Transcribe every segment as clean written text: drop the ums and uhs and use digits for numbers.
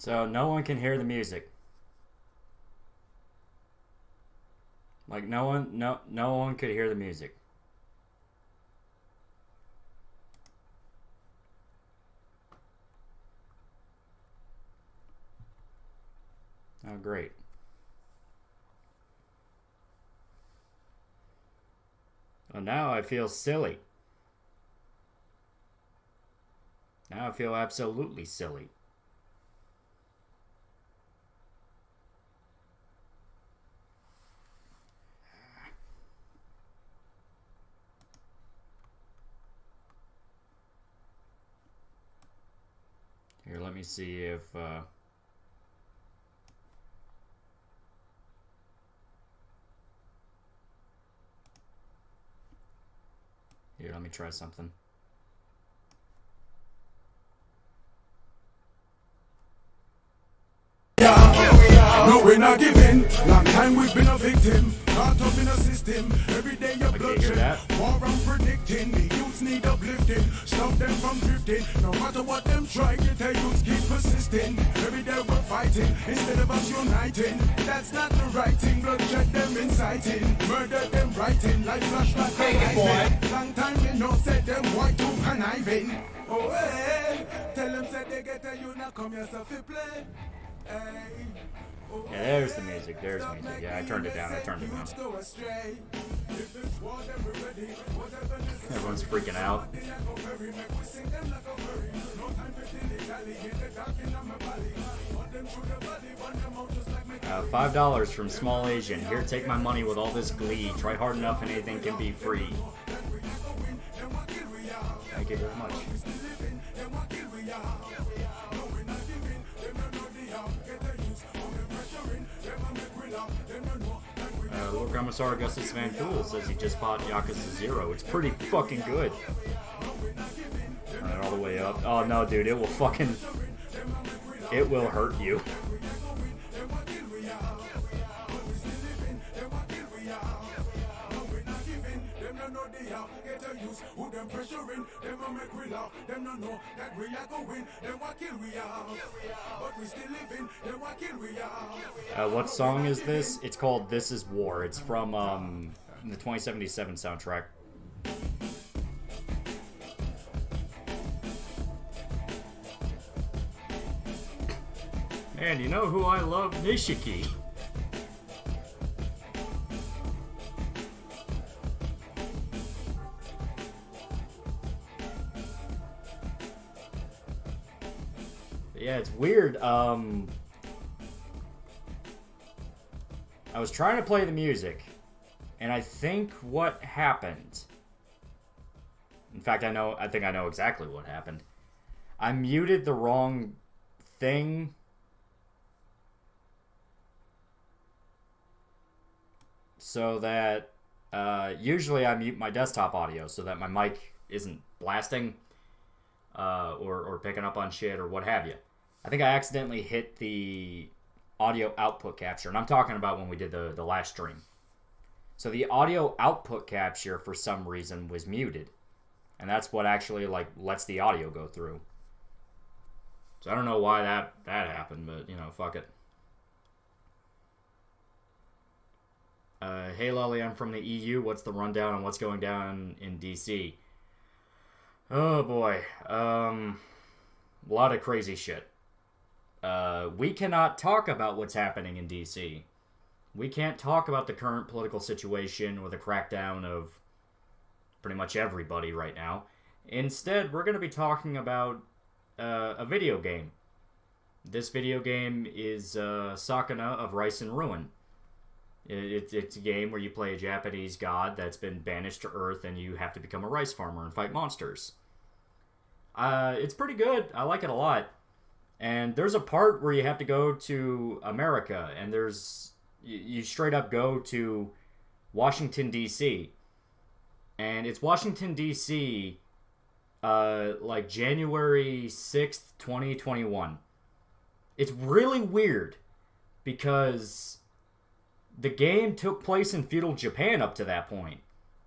So no one can hear the music. Like no one could hear the music. Oh great. Well now I feel silly. Now I feel absolutely silly. Here, let me see if here, let me try something. No, we're not giving. Long time we've been a victim. Caught up in a system. Every day you're bloodshed. War I'm predicting. The youths need uplifting. Stop them from drifting. No matter what them try, get the youths keep persisting. Every day we're fighting. Instead of us uniting. That's not the right thing. Bloodshed them inciting. Murder them writing. Like flashback. Take it, boy. Long time they know said them white too conniving. Oh, hey. Tell them said they get a you now come yourself to play. Hey. Yeah, there's the music. There's the music. Yeah, I turned it down. Everyone's freaking out. $5 from Small Asian. Here, take my money with all this glee. Try hard enough and anything can be free. Thank you very much. Lord Commissar Augustus Van Pool says he just bought Yakuza 0. It's pretty fucking good. Alright, all the way up. Oh no, dude, it will fucking... It will hurt you. What song is this? It's called This Is War. It's from the 2077 soundtrack. Man, you know who I love? Nishiki. Yeah, it's weird. I was trying to play the music, and I think what happened... In fact, I think I know exactly what happened. I muted the wrong thing. So that... usually I mute my desktop audio so that my mic isn't blasting or picking up on shit or what have you. I think I accidentally hit the audio output capture, and I'm talking about when we did the last stream. So the audio output capture, for some reason, was muted. And that's what actually, like, lets the audio go through. So I don't know why that happened, but, you know, fuck it. Hey, Lolly, I'm from the EU. What's the rundown on what's going down in DC? Oh, boy. A lot of crazy shit. We cannot talk about what's happening in DC. We can't talk about the current political situation or the crackdown of pretty much everybody right now. Instead, we're going to be talking about a video game. This video game is Sakuna of Rice and Ruin. It's a game where you play a Japanese god that's been banished to Earth and you have to become a rice farmer and fight monsters. It's pretty good. I like it a lot. And there's a part where you have to go to America, and you straight up go to Washington, D.C. And it's Washington, D.C., like January 6th, 2021. It's really weird because the game took place in feudal Japan up to that point.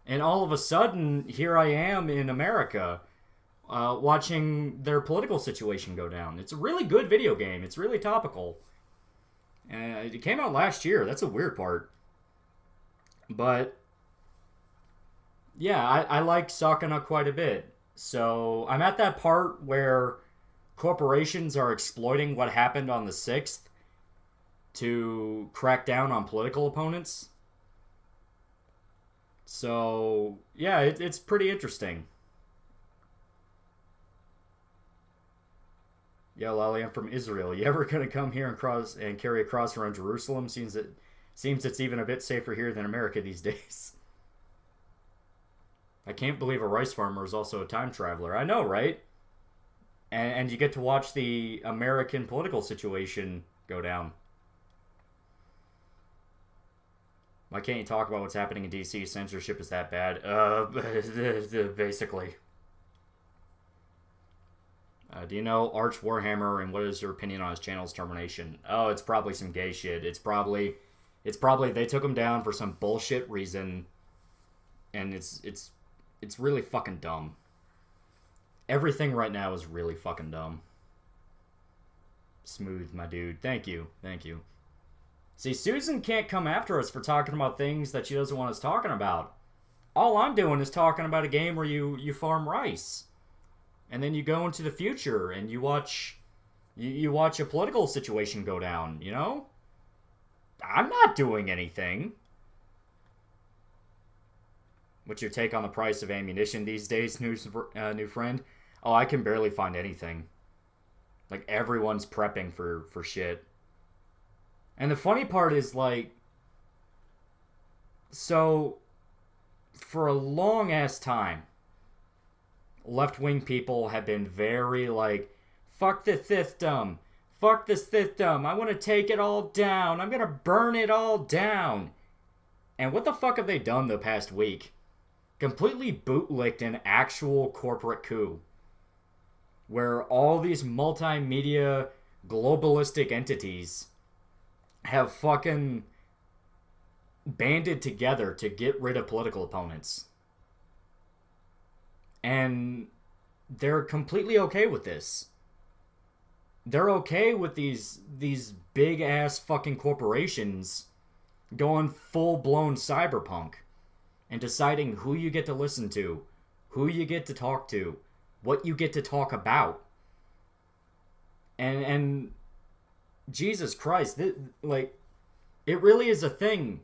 And all of a sudden, here I am in America, watching their political situation go down. It's a really good video game. It's really topical. It came out last year. That's a weird part. But yeah, I like Sakuna quite a bit. So I'm at that part where corporations are exploiting what happened on the 6th to crack down on political opponents. So yeah, it's pretty interesting. Yeah, Lolly, I'm from Israel. You ever gonna come here and carry a cross around Jerusalem? Seems it's even a bit safer here than America these days. I can't believe a rice farmer is also a time traveler. I know, right? And you get to watch the American political situation go down. Why can't you talk about what's happening in DC? Censorship is that bad. Basically. Do you know Arch Warhammer, and what is your opinion on his channel's termination? Oh, it's probably some gay shit. It's probably they took him down for some bullshit reason, and it's really fucking dumb. Everything right now is really fucking dumb. Smooth, my dude. Thank you. See, Susan can't come after us for talking about things that she doesn't want us talking about. All I'm doing is talking about a game where you farm rice. And then you go into the future and you watch a political situation go down, you know? I'm not doing anything. What's your take on the price of ammunition these days, new friend? Oh, I can barely find anything. Like, everyone's prepping for shit. And the funny part is, like, so, for a long-ass time, left-wing people have been very, like, fuck the system. Fuck the system. I want to take it all down. I'm going to burn it all down. And what the fuck have they done the past week? Completely bootlicked an actual corporate coup. Where all these multimedia globalistic entities have fucking banded together to get rid of political opponents. And they're completely okay with this. They're okay with these big ass fucking corporations going full blown cyberpunk and deciding who you get to listen to, who you get to talk to, what you get to talk about. And Jesus Christ, it really is a thing.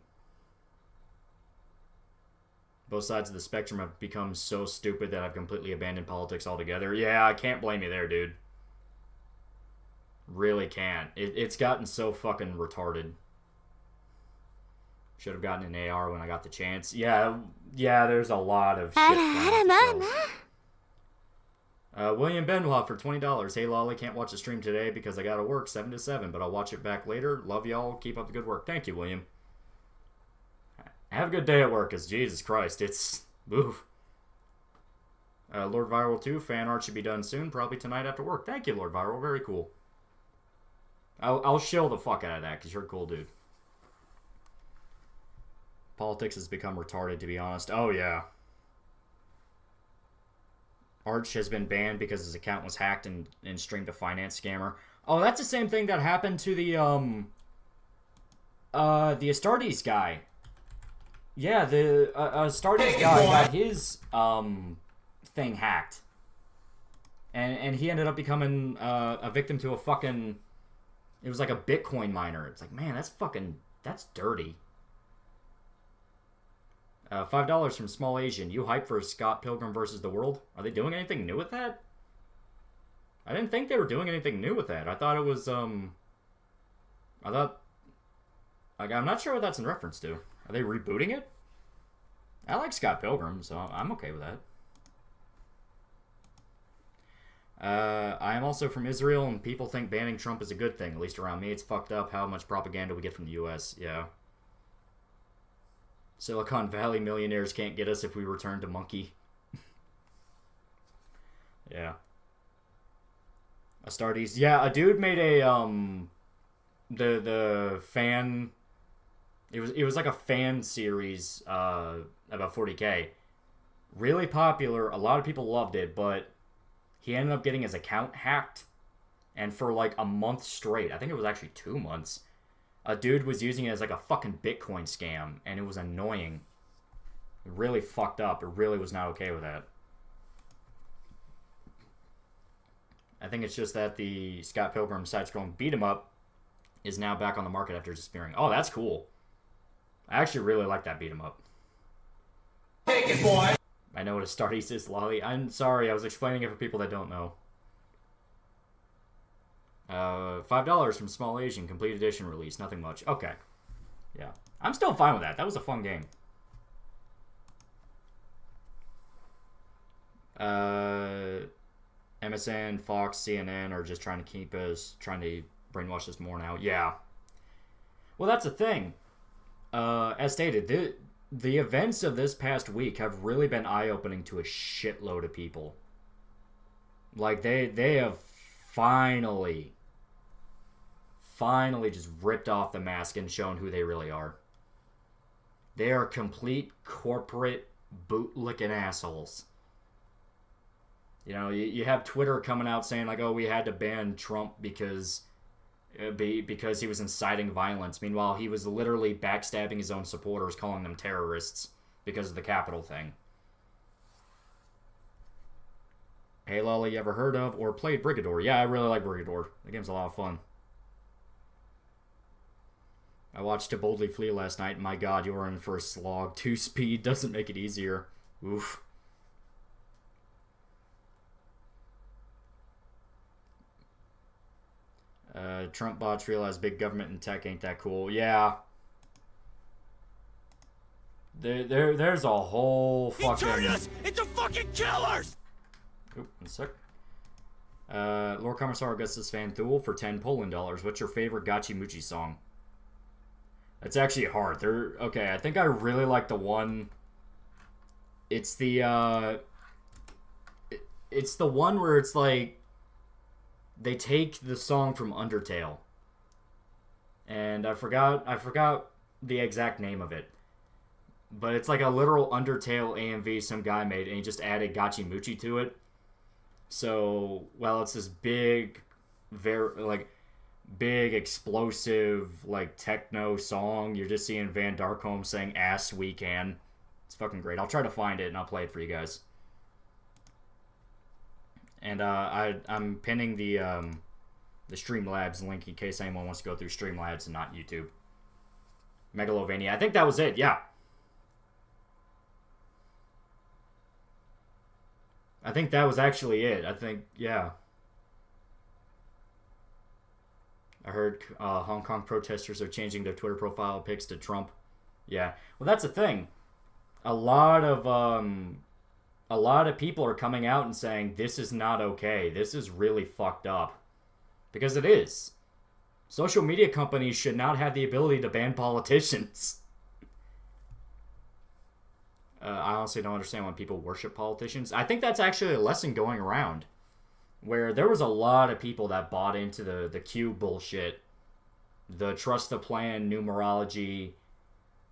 Both sides of the spectrum have become so stupid that I've completely abandoned politics altogether. Yeah, I can't blame you there, dude. Really can't. It's gotten so fucking retarded. Should have gotten an AR when I got the chance. Yeah, there's a lot of shit. William Benoit for $20. Hey, Lolly, can't watch the stream today because I gotta work 7 to 7, but I'll watch it back later. Love y'all. Keep up the good work. Thank you, William. Have a good day at work, because Jesus Christ, it's... Oof. Lord Viral 2, fan art should be done soon, probably tonight after work. Thank you, Lord Viral. Very cool. I'll shill the fuck out of that, because you're a cool dude. Politics has become retarded, to be honest. Oh, yeah. Arch has been banned because his account was hacked and streamed a finance scammer. Oh, that's the same thing that happened to the Astartes guy. Yeah, the Astartes guy got his thing hacked, and he ended up becoming a victim to a fucking. It was like a Bitcoin miner. It's like, man, that's dirty. $5 from Small Asian. You hype for Scott Pilgrim versus the World? Are they doing anything new with that? I didn't think they were doing anything new with that. I thought it was I'm not sure what that's in reference to. Are they rebooting it? I like Scott Pilgrim, so I'm okay with that. I am also from Israel, and people think banning Trump is a good thing. At least around me, it's fucked up how much propaganda we get from the U.S. Yeah. Silicon Valley millionaires can't get us if we return to Monkey. Yeah. Astartes. Yeah, a dude made a the fan. It was like a fan series about 40K. Really popular. A lot of people loved it, but he ended up getting his account hacked. And for like a month straight, I think it was actually 2 months, a dude was using it as like a fucking Bitcoin scam. And it was annoying. It really fucked up. It really was not okay with that. I think it's just that the Scott Pilgrim side-scrolling beat-em-up is now back on the market after disappearing. Oh, that's cool. I actually really like that beat-em-up. Take it, boy. I know what Astartes is, Lolly. I'm sorry, I was explaining it for people that don't know. $5 from Small Asian, complete edition release. Nothing much. Okay. Yeah. I'm still fine with that. That was a fun game. MSN, Fox, CNN are just trying to brainwash us more now. Yeah. Well, that's the thing. As stated, the events of this past week have really been eye-opening to a shitload of people. Like, they have finally just ripped off the mask and shown who they really are. They are complete corporate bootlicking assholes. You know, you have Twitter coming out saying, like, oh, we had to ban Trump because he was inciting violence. Meanwhile, he was literally backstabbing his own supporters, calling them terrorists because of the Capitol thing. Hey, Lolly, you ever heard of or played Brigador? Yeah, I really like Brigador. The game's a lot of fun. I watched To Boldly Flee last night, and my god, you were in for a slog. 2 speed doesn't make it easier. Oof. Trump bots realize big government and tech ain't that cool. Yeah. There's a whole fucking... He turned us into fucking killers! Oop, 1 sec. Lord Commissar Augustus Van Thule for 10 Poland dollars. What's your favorite Gachi Muchi song? It's actually hard. Okay, I think I really like the one... It's the, it's the one where it's like... They take the song from Undertale. And I forgot the exact name of it. But it's like a literal Undertale AMV some guy made, and he just added Gachi Muchi to it. So, well, it's this big, big, explosive, like, techno song. You're just seeing Van Darkholm saying, ass we can. It's fucking great. I'll try to find it, and I'll play it for you guys. And I'm pinning the Streamlabs link in case anyone wants to go through Streamlabs and not YouTube. Megalovania. I think that was it, yeah. I think that was actually it. I think, yeah. I heard Hong Kong protesters are changing their Twitter profile pics to Trump. Yeah. Well, that's the thing. A lot of people are coming out and saying, this is not okay. This is really fucked up. Because it is. Social media companies should not have the ability to ban politicians. I honestly don't understand why people worship politicians. I think that's actually a lesson going around. Where there was a lot of people that bought into the Q bullshit. The trust the plan, numerology,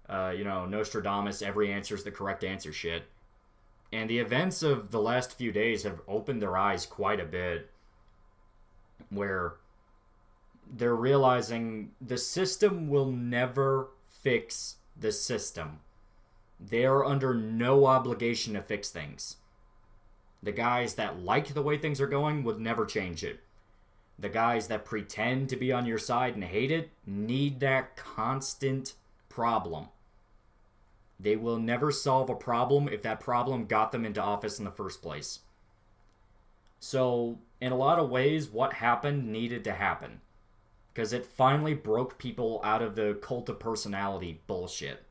Nostradamus, every answer is the correct answer shit. And the events of the last few days have opened their eyes quite a bit. Where they're realizing the system will never fix the system. They are under no obligation to fix things. The guys that like the way things are going would never change it. The guys that pretend to be on your side and hate it need that constant problem. They will never solve a problem if that problem got them into office in the first place. So, in a lot of ways, what happened needed to happen. Because it finally broke people out of the cult of personality bullshit.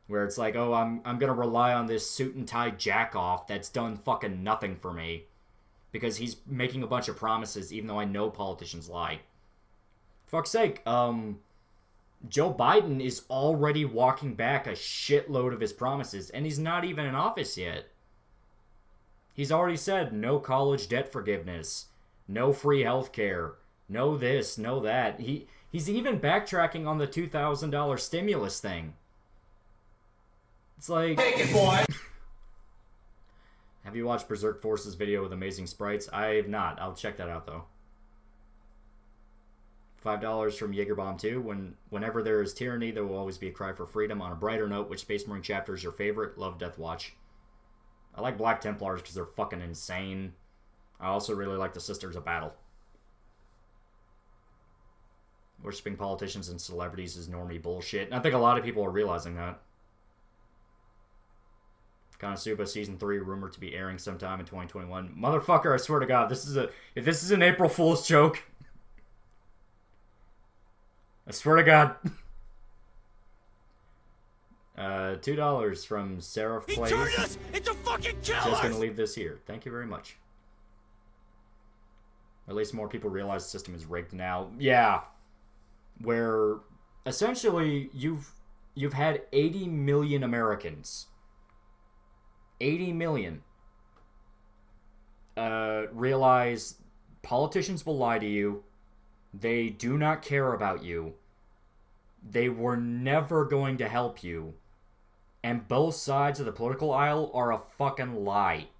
Where it's like, oh, I'm going to rely on this suit and tie jack-off that's done fucking nothing for me. Because he's making a bunch of promises even though I know politicians lie. Fuck's sake, Joe Biden is already walking back a shitload of his promises, and he's not even in office yet. He's already said no college debt forgiveness, no free health care, no this, no that. He's even backtracking on the $2,000 stimulus thing. It's like... Take it, boy! Have you watched Berserk Force's video with amazing sprites? I have not. I'll check that out, though. $5 from Jaegerbomb 2. Whenever there is tyranny, there will always be a cry for freedom. On a brighter note, which Space Marine chapter is your favorite? Love Death Watch. I like Black Templars because they're fucking insane. I also really like the Sisters of Battle. Worshipping politicians and celebrities is normie bullshit. And I think a lot of people are realizing that. Konosuba Season 3 rumored to be airing sometime in 2021. Motherfucker, I swear to God, if this is an April Fool's joke, I swear to God. $2 from Seraph Plays. He turned us into fucking killers! Just gonna leave this here. Thank you very much. At least more people realize the system is rigged now. Yeah. Where essentially you've had 80 million Americans. 80 million realize politicians will lie to you. They do not care about you. They were never going to help you. And both sides of the political aisle are a fucking lie.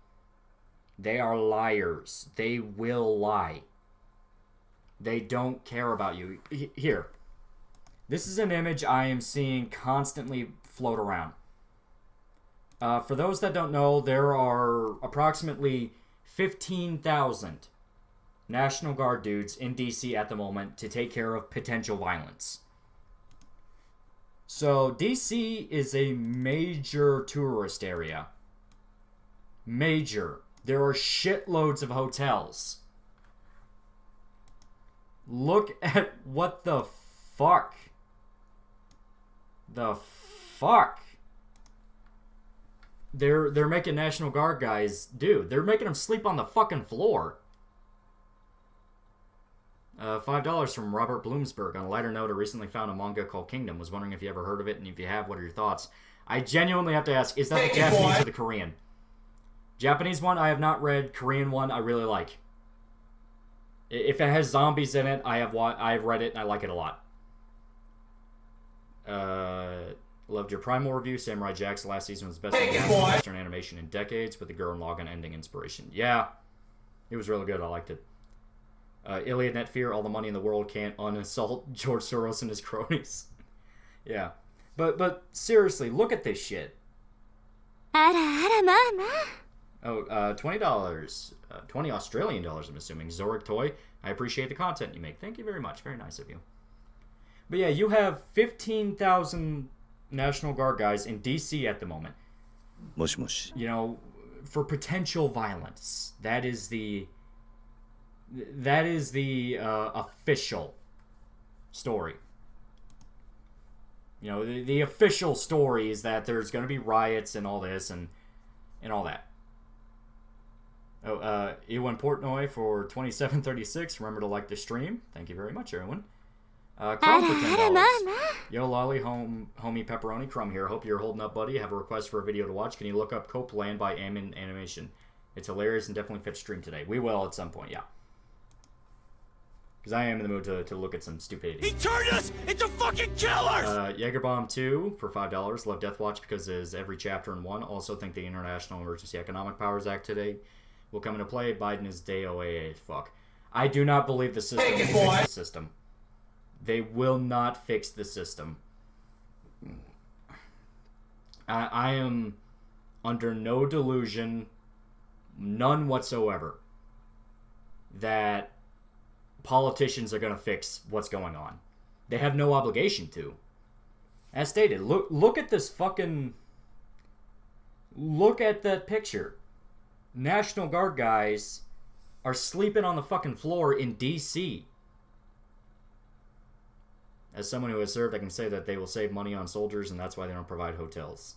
They are liars. They will lie. They don't care about you. Here. This is an image I am seeing constantly float around. For those that don't know, there are approximately 15,000 National Guard dudes in DC at the moment to take care of potential violence. So, DC is a major tourist area. Major. There are shitloads of hotels. Look at what the fuck. The fuck. They're making National Guard guys, dude, they're making them sleep on the fucking floor. $5 from Robert Bloomsburg. On a lighter note, I recently found a manga called Kingdom. Was wondering if you ever heard of it, and if you have, what are your thoughts? I genuinely have to ask, is that the Japanese or the Korean? Japanese one, I have not read. Korean one, I really like. If it has zombies in it, I've read it, and I like it a lot. Loved your Primal review. Samurai Jack's last season was the best Western animation in decades, with the Gurren Lagann ending inspiration. Yeah, it was really good. I liked it. Iliad Net Fear, all the money in the world can't uninsult George Soros and his cronies. Yeah. But seriously, look at this shit. Oh, $20. 20 Australian dollars, I'm assuming. Zorik Toy, I appreciate the content you make. Thank you very much. Very nice of you. But yeah, you have 15,000 National Guard guys in DC at the moment. Mush mush. You know, for potential violence. That is the official story. You know, the official story is that there's going to be riots and all this and all that. Oh, Ewan Portnoy for $27.36. Remember to like the stream. Thank you very much, everyone. Crumb for $10. Yo, Lolly, homie Pepperoni. Crumb here. Hope you're holding up, buddy. I have a request for a video to watch. Can you look up Copeland by Ammon Animation? It's hilarious and definitely fits stream today. We will at some point, yeah. Because I am in the mood to look at some stupidity. He turned us into fucking killers! Jaegerbomb 2 for $5. Love Death Watch because it is every chapter in one. Also think the International Emergency Economic Powers Act today will come into play. Biden is DOAA. Fuck. I do not believe the system will fix the system. They will not fix the system. I am under no delusion, none whatsoever, that politicians are going to fix what's going on. They have no obligation to. As stated, look at this fucking... Look at that picture. National Guard guys are sleeping on the fucking floor in D.C. As someone who has served, I can say that they will save money on soldiers, and that's why they don't provide hotels.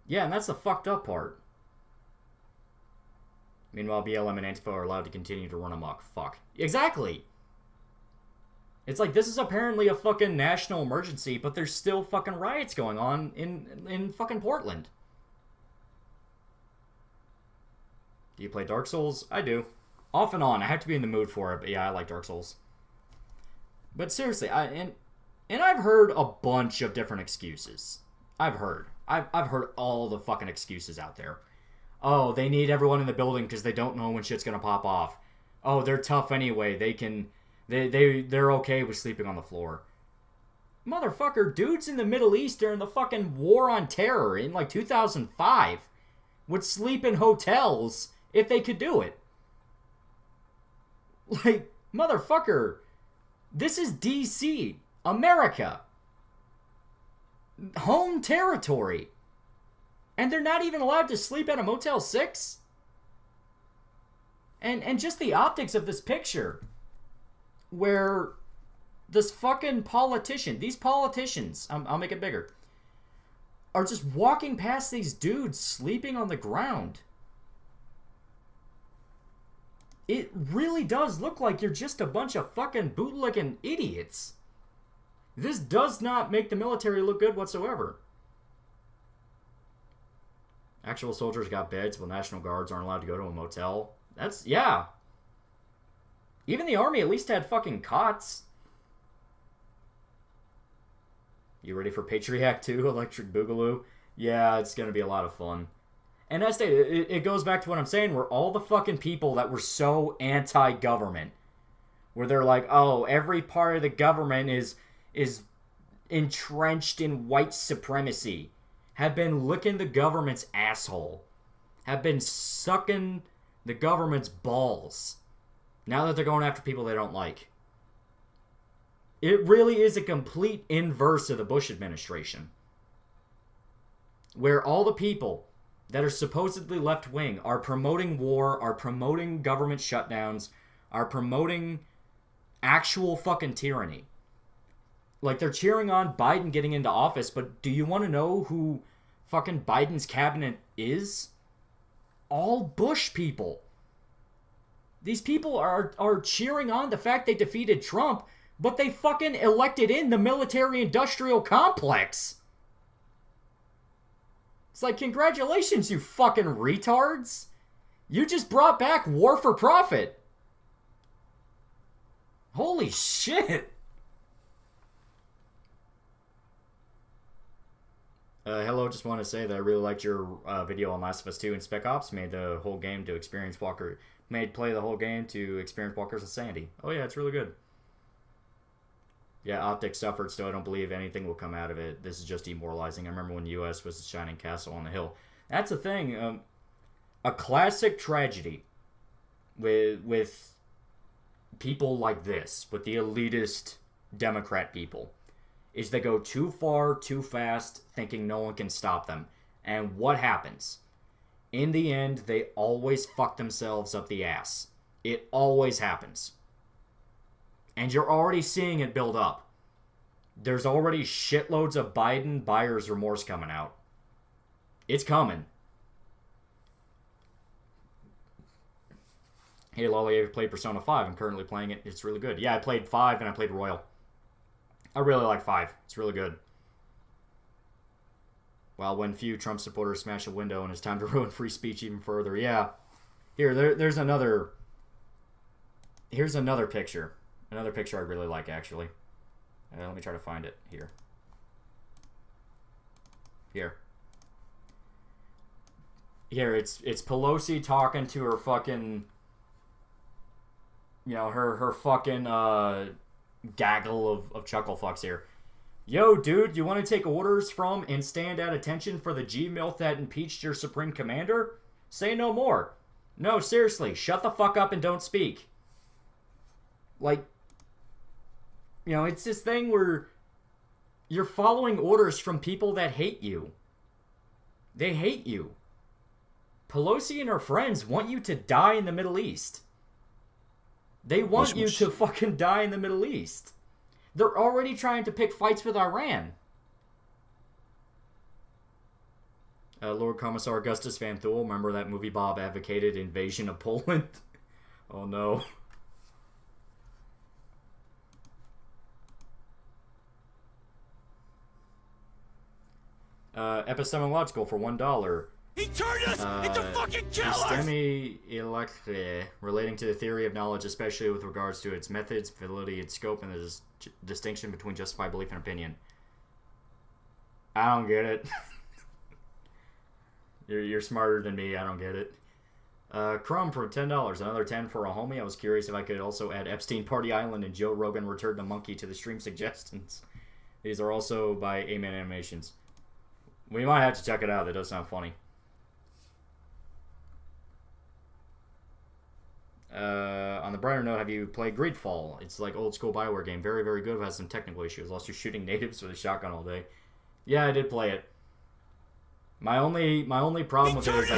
Yeah, and that's the fucked up part. Meanwhile, BLM and Antifa are allowed to continue to run amok. Fuck. Exactly! It's like, this is apparently a fucking national emergency, but there's still fucking riots going on in fucking Portland. Do you play Dark Souls? I do. Off and on. I have to be in the mood for it, but yeah, I like Dark Souls. But seriously, And I've heard a bunch of different excuses. I've heard all the fucking excuses out there. Oh, they need everyone in the building because they don't know when shit's gonna pop off. Oh, they're tough anyway. They're okay with sleeping on the floor. Motherfucker, dudes in the Middle East during the fucking war on terror in like 2005 would sleep in hotels if they could do it. Like, motherfucker, this is DC, America. Home territory. And they're not even allowed to sleep at a Motel 6? And just the optics of this picture, where this fucking politician, these politicians, I'll make it bigger, are just walking past these dudes sleeping on the ground. It really does look like you're just a bunch of fucking bootlicking idiots. This does not make the military look good whatsoever. Actual soldiers got beds, but National Guards aren't allowed to go to a motel. That's, yeah. Even the Army at least had fucking cots. You ready for Patriot 2, Electric Boogaloo? Yeah, it's gonna be a lot of fun. And as stated, it goes back to what I'm saying, where all the fucking people that were so anti-government, where they're like, oh, every part of the government is entrenched in white supremacy, have been licking the government's asshole, have been sucking the government's balls, now that they're going after people they don't like. It really is a complete inverse of the Bush administration, where all the people that are supposedly left-wing are promoting war, are promoting government shutdowns, are promoting actual fucking tyranny. Like, they're cheering on Biden getting into office, but do you want to know who fucking Biden's cabinet is? All Bush people. These people are cheering on the fact they defeated Trump, but they fucking elected in the military-industrial complex. It's like, congratulations, you fucking retards. You just brought back war for profit. Holy shit. Hello, just want to say that I really liked your video on Last of Us 2 and Spec Ops. Made the whole game to experience Walker. Play the whole game to experience Walker's insanity. Oh yeah, it's really good. Yeah, optics suffered, so I don't believe anything will come out of it. This is just demoralizing. I remember when the U.S. was the shining castle on the hill. That's the thing. A classic tragedy with people like this, with the elitist Democrat people, is they go too far, too fast, thinking no one can stop them. And what happens? In the end, they always fuck themselves up the ass. It always happens. And you're already seeing it build up. There's already shitloads of Biden buyer's remorse coming out. It's coming. Hey, Lolly, I've played Persona 5. I'm currently playing it. It's really good. Yeah, I played 5 and I played Royal. I really like 5. It's really good. Well, when few Trump supporters smash a window and it's time to ruin free speech even further. Yeah. There's another... Here's another picture. Another picture I really like, actually. Let me try to find it. Here. Here, it's Pelosi talking to her fucking... You know, her fucking, gaggle of chuckle fucks here. Yo, dude, you want to take orders from and stand at attention for the G-MILF that impeached your Supreme Commander? Say no more. No, seriously, shut the fuck up and don't speak. Like, you know, it's this thing where you're following orders from people that hate you. They hate you. Pelosi and her friends want you to die in the Middle East. They want you to fucking die in the Middle East. They're already trying to pick fights with Iran. Lord Commissar Augustus Van Thule, remember that movie Bob advocated invasion of Poland? Oh no. Epistemological for $1. He turned us into fucking killers! Episteme relating to the theory of knowledge, especially with regards to its methods, validity, its scope, and the distinction between justified belief and opinion. I don't get it. You're smarter than me. I don't get it. Crumb for $10. Another 10 for a homie. I was curious if I could also add Epstein Party Island and Joe Rogan Return the Monkey to the stream suggestions. These are also by A-Man Animations. We might have to check it out. That does sound funny. On the brighter note, have you played Greedfall? It's like old school BioWare game. Very, very good. It has some technical issues. Lost you're shooting natives with a shotgun all day. Yeah, I did play it. My only problem with it is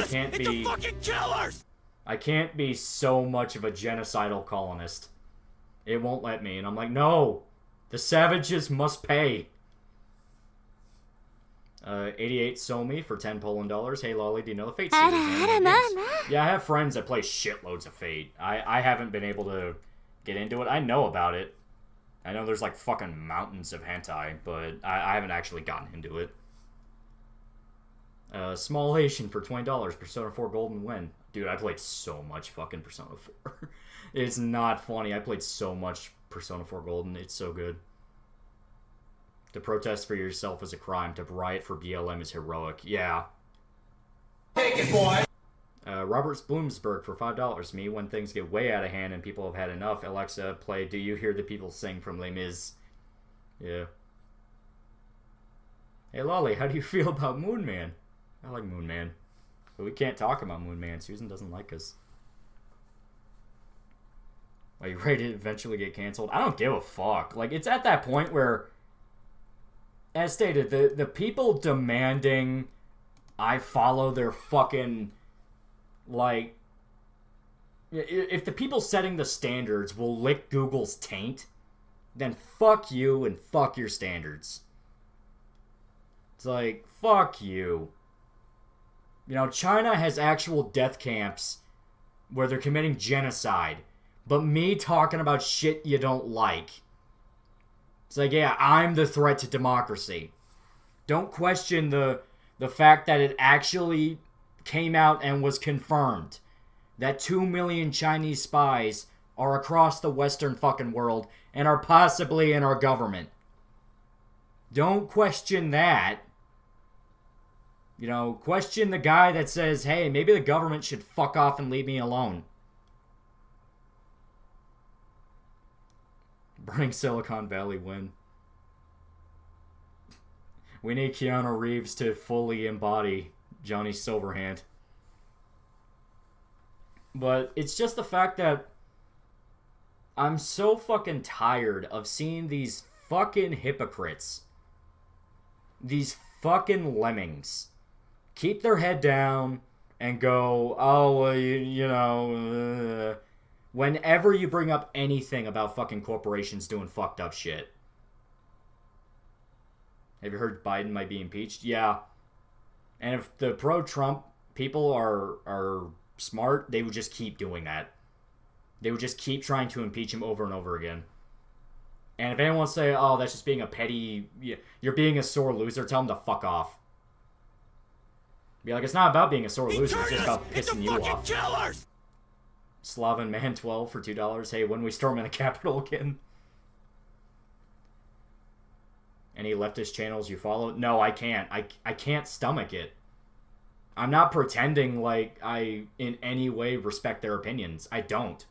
I can't be so much of a genocidal colonist. It won't let me, and I'm like, no, the savages must pay. 88 Somi for 10 Poland dollars. Hey Lolly, do you know the Fate series? Yeah, I have friends that play shitloads of Fate. I haven't been able to get into it. I know about it. I know there's like fucking mountains of hentai, but I haven't actually gotten into it. Small Haitian for $20. Persona 4 Golden Win. Dude, I played so much fucking Persona 4. It's not funny. I played so much Persona 4 Golden. It's so good. To protest for yourself is a crime. To riot for BLM is heroic. Yeah. Take it, boy! Roberts Bloomsburg for $5. Me, when things get way out of hand and people have had enough. Alexa, play Do You Hear the People Sing from Les Mis. Yeah. Hey Lolly, how do you feel about Moon Man? I like Moon Man. But we can't talk about Moon Man. Susan doesn't like us. Are you ready to eventually get canceled? I don't give a fuck. Like, it's at that point where, as stated, the people demanding I follow their fucking, like, if the people setting the standards will lick Google's taint, then fuck you and fuck your standards. It's like, fuck you. You know, China has actual death camps where they're committing genocide. But me talking about shit you don't like. It's like, yeah, I'm the threat to democracy. Don't question the fact that it actually came out and was confirmed that 2 million Chinese spies are across the Western fucking world and are possibly in our government. Don't question that. You know, question the guy that says, hey, maybe the government should fuck off and leave me alone. Burning Silicon Valley win. We need Keanu Reeves to fully embody Johnny Silverhand. But it's just the fact that I'm so fucking tired of seeing these fucking hypocrites. These fucking lemmings. Keep their head down and go, oh, well, you know, whenever you bring up anything about fucking corporations doing fucked up shit. Have you heard Biden might be impeached? Yeah. And if the pro-Trump people are smart, they would just keep doing that. They would just keep trying to impeach him over and over again. And if anyone say, oh, that's just being a petty, you're being a sore loser, tell them to fuck off. Be like, it's not about being a sore loser, it's just about pissing you off. Killers! Slaven Man 12 for $2. Hey, when we storm in the Capitol again. Any leftist channels you follow? No, I can't. I can't stomach it. I'm not pretending like I in any way respect their opinions. I don't.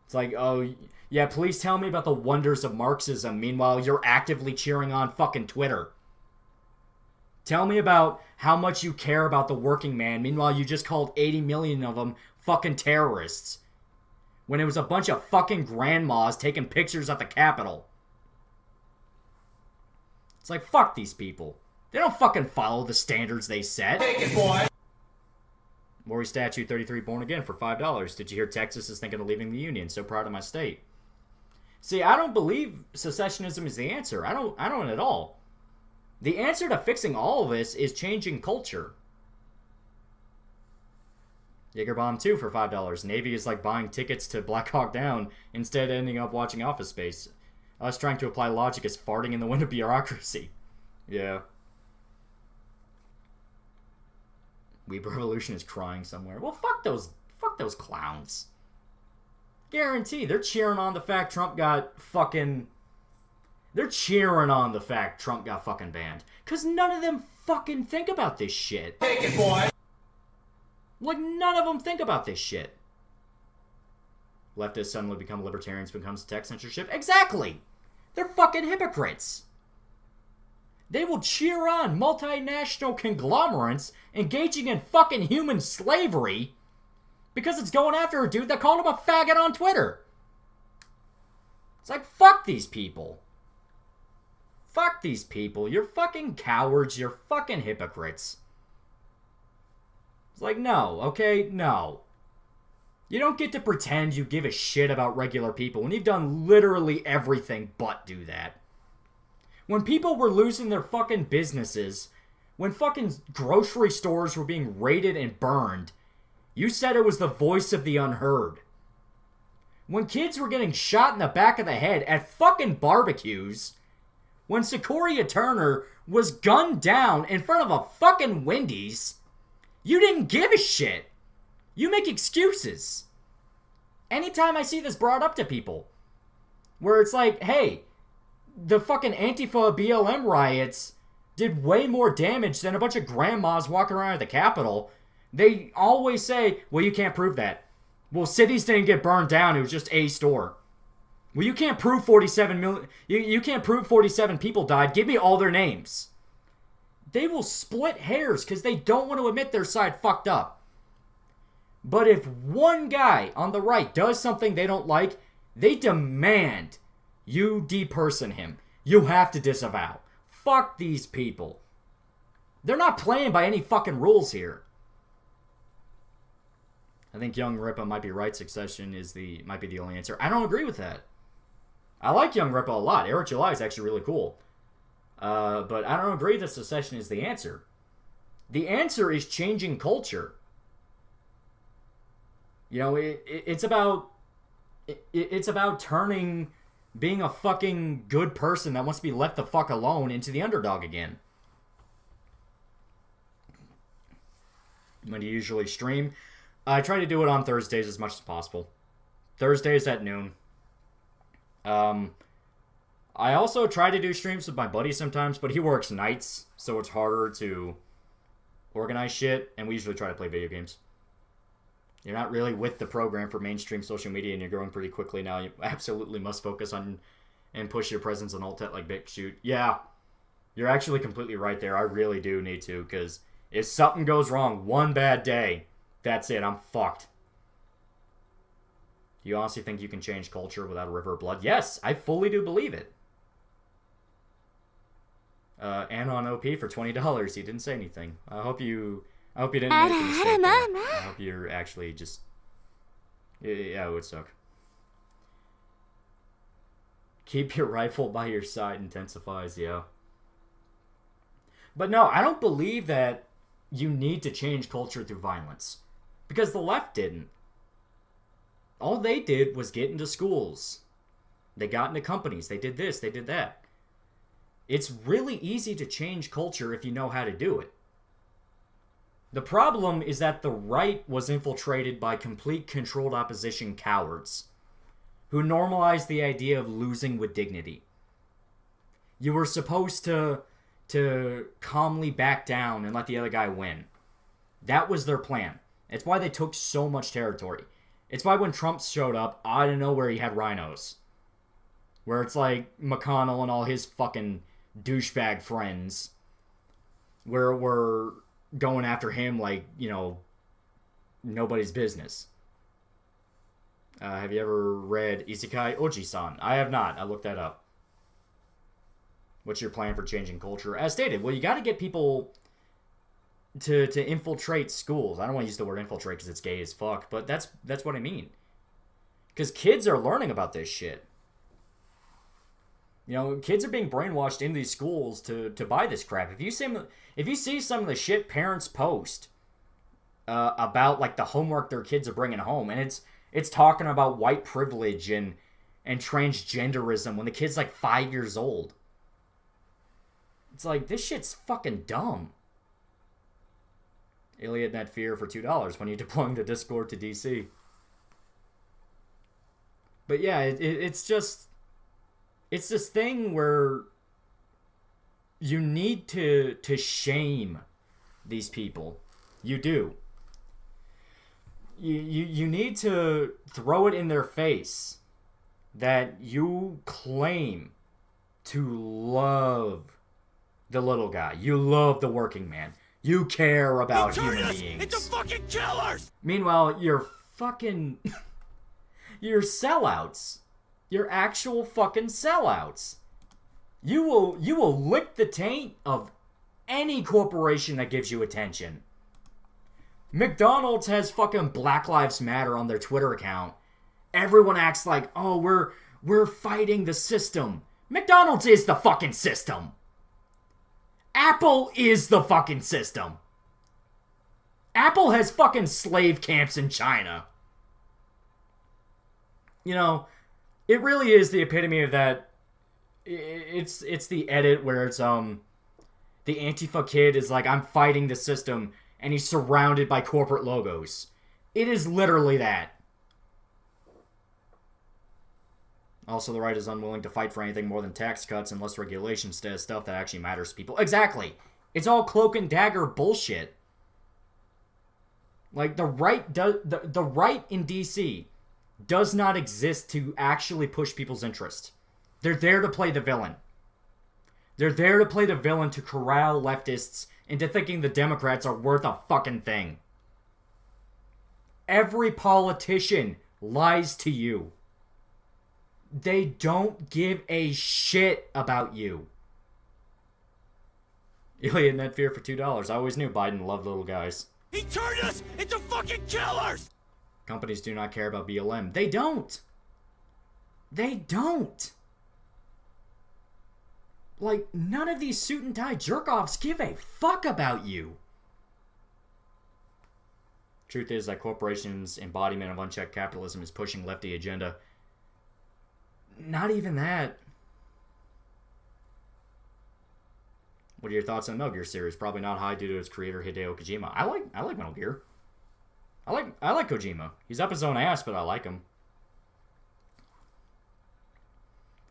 It's like, oh, yeah, please tell me about the wonders of Marxism. Meanwhile, you're actively cheering on fucking Twitter. Tell me about how much you care about the working man. Meanwhile, you just called 80 million of them fucking terrorists. When it was a bunch of fucking grandmas taking pictures at the Capitol. It's like, fuck these people. They don't fucking follow the standards they set. Take it, boy! Maury Statue 33 born again for $5. Did you hear Texas is thinking of leaving the Union? So proud of my state. See, I don't believe secessionism is the answer. I don't at all. The answer to fixing all of this is changing culture. Jagerbomb 2 for $5. Navy is like buying tickets to Black Hawk Down, instead ending up watching Office Space. Us trying to apply logic is farting in the wind of bureaucracy. Yeah. Weeb Revolution is crying somewhere. Well, fuck those clowns. Guarantee they're cheering on the fact Trump got fucking... They're cheering on the fact Trump got fucking banned. Because none of them fucking think about this shit. Take it, boy. Like, none of them think about this shit. Leftists suddenly become libertarians becomes tech censorship. Exactly! They're fucking hypocrites. They will cheer on multinational conglomerates engaging in fucking human slavery because it's going after a dude that called him a faggot on Twitter. It's like, fuck these people. Fuck these people. You're fucking cowards. You're fucking hypocrites. It's like, no, okay? No. You don't get to pretend you give a shit about regular people when you've done literally everything but do that. When people were losing their fucking businesses, when fucking grocery stores were being raided and burned, you said it was the voice of the unheard. When kids were getting shot in the back of the head at fucking barbecues, when Sequoia Turner was gunned down in front of a fucking Wendy's, you didn't give a shit. You make excuses. Anytime I see this brought up to people, where it's like, hey, the fucking Antifa BLM riots did way more damage than a bunch of grandmas walking around at the Capitol, they always say, well, you can't prove that. Well, cities didn't get burned down, it was just a store. Well, you can't prove 47 million. You can't prove 47 people died. Give me all their names. They will split hairs because they don't want to admit their side fucked up. But if one guy on the right does something they don't like, they demand you deperson him. You have to disavow. Fuck these people. They're not playing by any fucking rules here. I think Young Ripa might be right. Succession might be the only answer. I don't agree with that. I like Young Ripa a lot. Eric July is actually really cool. But I don't agree that secession is the answer. The answer is changing culture. You know, it's about turning being a fucking good person that wants to be left the fuck alone into the underdog again. When do you usually stream? I try to do it on Thursdays as much as possible. Thursdays at noon. I also try to do streams with my buddy sometimes, but he works nights, so it's harder to organize shit, and we usually try to play video games. You're not really with the program for mainstream social media, and you're growing pretty quickly now. You absolutely must focus on and push your presence on alt-tet like BitChute. Yeah, you're actually completely right there. I really do need to, because if something goes wrong one bad day, that's it. I'm fucked. Do you honestly think you can change culture without a river of blood? Yes, I fully do believe it. And on OP for $20. He didn't say anything. I hope you didn't make a mistake there. I hope you're actually just... Yeah, it would suck. Keep your rifle by your side intensifies, yeah. But no, I don't believe that you need to change culture through violence. Because the left didn't. All they did was get into schools. They got into companies. They did this, they did that. It's really easy to change culture if you know how to do it. The problem is that the right was infiltrated by complete controlled opposition cowards who normalized the idea of losing with dignity. You were supposed to calmly back down and let the other guy win. That was their plan. It's why they took so much territory. It's why when Trump showed up, I don't know where he had rhinos. Where it's like McConnell and all his fucking douchebag friends where we're going after him like, you know, nobody's business. Have you ever read Isekai Oji-san? I have not. I looked that up. What's your plan for changing culture? As stated, well, you got to get people to infiltrate schools. I don't want to use the word infiltrate because it's gay as fuck, but that's what I mean. Because kids are learning about this shit. You know, kids are being brainwashed in these schools to buy this crap. If you see some of the shit parents post about like the homework their kids are bringing home, and it's talking about white privilege and transgenderism when the kid's like 5 years old. It's like, this shit's fucking dumb. Iliad Net Fear for $2 when you're deploying the Discord to DC. But yeah, it's just... It's this thing where You need to shame these people. You do. You need to throw it in their face that you claim to love the little guy. You love the working man. You care about human beings. Into fucking killers! Meanwhile, you're fucking... you're sellouts. You're actual fucking sellouts. You will lick the taint of any corporation that gives you attention. McDonald's has fucking Black Lives Matter on their Twitter account. Everyone acts like, oh, we're fighting the system. McDonald's is the fucking system. Apple is the fucking system. Apple has fucking slave camps in China. You know, it really is the epitome of that. It's the edit where it's the Antifa kid is like, I'm fighting the system, and he's surrounded by corporate logos. It is literally that. Also, the right is unwilling to fight for anything more than tax cuts and less regulation stuff that actually matters to people. Exactly. It's all cloak and dagger bullshit. Like, the right in DC does not exist to actually push people's interest. They're there to play the villain. They're there to play the villain to corral leftists into thinking the Democrats are worth a fucking thing. Every politician lies to you. They don't give a shit about you. Ilya net fear for $2. I always knew Biden loved little guys. He turned us into fucking killers! Companies do not care about BLM. They don't. They don't. Like, none of these suit and tie jerk-offs give a fuck about you. Truth is that corporations' embodiment of unchecked capitalism is pushing lefty agenda. Not even that. What are your thoughts on Metal Gear series? Probably not high due to its creator Hideo Kojima. I like Metal Gear. I like Kojima. He's up his own ass, but I like him.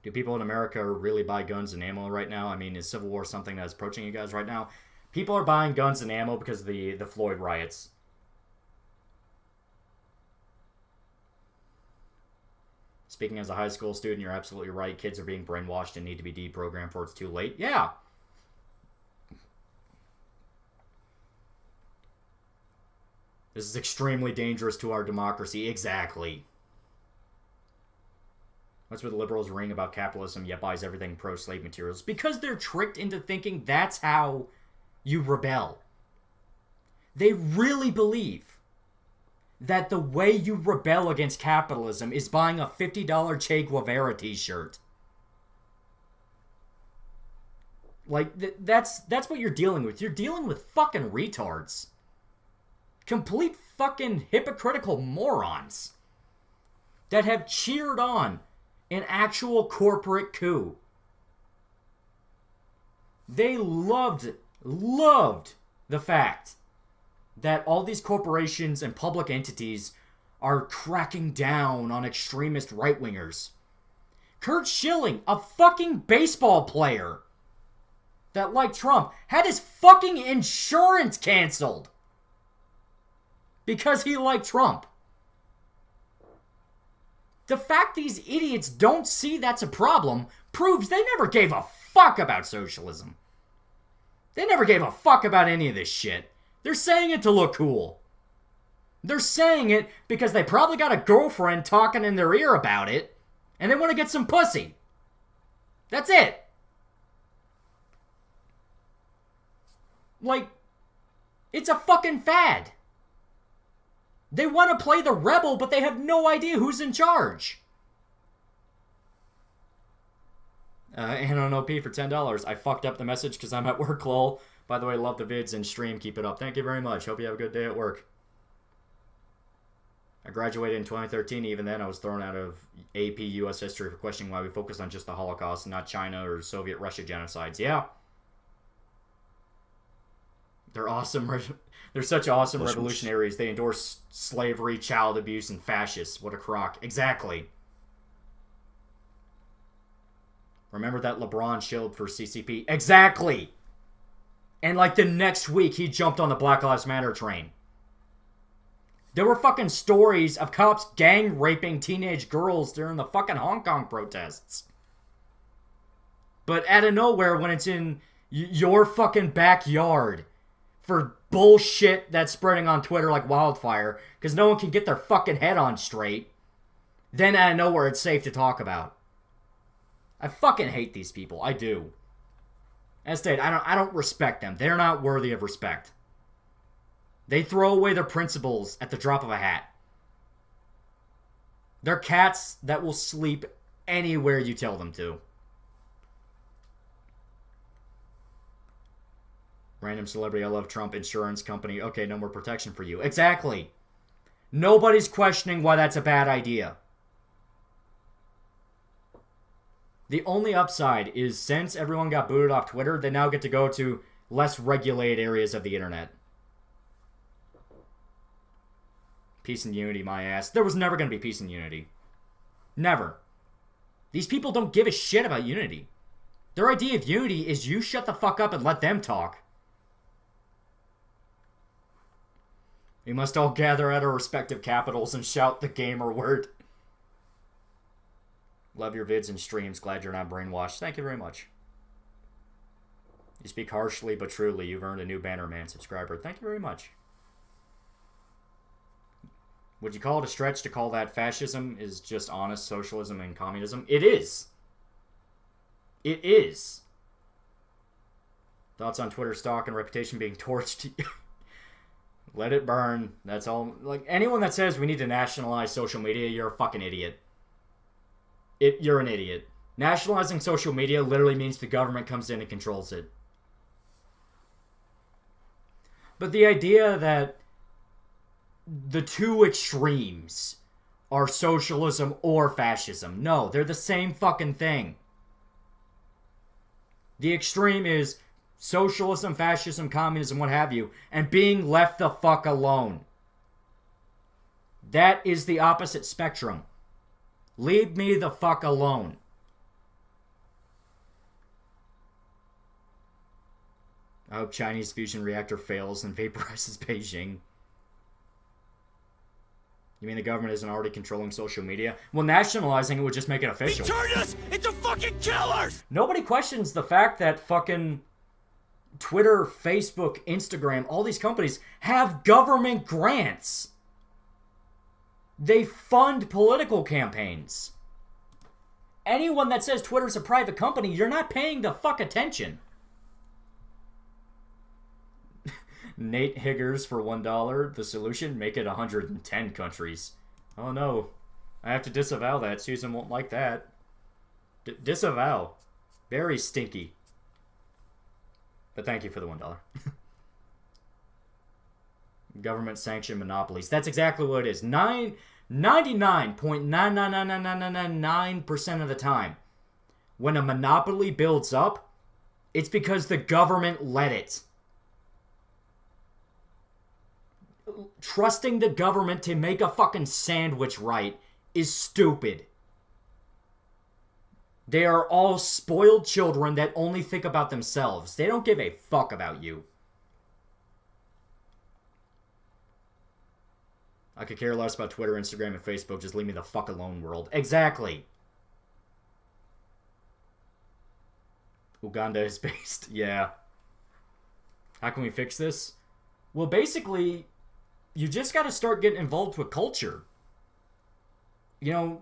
Do people in America really buy guns and ammo right now? I mean, is Civil War something that's approaching you guys right now? People are buying guns and ammo because of the Floyd riots. Speaking as a high school student, you're absolutely right. Kids are being brainwashed and need to be deprogrammed before it's too late. Yeah. This is extremely dangerous to our democracy. Exactly. What's with the liberals ring about capitalism yet buys everything pro-slave materials? Because they're tricked into thinking that's how you rebel. They really believe that the way you rebel against capitalism is buying a $50 Che Guevara t-shirt. Like, that's what you're dealing with. You're dealing with fucking retards. Complete fucking hypocritical morons that have cheered on an actual corporate coup. They loved the fact that all these corporations and public entities are cracking down on extremist right-wingers. Kurt Schilling, a fucking baseball player that, like Trump, had his fucking insurance canceled because he liked Trump. The fact these idiots don't see that's a problem proves they never gave a fuck about socialism. They never gave a fuck about any of this shit. They're saying it to look cool. They're saying it because they probably got a girlfriend talking in their ear about it, and they want to get some pussy. That's it. Like, it's a fucking fad. They want to play the rebel, but they have no idea who's in charge. And on OP for $10. I fucked up the message because I'm at work, lol. By the way, love the vids and stream. Keep it up. Thank you very much. Hope you have a good day at work. I graduated in 2013. Even then, I was thrown out of AP U.S. history for questioning why we focused on just the Holocaust and not China or Soviet Russia genocides. Yeah. They're awesome. They're such awesome revolutionaries. They endorse slavery, child abuse, and fascists. What a crock. Exactly. Remember that LeBron shilled for CCP? Exactly! And like the next week, he jumped on the Black Lives Matter train. There were fucking stories of cops gang raping teenage girls during the fucking Hong Kong protests. But out of nowhere, when it's in your fucking backyard for bullshit that's spreading on Twitter like wildfire, because no one can get their fucking head on straight, then out of nowhere it's safe to talk about. I fucking hate these people. I do. As stated, I don't respect them. They're not worthy of respect. They throw away their principles at the drop of a hat. They're cats that will sleep anywhere you tell them to. Random celebrity, I love Trump, insurance company. Okay, no more protection for you. Exactly. Nobody's questioning why that's a bad idea. The only upside is since everyone got booted off Twitter, they now get to go to less regulated areas of the internet. Peace and unity, my ass. There was never going to be peace and unity. Never. These people don't give a shit about unity. Their idea of unity is you shut the fuck up and let them talk. We must all gather at our respective capitals and shout the gamer word. Love your vids and streams. Glad you're not brainwashed. Thank you very much. You speak harshly but truly. You've earned a new Bannerman subscriber. Thank you very much. Would you call it a stretch to call that fascism is just honest socialism and communism? It is. It is. Thoughts on Twitter stock and reputation being torched? Let it burn. That's all. Like, anyone that says we need to nationalize social media, you're a fucking idiot. You're an idiot. Nationalizing social media literally means the government comes in and controls it. But the idea that the two extremes are socialism or fascism. No, they're the same fucking thing. The extreme is socialism, fascism, communism, what have you, and being left the fuck alone. That is the opposite spectrum. Leave me the fuck alone. I hope Chinese fusion reactor fails and vaporizes Beijing. You mean the government isn't already controlling social media? Well, nationalizing it would just make it official. They turned us into fucking killers! Nobody questions the fact that fucking Twitter, Facebook, Instagram, all these companies have government grants. They fund political campaigns. Anyone that says Twitter's a private company, you're not paying the fuck attention. Nate Higgers for $1. The solution? Make it 110 countries. Oh no. I have to disavow that. Susan won't like that. Disavow. Very stinky. But thank you for the $1. Government sanctioned monopolies. That's exactly what it is. 99.9999999% of the time, when a monopoly builds up, it's because the government let it. Trusting the government to make a fucking sandwich right is stupid. They are all spoiled children that only think about themselves. They don't give a fuck about you. I could care less about Twitter, Instagram, and Facebook. Just leave me the fuck alone, world. Exactly. Uganda is based. Yeah. How can we fix this? Well, basically, you just got to start getting involved with culture. You know,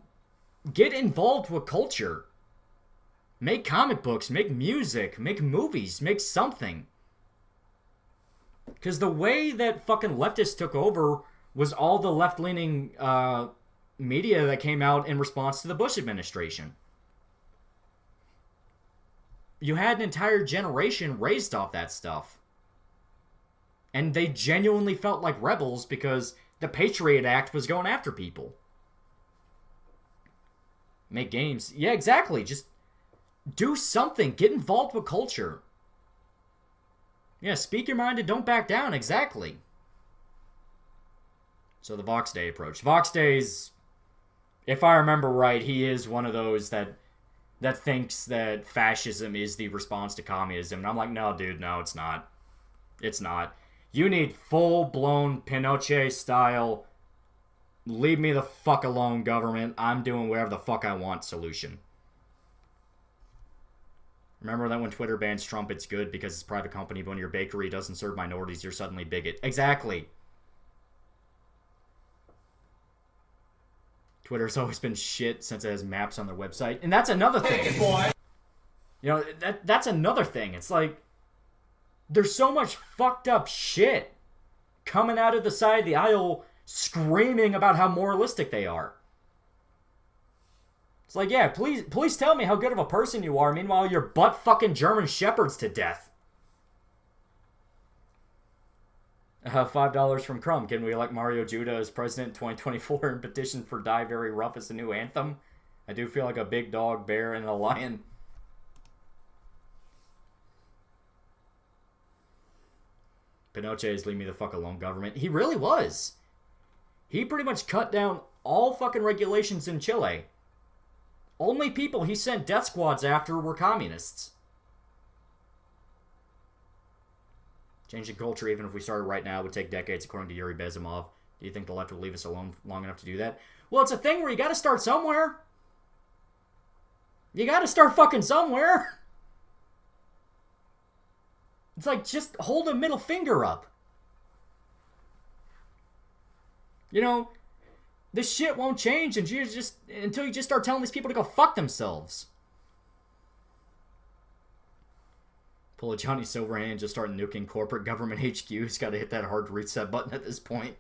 get involved with culture. Make comic books, make music, make movies, make something. Because the way that fucking leftists took over was all the left-leaning media that came out in response to the Bush administration. You had an entire generation raised off that stuff. And they genuinely felt like rebels because the Patriot Act was going after people. Make games. Yeah, exactly. Just do something. Get involved with culture. Yeah, speak your mind and don't back down. Exactly. So the Vox Day approach. Vox Day's, if I remember right, he is one of those that that thinks that fascism is the response to communism. And I'm like, no, dude, no, it's not. It's not. You need full-blown Pinochet-style, leave me the fuck alone government, I'm doing whatever the fuck I want solution. Remember that when Twitter bans Trump, it's good because it's a private company, but when your bakery doesn't serve minorities, you're suddenly bigot. Exactly. Twitter's always been shit since it has maps on their website. And that's another thing. Take it, boy. You know, that's another thing. It's like, there's so much fucked up shit coming out of the side of the aisle screaming about how moralistic they are. It's like, yeah, please tell me how good of a person you are. Meanwhile, you're butt fucking German shepherds to death. $5 from Crumb. Can we elect Mario Judah as president in 2024 and petition for Die Very Rough as a new anthem? I do feel like a big dog, bear, and a lion. Pinochet's leave me the fuck alone government. He really was. He pretty much cut down all fucking regulations in Chile. Only people he sent death squads after were communists. Changing culture, even if we started right now, would take decades, according to Yuri Bezimov. Do you think the left will leave us alone long enough to do that? Well, it's a thing where you gotta start somewhere. You gotta start fucking somewhere. It's like, just hold a middle finger up. You know, this shit won't change until you just start telling these people to go fuck themselves. Pull a Johnny Silverhand and just start nuking corporate government HQs. Gotta hit that hard reset button at this point.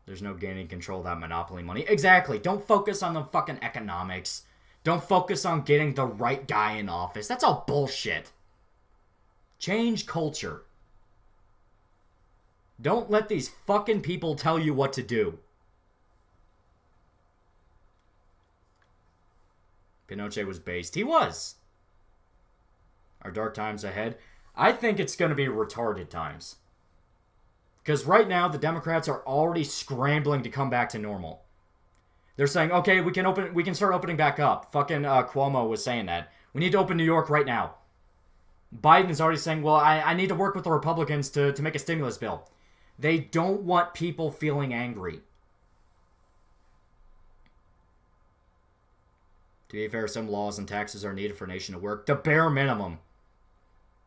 There's no gaining control of that monopoly money. Exactly. Don't focus on the fucking economics. Don't focus on getting the right guy in office. That's all bullshit. Change culture. Don't let these fucking people tell you what to do. Pinochet was based. He was. Are dark times ahead? I think it's going to be retarded times. Because right now, the Democrats are already scrambling to come back to normal. They're saying, okay, we can start opening back up. Fucking Cuomo was saying that. We need to open New York right now. Biden's already saying, well, I need to work with the Republicans to make a stimulus bill. They don't want people feeling angry. To be fair, some laws and taxes are needed for a nation to work. The bare minimum.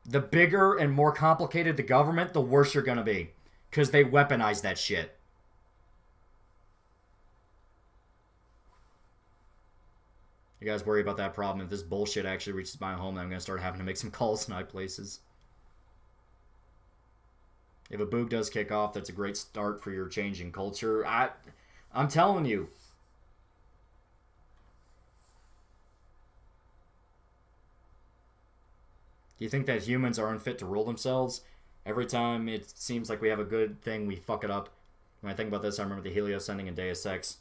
The bigger and more complicated the government, the worse you're going to be. Because they weaponize that shit. You guys worry about that problem. If this bullshit actually reaches my home, then I'm going to start having to make some calls in high places. If a boog does kick off, that's a great start for your changing culture. I'm telling you. Do you think that humans are unfit to rule themselves? Every time it seems like we have a good thing, we fuck it up. When I think about this, I remember the Helios ending in Deus Ex.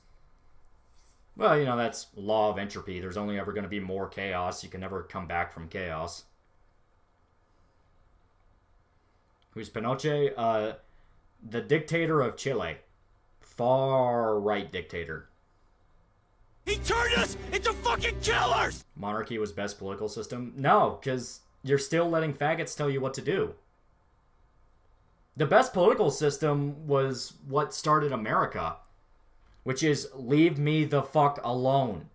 Well, you know, that's law of entropy. There's only ever going to be more chaos. You can never come back from chaos. Who's Pinochet? The dictator of Chile. Far-right dictator. He turned us into fucking killers! Monarchy was best political system? No, because you're still letting faggots tell you what to do. The best political system was what started America, which is leave me the fuck alone.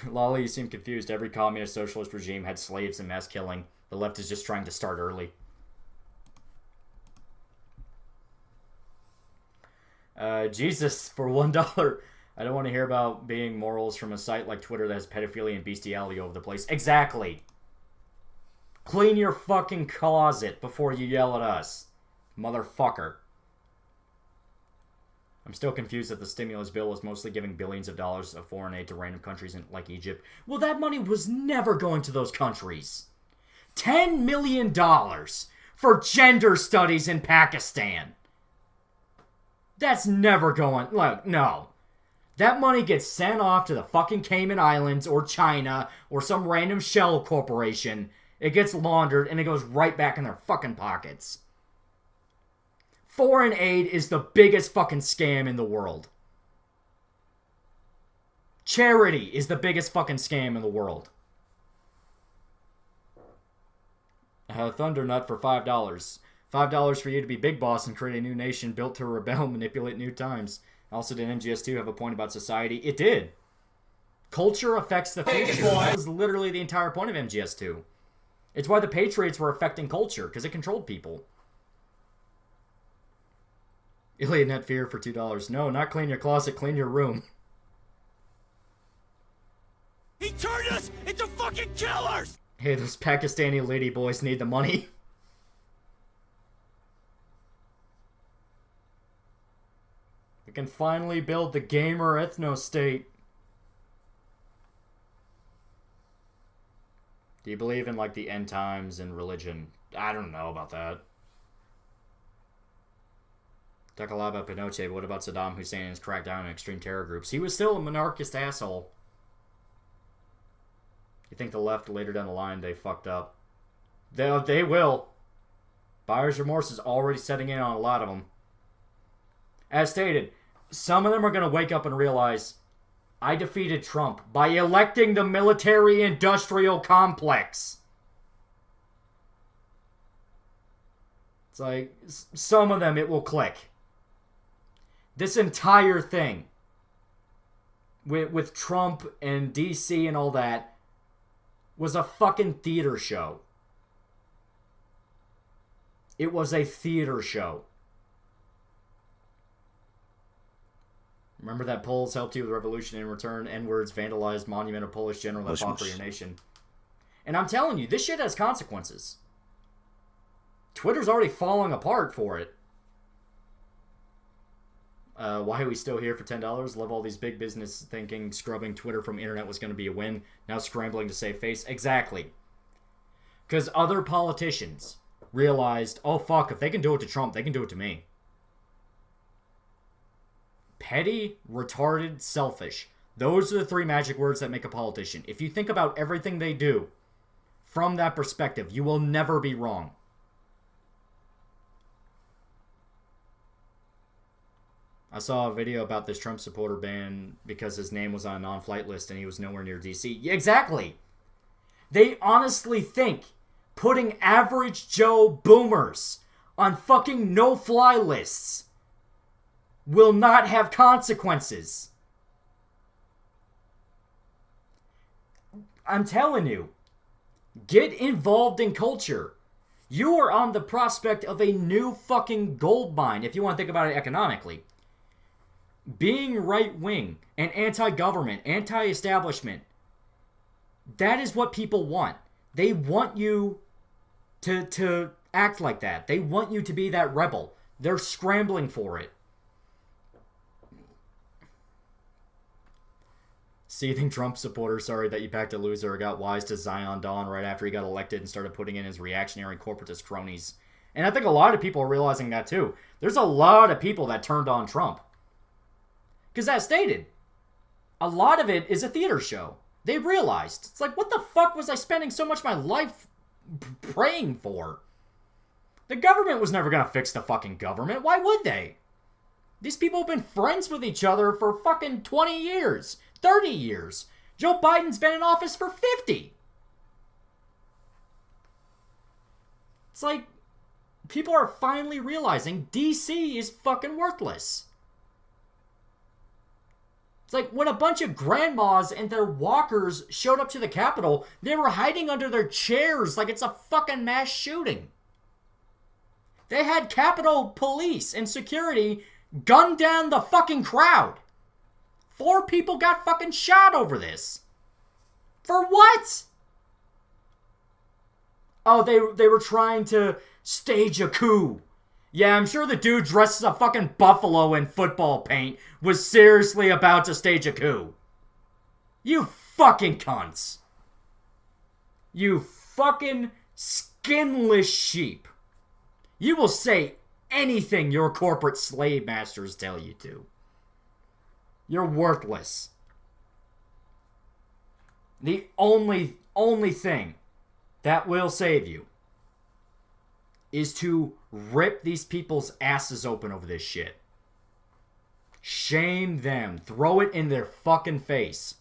Lolly, you seem confused. Every communist socialist regime had slaves and mass killing. The left is just trying to start early. Jesus, for $1. I don't want to hear about being morals from a site like Twitter that has pedophilia and bestiality over the place. Exactly. Clean your fucking closet before you yell at us. Motherfucker. I'm still confused that the stimulus bill was mostly giving billions of dollars of foreign aid to random countries like Egypt. Well, that money was never going to those countries. $10 million for gender studies in Pakistan. That's never going... Like, no. That money gets sent off to the fucking Cayman Islands or China or some random shell corporation. It gets laundered and it goes right back in their fucking pockets. Foreign aid is the biggest fucking scam in the world. Charity is the biggest fucking scam in the world. Thundernut for $5. $5 for you to be Big Boss and create a new nation built to rebel, manipulate new times. Also, did MGS2 have a point about society? It did. Culture affects the future. That was literally the entire point of MGS2. It's why the Patriots were affecting culture, because it controlled people. Iliad Net Fear for $2. No, not clean your closet, clean your room. He turned us into fucking killers! Hey, those Pakistani lady boys need the money. We can finally build the gamer ethno-state. Do you believe in, like, the end times and religion? I don't know about that. Talk a lot about Pinochet, but what about Saddam Hussein and his crackdown on extreme terror groups? He was still a monarchist asshole. You think the left, later down the line, they fucked up? They will. Buyer's remorse is already setting in on a lot of them. As stated, some of them are going to wake up and realize, I defeated Trump by electing the military-industrial complex. It's like, some of them it will click. This entire thing, with Trump and DC and all that, was a fucking theater show. It was a theater show. Remember that Poles helped you with the revolution in return? N-words vandalized monument of Polish general that fought for your nation. And I'm telling you, this shit has consequences. Twitter's already falling apart for it. Why are we still here for $10? Love all these big business thinking scrubbing Twitter from internet was going to be a win. Now scrambling to save face. Exactly. Because other politicians realized, oh fuck, if they can do it to Trump, they can do it to me. Petty, retarded, selfish. Those are the three magic words that make a politician. If you think about everything they do from that perspective, you will never be wrong. I saw a video about this Trump supporter banned because his name was on a non-flight list and he was nowhere near DC. Yeah, exactly. They honestly think putting average Joe boomers on fucking no-fly lists will not have consequences. I'm telling you, get involved in culture. You are on the prospect of a new fucking gold mine, if you want to think about it economically. Being right-wing and anti-government, anti-establishment, that is what people want. They want you to act like that. They want you to be that rebel. They're scrambling for it. Seething Trump supporter, sorry that you packed a loser, got wise to Zion Dawn right after he got elected and started putting in his reactionary corporatist cronies. And I think a lot of people are realizing that too. There's a lot of people that turned on Trump. Because as stated, a lot of it is a theater show. They realized. It's like, what the fuck was I spending so much of my life praying for? The government was never going to fix the fucking government. Why would they? These people have been friends with each other for fucking 20 years. 30 years. Joe Biden's been in office for 50. It's like, people are finally realizing DC is fucking worthless. It's like when a bunch of grandmas and their walkers showed up to the Capitol, they were hiding under their chairs like it's a fucking mass shooting. They had Capitol police and security gun down the fucking crowd. 4 people got fucking shot over this. For what? Oh, they were trying to stage a coup. Yeah, I'm sure the dude dressed as a fucking buffalo in football paint was seriously about to stage a coup. You fucking cunts. You fucking skinless sheep. You will say anything your corporate slave masters tell you to. You're worthless. The only thing that will save you is to rip these people's asses open over this shit. Shame them. Throw it in their fucking face.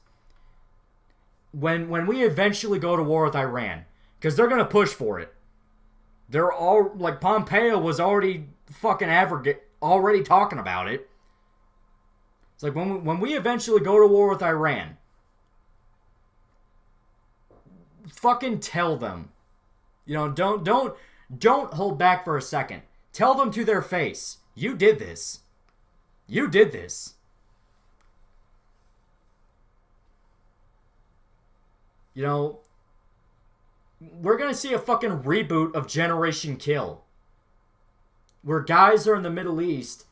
When we eventually go to war with Iran, because they're gonna push for it. They're all like Pompeo was already fucking already talking about it. It's like when we eventually go to war with Iran, fucking tell them. You know, don't hold back for a second. Tell them to their face. You did this. You did this. You know, we're gonna see a fucking reboot of Generation Kill. Where guys are in the Middle East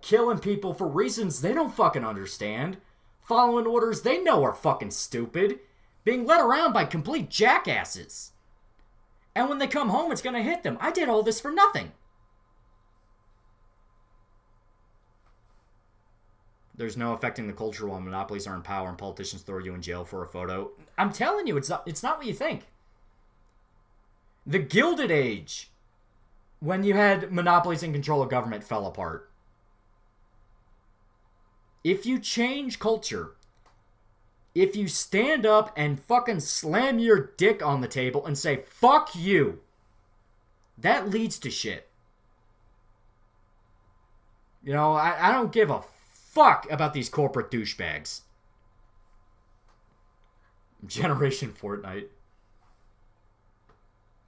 killing people for reasons they don't fucking understand. Following orders they know are fucking stupid. Being led around by complete jackasses. And when they come home, it's gonna hit them. I did all this for nothing. There's no affecting the culture while monopolies are in power and politicians throw you in jail for a photo. I'm telling you, it's not what you think. The Gilded Age, when you had monopolies in control of government, fell apart. If you change culture, if you stand up and fucking slam your dick on the table and say, fuck you, that leads to shit. You know, I don't give a fuck about these corporate douchebags. Generation Fortnite.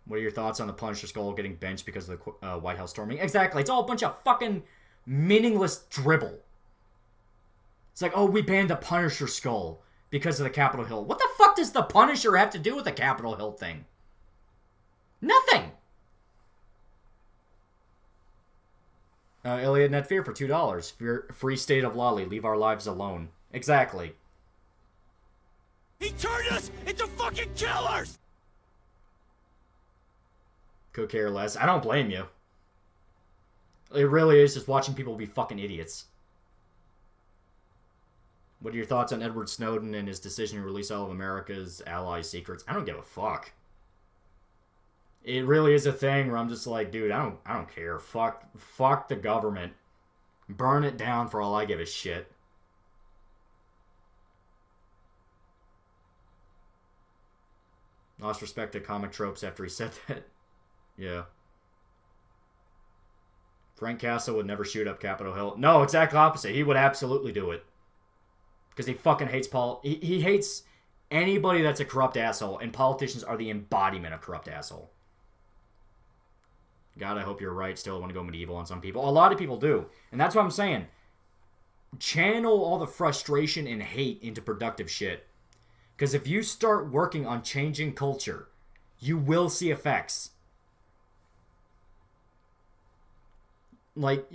What are your thoughts on the Punisher skull getting benched because of the White House storming? Exactly. It's all a bunch of fucking meaningless dribble. It's like, oh, we banned the Punisher skull because of the Capitol Hill. What the fuck does the Punisher have to do with the Capitol Hill thing? Nothing. Iliad Netfear for $2. Free State of Lolly. Leave our lives alone. Exactly. He turned us into fucking killers! Could care less. I don't blame you. It really is just watching people be fucking idiots. What are your thoughts on Edward Snowden and his decision to release all of America's allies' secrets? I don't give a fuck. It really is a thing where I'm just like, dude, I don't care. Fuck the government. Burn it down for all I give a shit. Lost respect to comic tropes after he said that. Yeah. Frank Castle would never shoot up Capitol Hill. No, exact opposite. He would absolutely do it. Because he fucking hates he hates anybody that's a corrupt asshole, and politicians are the embodiment of corrupt asshole. God, I hope you're right. Still want to go medieval on some people. A lot of people do. And that's what I'm saying. Channel all the frustration and hate into productive shit. Because if you start working on changing culture, you will see effects. Like,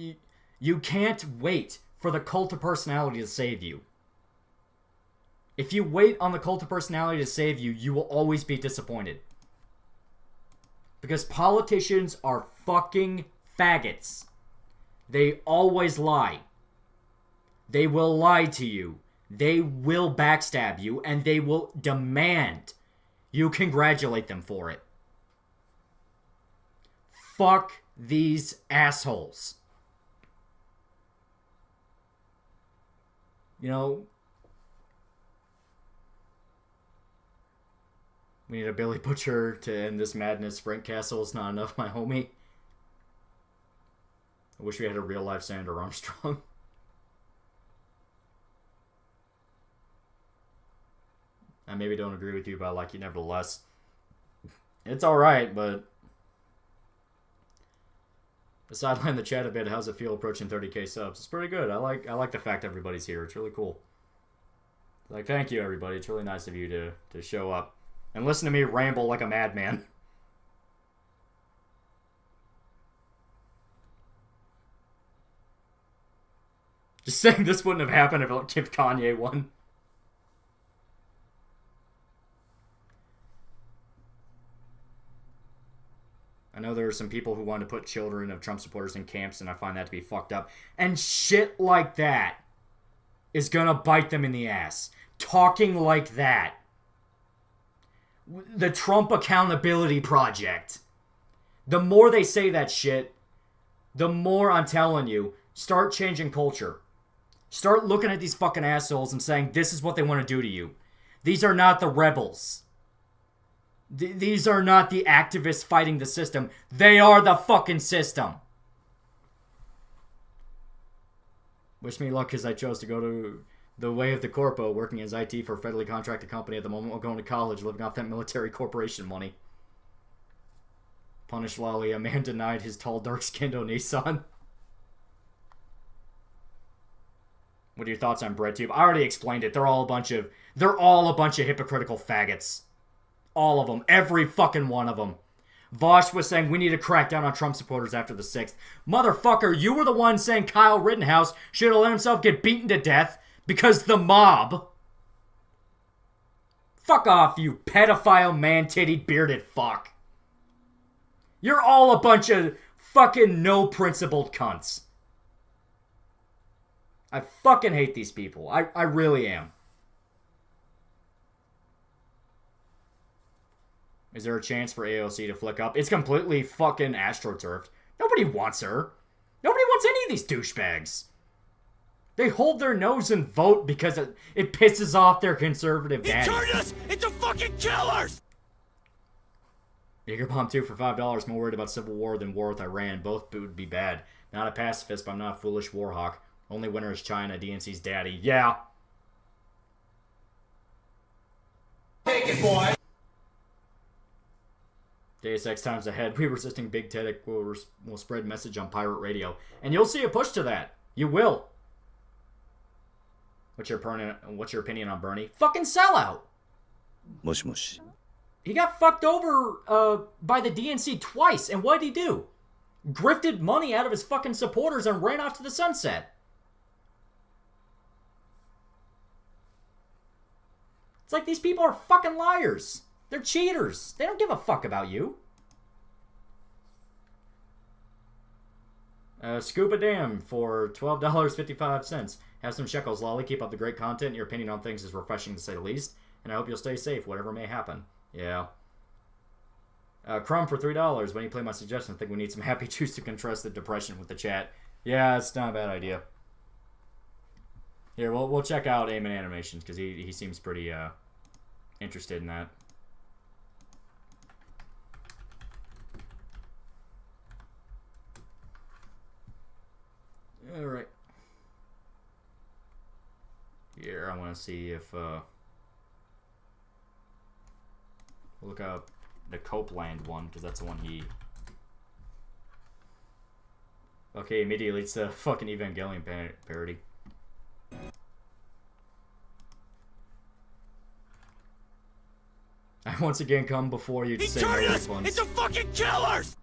you can't wait for the cult of personality to save you. If you wait on the cult of personality to save you, you will always be disappointed. Because politicians are fucking faggots. They always lie. They will lie to you. They will backstab you, and they will demand you congratulate them for it. Fuck these assholes. You know, we need a Billy Butcher to end this madness. Frank Castle is not enough, my homie. I wish we had a real-life Senator Armstrong. I maybe don't agree with you, but I like you nevertheless. It's alright, but... sideline the chat a bit. How's it feel approaching 30k subs? It's pretty good. I like the fact everybody's here. It's really cool. Like, thank you, everybody. It's really nice of you to show up and listen to me ramble like a madman. Just saying this wouldn't have happened if Kanye won. I know there are some people who want to put children of Trump supporters in camps, and I find that to be fucked up. And shit like that is gonna bite them in the ass. Talking like that. The Trump Accountability Project. The more they say that shit, the more I'm telling you, start changing culture. Start looking at these fucking assholes and saying, this is what they want to do to you. These are not the rebels. These are not the activists fighting the system. They are the fucking system. Wish me luck because I chose to go to the way of the corpo, working as IT for a federally contracted company at the moment while going to college, living off that military corporation money. Punish Lolly, a man denied his tall, dark-skinned Nissan. What are your thoughts on BreadTube? I already explained it. They're all a bunch of hypocritical faggots. All of them. Every fucking one of them. Vosh was saying we need to crack down on Trump supporters after the 6th. Motherfucker, you were the one saying Kyle Rittenhouse should have let himself get beaten to death because the mob. Fuck off, you pedophile, man-tittied, bearded fuck. You're all a bunch of fucking no-principled cunts. I fucking hate these people. I really am. Is there a chance for AOC to flick up? It's completely fucking astroturfed. Nobody wants her. Nobody wants any of these douchebags. They hold their nose and vote because it pisses off their conservative daddy. He turned us into fucking killers! Jaeger Bomb 2 for $5. More worried about civil war than war with Iran. Both would be bad. Not a pacifist, but I'm not a foolish war hawk. Only winner is China, DNC's daddy. Yeah. Take it, boy! Deus Ex times ahead. We resisting Big Tech will spread message on pirate radio. And you'll see a push to that. You will. What's your opinion on Bernie? Fucking sellout. Mush mush. He got fucked over by the DNC twice. And what'd he do? Grifted money out of his fucking supporters and ran off to the sunset. It's like these people are fucking liars. They're cheaters. They don't give a fuck about you. Scuba Dam for $12.55. Have some shekels, Lolly. Keep up the great content. Your opinion on things is refreshing to say the least. And I hope you'll stay safe, whatever may happen. Yeah. Crumb for $3. When you play my suggestion, I think we need some happy juice to contrast the depression with the chat. Yeah, it's not a bad idea. Here, we'll check out Aim and Animations, because he seems pretty interested in that. Alright. Here, I want to see if, we'll look up the Copeland one, because that's the one he... Okay, immediately it's the fucking Evangelion parody. I once again come before you to say no refunds. It's a fucking killers!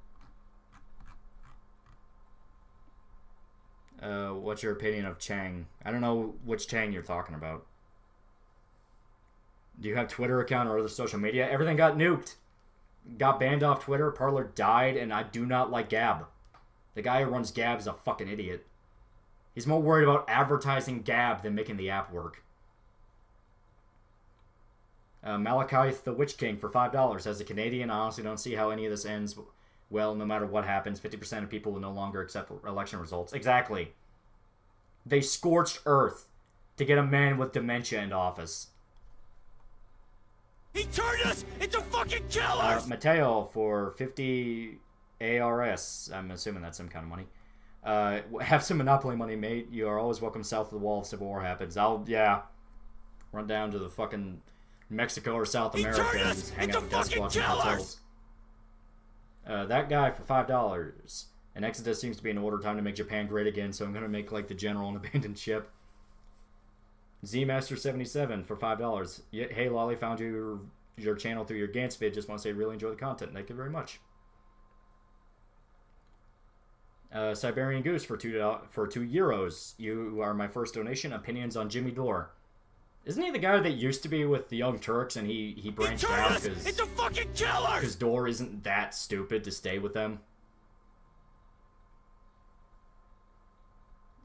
What's your opinion of Chang? I don't know which Chang you're talking about. Do you have Twitter account or other social media? Everything got nuked. Got banned off Twitter. Parler died, and I do not like Gab. The guy who runs Gab is a fucking idiot. He's more worried about advertising Gab than making the app work. Malachi the Witch King for $5. As a Canadian, I honestly don't see how any of this ends well, no matter what happens. 50% of people will no longer accept election results. Exactly. They scorched earth to get a man with dementia into office. He turned us into fucking killers! Mateo for 50 ARS. I'm assuming that's some kind of money. Have some Monopoly money, mate. You are always welcome south of the wall if civil war happens. Yeah. Run down to the fucking Mexico or South America and just hang out with desk watching hotels. That guy for $5. An exodus seems to be in order. Time to make Japan great again, so I'm going to make like the general and abandoned ship. ZMaster77 for $5. Hey, Lolly, found your channel through your Gantz vid. Just want to say really enjoy the content. Thank you very much. Siberian Goose for €2. You are my first donation. Opinions on Jimmy Dore. Isn't he the guy that used to be with the Young Turks and he branched out because Dore isn't that stupid to stay with them?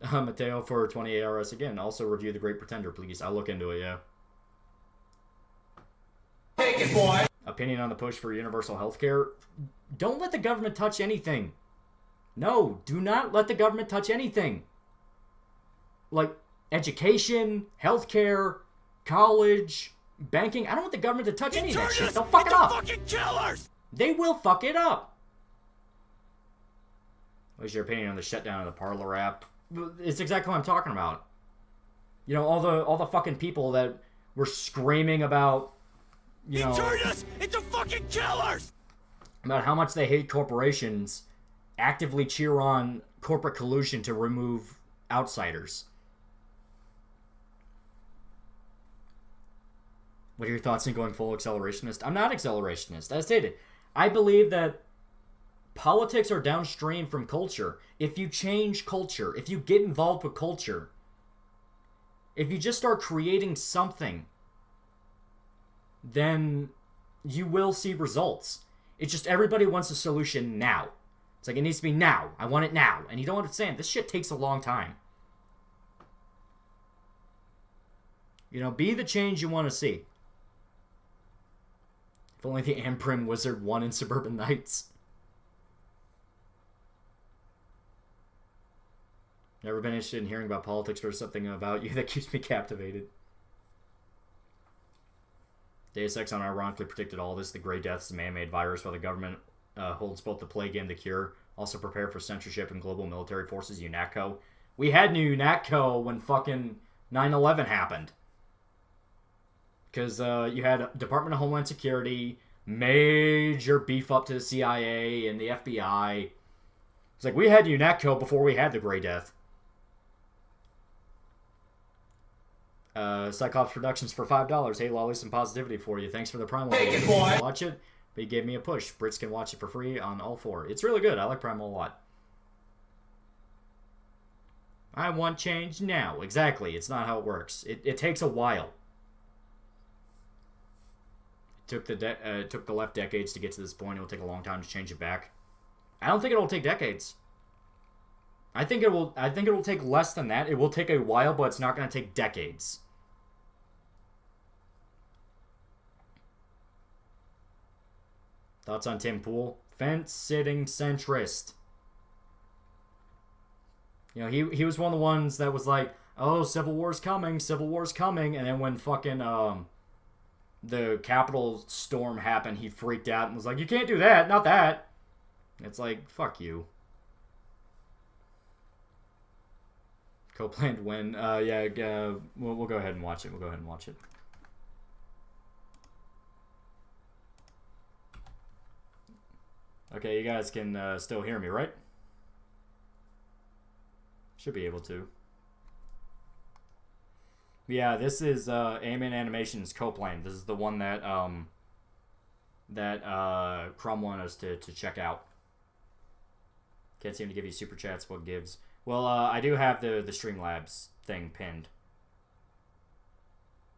Mateo for 20 ARS again. Also review The Great Pretender, please. I'll look into it, yeah. Take it, boy. opinion on the push for universal health care. Don't let the government touch anything. No, do not let the government touch anything. Like education, healthcare, college, banking. I don't want the government to touch any of that shit. They'll fuck it up. Fucking killers! They will fuck it up. What's your opinion on the shutdown of the Parler app? It's exactly what I'm talking about. You know, all the fucking people that were screaming about, you know, turned us into fucking killers! About how much they hate corporations, actively cheer on corporate collusion to remove outsiders. What are your thoughts on going full accelerationist? I'm not accelerationist. As stated, I believe that politics are downstream from culture. If you change culture, if you get involved with culture, if you just start creating something, then you will see results. It's just everybody wants a solution now. It's like, it needs to be now. I want it now. And you don't understand. This shit takes a long time. You know, be the change you want to see. If only the Amprim Wizard won in Suburban Nights. Never been interested in hearing about politics or something about you that keeps me captivated. Deus Ex unironically predicted all this. The Grey Death is a man-made virus, while the government holds both the plague and the cure. Also prepare for censorship and global military forces, UNATCO. We had new UNATCO when fucking 9/11 happened. Because you had Department of Homeland Security, major beef up to the CIA and the FBI. It's like, we had UNATCO before we had the Grey Death. Cyclops Productions for $5. Hey, Lolly, some positivity for you. Thanks for the Primal. Take it, boy. Watch it, but he gave me a push. Brits can watch it for free on all 4. It's really good. I like Primal a lot. I want change now. Exactly. It's not how it works. It takes a while. It took the left decades to get to this point. It will take a long time to change it back. I don't think it will take decades. I think it will take less than that. It will take a while, but it's not going to take decades. Thoughts on Tim Pool? Fence-sitting centrist. You know, he was one of the ones that was like, oh, Civil War's coming, and then when fucking the Capitol storm happened, he freaked out and was like, you can't do that, not that. It's like, fuck you. Copeland win. We'll go ahead and watch it. Okay, you guys can still hear me, right? Should be able to. Yeah, this is Amen Animations Copeland. This is the one that Crumb wanted us to check out. Can't seem to give you super chats. What gives? Well, I do have the Streamlabs thing pinned,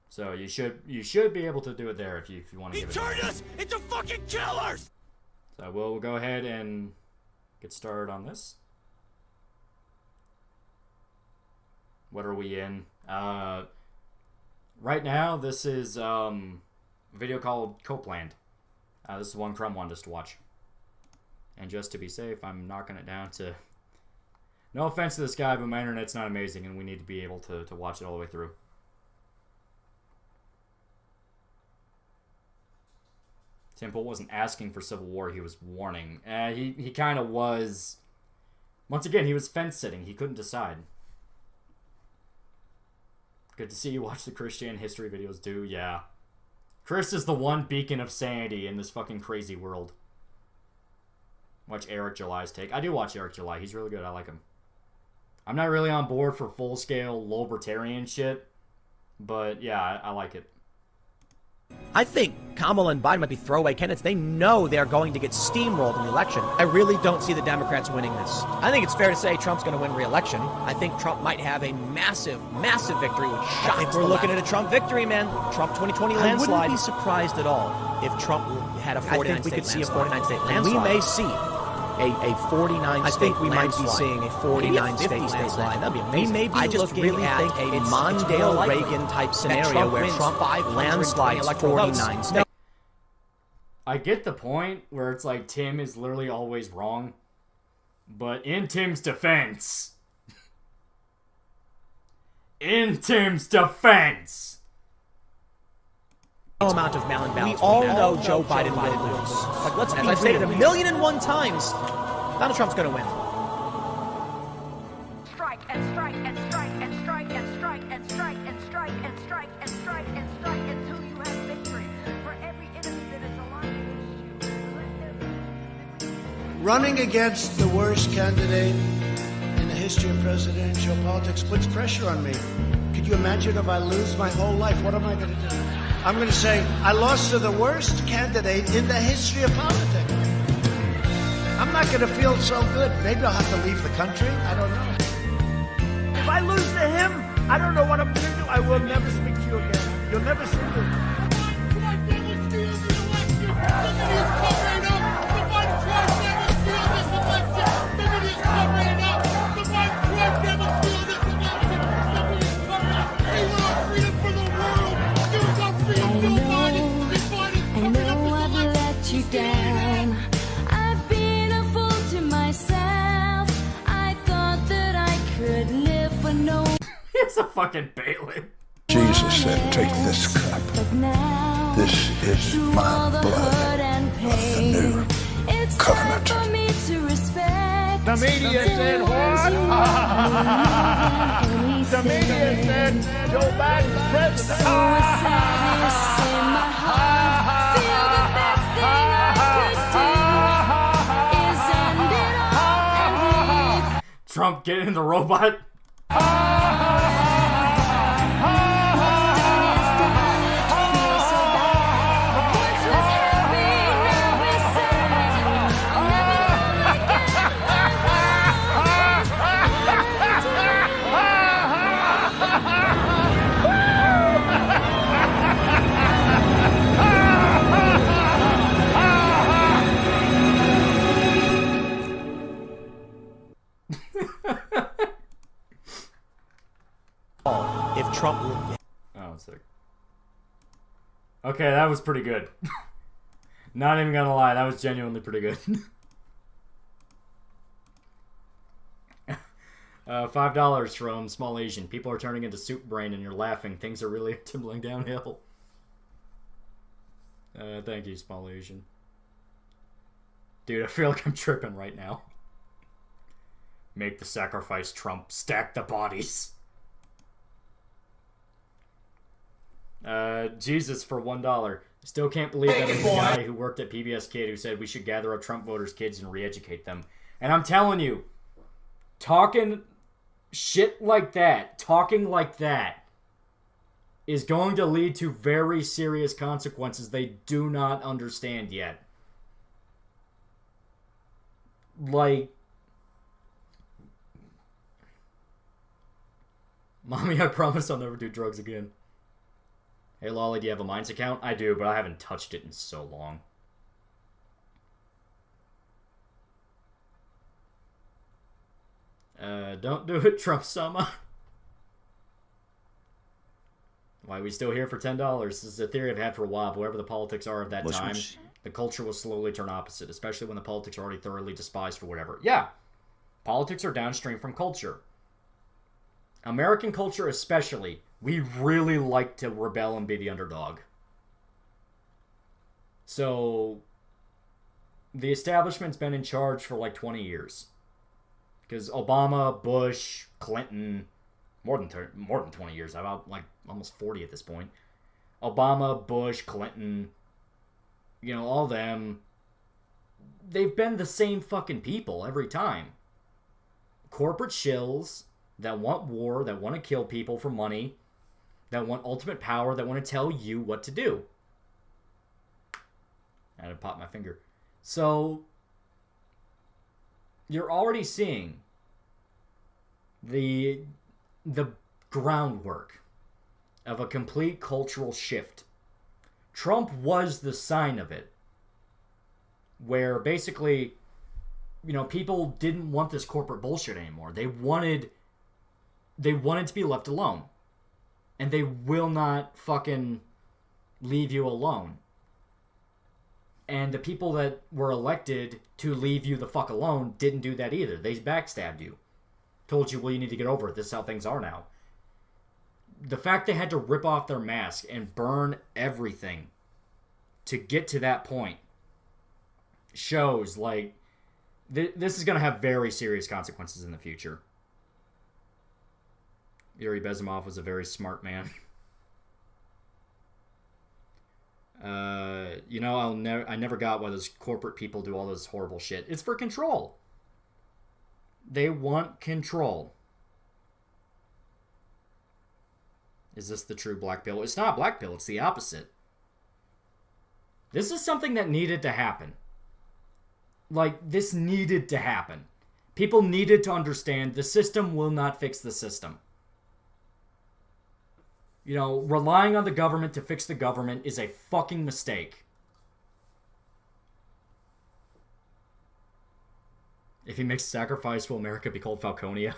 so you should be able to do it there if you want to. He turned us into fucking killers. So we'll go ahead and get started on this. What are we in? Right now, this is a video called Copeland. This is one Crumb wanted us to watch. And just to be safe, I'm knocking it down to... No offense to this guy, but my internet's not amazing, and we need to be able to watch it all the way through. Temple wasn't asking for Civil War, he was warning. He kind of was... Once again, he was fence-sitting. He couldn't decide. Good to see you watch the Christian history videos, too. Yeah. Chris is the one beacon of sanity in this fucking crazy world. Watch Eric July's take. I do watch Eric July. He's really good. I like him. I'm not really on board for full-scale libertarian shit, but yeah, I like it. I think Kamala and Biden might be throwaway candidates. They know they're going to get steamrolled in the election. I really don't see the Democrats winning this. I think it's fair to say Trump's going to win re-election. I think Trump might have a massive, massive victory, which shocks. I think we're looking at a Trump victory, man. Trump 2020 landslide. I wouldn't be surprised at all if Trump had a 49 state landslide. I think we could see a 49 state landslide. And we may see a 49 state landslide. I think we might be seeing a 49 state landslide. That'd be amazing. We may be looking at a Mondale-Reagan type scenario where Trump landslides 49 states. I get the point where it's like Tim is literally always wrong. But in Tim's defense... In Tim's defense! No amount of mail-in ballots. We all know Joe Biden will lose. Like, let's be, as I've stated 1,000,001 times, Donald Trump's going to win. Strike and strike and strike and strike and strike and strike and strike and strike and strike and strike until you have victory. For every enemy that is aligned against you, let there be. Running against the worst candidate in the history of presidential politics puts pressure on me. Could you imagine if I lose my whole life? What am I going to do? I'm going to say, I lost to the worst candidate in the history of politics. I'm not going to feel so good. Maybe I'll have to leave the country. I don't know. If I lose to him, I don't know what I'm going to do. I will never speak to you again. You'll never see me. Down. I've been a fool to myself. I thought that I could live for no. He's a fucking Balin. Jesus said, take this cup. This is my blood of the new covenant. The media said what? The media said Joe Biden's president. Trump getting in the robot. If Trump... Oh, sick. Okay, that was pretty good. Not even gonna lie, that was genuinely pretty good. $5 from Small Asian. People are turning into soup brain and you're laughing. Things are really tumbling downhill. Thank you, Small Asian. Dude, I feel like I'm tripping right now. Make the sacrifice, Trump. Stack the bodies. Jesus for $1. Still can't believe that was the guy who worked at PBS Kid who said we should gather up Trump voters' kids and re-educate them. And I'm telling you, talking shit like that, talking like that, is going to lead to very serious consequences they do not understand yet. Like, Mommy, I promise I'll never do drugs again. Hey, Lolly, do you have a Minds account? I do, but I haven't touched it in so long. Don't do it, Trump-sama. Why are we still here for $10? This is a theory I've had for a while. Whoever the politics are of that time, the culture will slowly turn opposite, especially when the politics are already thoroughly despised for whatever. Yeah, politics are downstream from culture. American culture especially, we really like to rebel and be the underdog. So, the establishment's been in charge for like 20 years. Because Obama, Bush, Clinton, more than 20 years, about like almost 40 at this point. Obama, Bush, Clinton, you know, all them, they've been the same fucking people every time. Corporate shills that want war, that want to kill people for money, that want ultimate power, that want to tell you what to do. I had to pop my finger. So, you're already seeing the groundwork of a complete cultural shift. Trump was the sign of it. Where basically, you know, people didn't want this corporate bullshit anymore. They wanted to be left alone. And they will not fucking leave you alone. And the people that were elected to leave you the fuck alone didn't do that either. They backstabbed you. Told you, well, you need to get over it. This is how things are now. The fact they had to rip off their mask and burn everything to get to that point shows, like, this is going to have very serious consequences in the future. Yuri Bezimov was a very smart man. I never got why those corporate people do all this horrible shit. It's for control. They want control. Is this the true black pill? It's not black pill, it's the opposite. This is something that needed to happen. Like, this needed to happen. People needed to understand the system will not fix the system. You know, relying on the government to fix the government is a fucking mistake. If he makes a sacrifice, will America be called Falconia?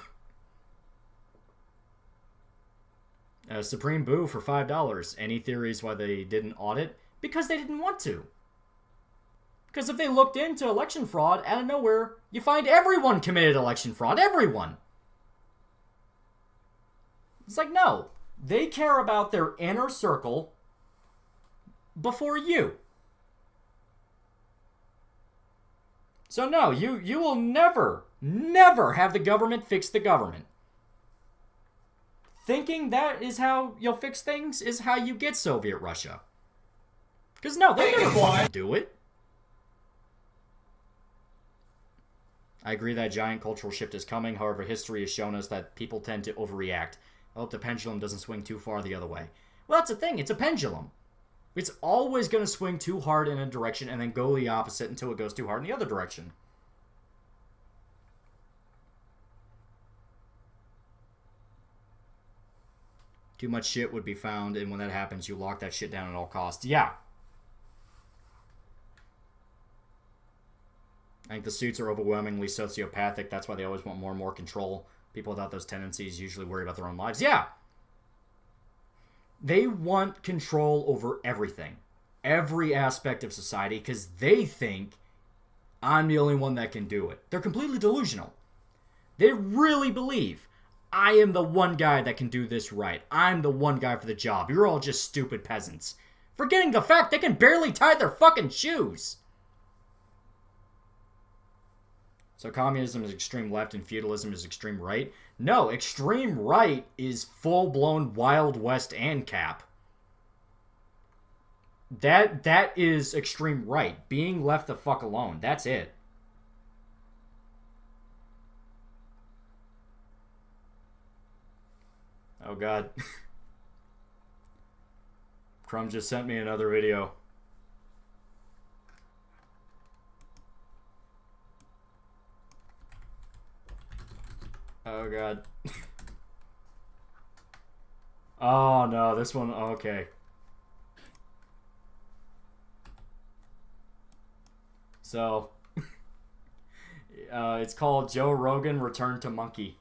Supreme Boo for $5. Any theories why they didn't audit? Because they didn't want to. Because if they looked into election fraud, out of nowhere, you find everyone committed election fraud. Everyone! It's like, no. They care about their inner circle before you. So no, you will never have the government fix the government. Thinking that is how you'll fix things is how you get Soviet Russia. Because no, they never fucking do it. I agree that a giant cultural shift is coming. However, history has shown us that people tend to overreact. I hope the pendulum doesn't swing too far the other way. Well, that's the thing. It's a pendulum. It's always going to swing too hard in a direction and then go the opposite until it goes too hard in the other direction. Too much shit would be found, and when that happens, you lock that shit down at all costs. Yeah. I think the suits are overwhelmingly sociopathic. That's why they always want more and more control. People without those tendencies usually worry about their own lives. Yeah. They want control over everything. Every aspect of society, because they think I'm the only one that can do it. They're completely delusional. They really believe I am the one guy that can do this right. I'm the one guy for the job. You're all just stupid peasants. Forgetting the fact they can barely tie their fucking shoes. So communism is extreme left and feudalism is extreme right? No, extreme right is full-blown Wild West ANCAP. That is extreme right. Being left the fuck alone. That's it. Oh god. Crumb just sent me another video. Oh god. Oh no, this one, okay. So, it's called Joe Rogan Return to Monkey.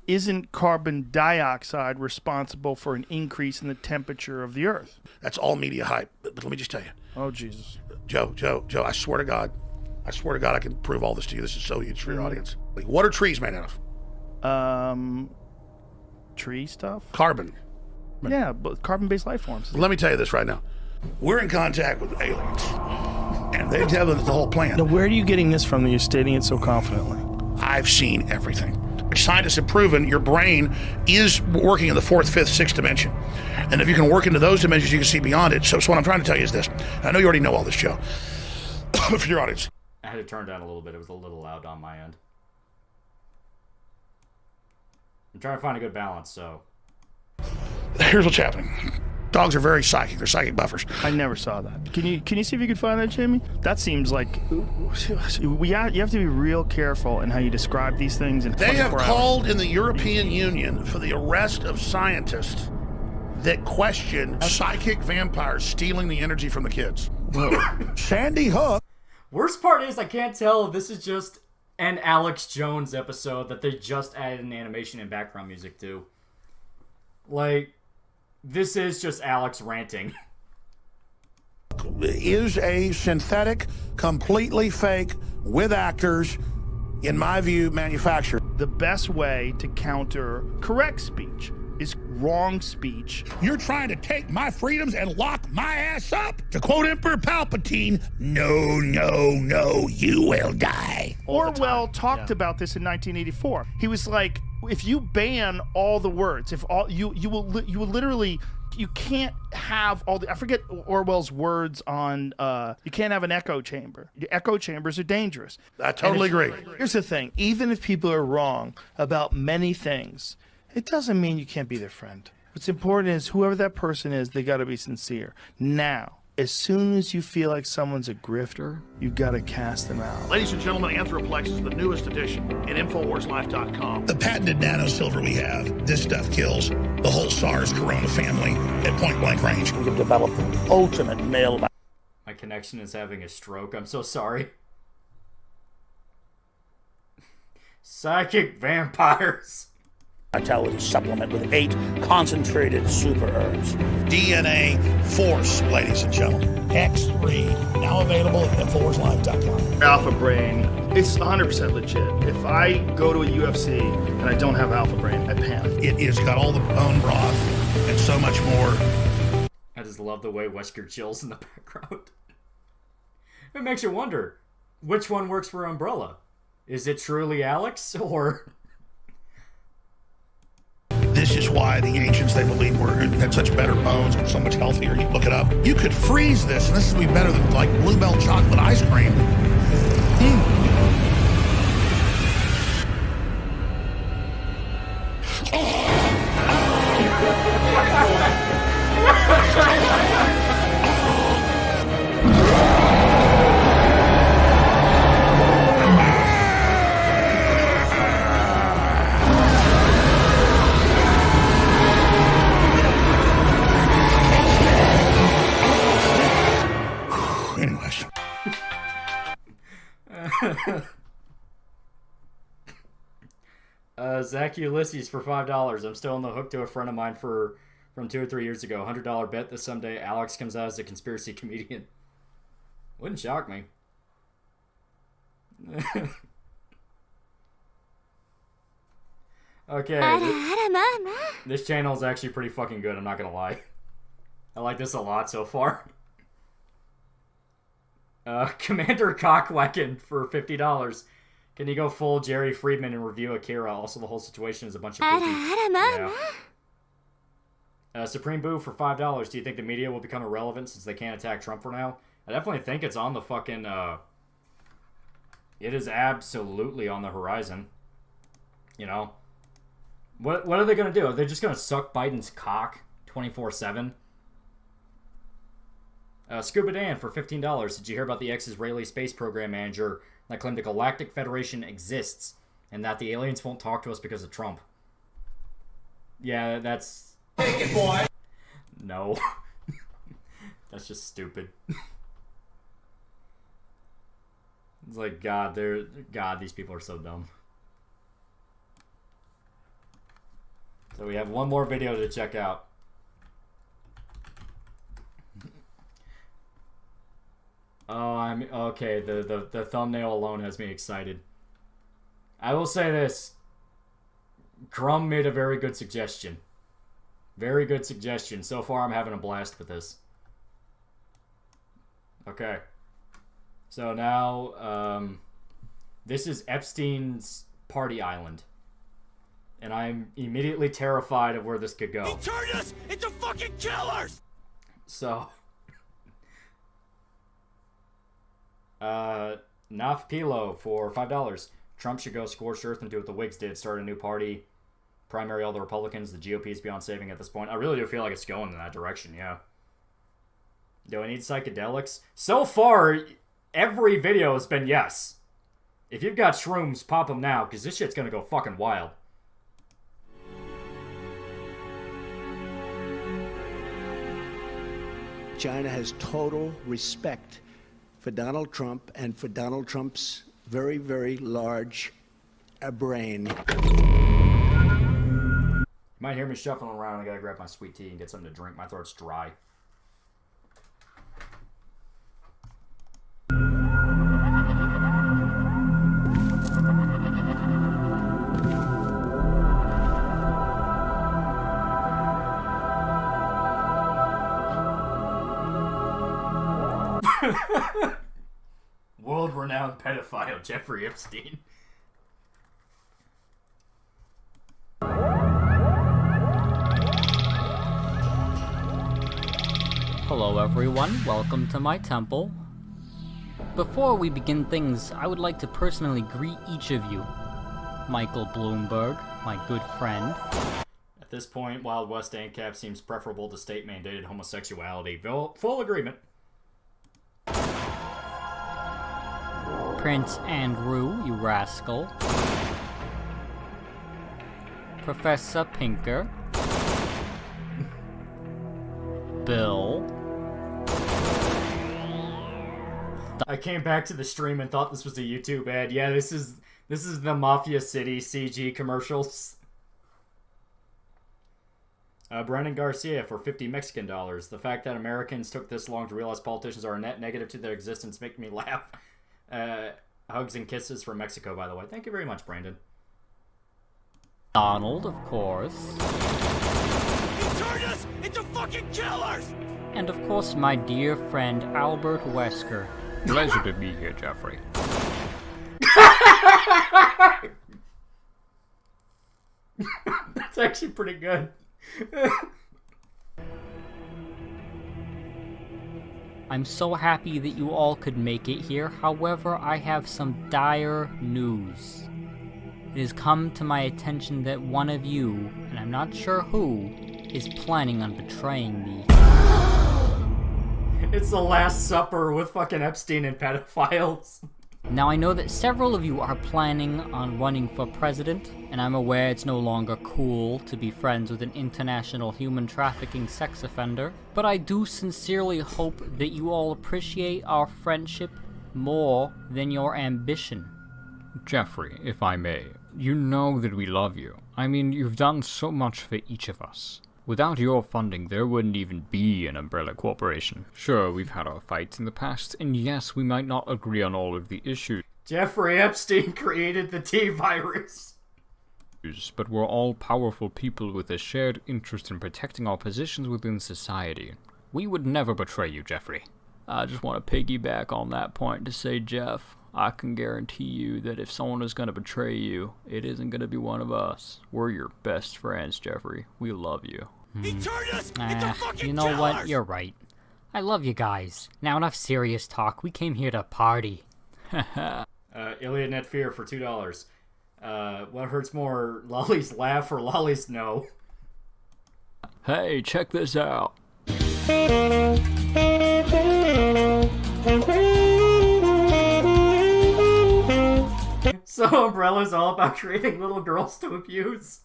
Isn't carbon dioxide responsible for an increase in the temperature of the Earth? That's all media hype. But let me just tell you. Oh, Jesus. Joe, I swear to God, I can prove all this to you. This is so huge for your audience. Like, what are trees made out of? Tree stuff? Carbon. Yeah, but carbon-based life forms. Let me tell you this right now. We're in contact with aliens, and they tell us the whole plan. Now, where are you getting this from that you're stating it so confidently? I've seen everything. Scientists have proven your brain is working in the fourth, fifth, sixth dimension. And if you can work into those dimensions, you can see beyond it. So what I'm trying to tell you is this. I know you already know all this, Joe. For your audience. I had to turn down a little bit. It was a little loud on my end. I'm trying to find a good balance, so. Here's what's happening. Dogs are very psychic. They're psychic buffers. I never saw that. Can you see if you can find that, Jamie? That seems like you have to be real careful in how you describe these things. They have called in the European Union for the arrest of scientists that question psychic vampires stealing the energy from the kids. Sandy Hook. Worst part is I can't tell if this is just an Alex Jones episode that they just added an animation and background music to. Like, This is just Alex ranting. Is a synthetic, completely fake, with actors, in my view, manufactured. The best way to counter correct speech is wrong speech. You're trying to take my freedoms and lock my ass up? To quote Emperor Palpatine, no, no, no, you will die. Orwell talked about this in 1984. He was like, if you ban all the words, if all you will literally, you can't have all the, I forget Orwell's words on, you can't have an echo chamber. Echo chambers are dangerous. I totally agree. Here's the thing, even if people are wrong about many things, it doesn't mean you can't be their friend. What's important is whoever that person is, they got to be sincere. Now, as soon as you feel like someone's a grifter, you've got to cast them out. Ladies and gentlemen, Anthroplex is the newest edition at InfoWarsLife.com. The patented nanosilver we have, this stuff kills the whole SARS corona family at point blank range. We have developed the ultimate male. My connection is having a stroke. I'm so sorry. Psychic vampires. Vitality supplement with 8 concentrated super herbs. DNA Force, ladies and gentlemen. X3, now available at InfoWarsLife.com. Alpha Brain, it's 100% legit. If I go to a UFC and I don't have Alpha Brain, I panic. It is got all the bone broth and so much more. I just love the way Wesker chills in the background. It makes you wonder, which one works for Umbrella? Is it truly Alex, or... This is why the ancients, they believed, had such better bones and so much healthier. You look it up. You could freeze this, and this would be better than like Bluebell chocolate ice cream. Zach Ulysses for $5. I'm still on the hook to a friend of mine from 2 or 3 years ago. $100 bet that someday Alex comes out as a conspiracy comedian. Wouldn't shock me. Okay. This channel is actually pretty fucking good, I'm not gonna lie. I like this a lot so far. Commander Cockwacken for $50. Can you go full Jerry Friedman and review Akira? Also, the whole situation is a bunch of poopy. Yeah. Supreme Boo for $5. Do you think the media will become irrelevant since they can't attack Trump for now? I definitely think it's on the fucking, it is absolutely on the horizon. You know? What are they gonna do? Are they just gonna suck Biden's cock 24/7? Scuba Dan for $15. Did you hear about the ex-Israeli space program manager that claimed the Galactic Federation exists and that the aliens won't talk to us because of Trump? Yeah, that's... Take it, boy! No. That's just stupid. It's like, God, these people are so dumb. So we have one more video to check out. Oh, I'm okay. The thumbnail alone has me excited. I will say this. Crumb made a very good suggestion. Very good suggestion. So far, I'm having a blast with this. Okay. So now, this is Epstein's party island. And I'm immediately terrified of where this could go. He turned us into fucking killers! So... Naf Pilo for $5. Trump should go scorched earth and do what the Whigs did. Start a new party. Primary all the Republicans. The GOP is beyond saving at this point. I really do feel like it's going in that direction, yeah. Do I need psychedelics? So far, every video has been yes. If you've got shrooms, pop them now, because this shit's gonna go fucking wild. China has total respect for Donald Trump and for Donald Trump's very, very large brain. You might hear me shuffling around. I gotta grab my sweet tea and get something to drink. My throat's dry. World-renowned pedophile Jeffrey Epstein. Hello everyone, welcome to my temple. Before we begin things, I would like to personally greet each of you. Michael Bloomberg, my good friend. At this point, Wild West ANCAP seems preferable to state-mandated homosexuality. Full agreement. Prince Andrew, you rascal. Professor Pinker. Bill. I came back to the stream and thought this was a YouTube ad. Yeah, this is the Mafia City CG commercials. Brandon Garcia for 50 Mexican dollars. The fact that Americans took this long to realize politicians are a net negative to their existence make me laugh. Hugs and kisses from Mexico, by the way. Thank you very much, Brandon. Donald, of course. You turned us into fucking killers! And of course, my dear friend Albert Wesker. Pleasure to be here, Jeffrey. That's actually pretty good. I'm so happy that you all could make it here. However, I have some dire news. It has come to my attention that one of you, and I'm not sure who, is planning on betraying me. It's the Last Supper with fucking Epstein and pedophiles. Now, I know that several of you are planning on running for president, and I'm aware it's no longer cool to be friends with an international human trafficking sex offender, but I do sincerely hope that you all appreciate our friendship more than your ambition. Jeffrey, if I may, you know that we love you. I mean, you've done so much for each of us. Without your funding, there wouldn't even be an umbrella corporation. Sure, we've had our fights in the past, and yes, we might not agree on all of the issues. Jeffrey Epstein created the T-virus. But we're all powerful people with a shared interest in protecting our positions within society. We would never betray you, Jeffrey. I just want to piggyback on that point to say, Jeff, I can guarantee you that if someone is going to betray you, it isn't going to be one of us. We're your best friends, Jeffrey. We love you. He turned us into fucking you know killers! what? You're right. I love you guys. Now enough serious talk. We came here to party. Iliad Net Fear for $2. What hurts more, Lolly's laugh or Lolly's no? Hey, check this out. So Umbrella's all about creating little girls to abuse.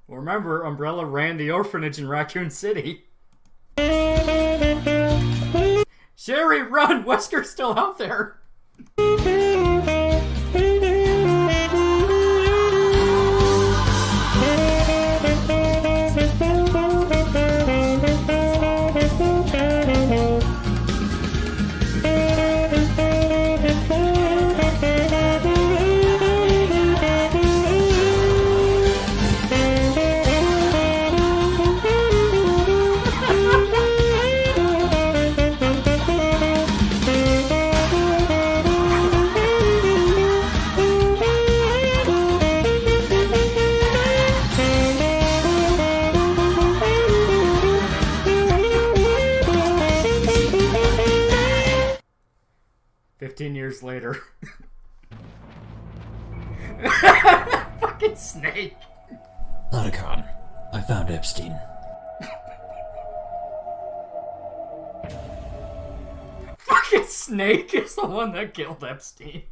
Well, remember, Umbrella ran the orphanage in Raccoon City. Sherry, run! Wesker's still out there! Years later. Fucking Snake. Otacon, I found Epstein. Fucking Snake is the one that killed Epstein.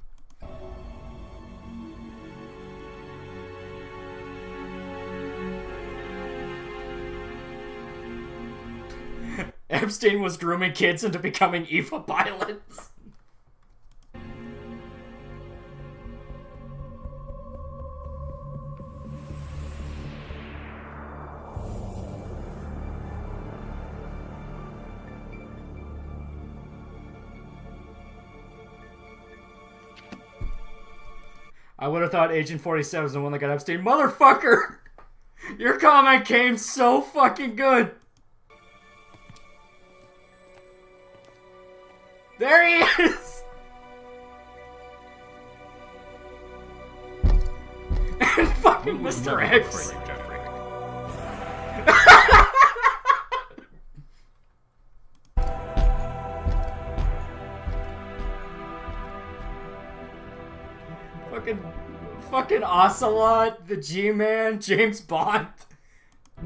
Epstein was grooming kids into becoming evil pilots. I would have thought Agent 47 was the one that got Epstein. Motherfucker! Your comment came so fucking good. There he is! And fucking Mr. X. Fucking Ocelot, the G-Man, James Bond,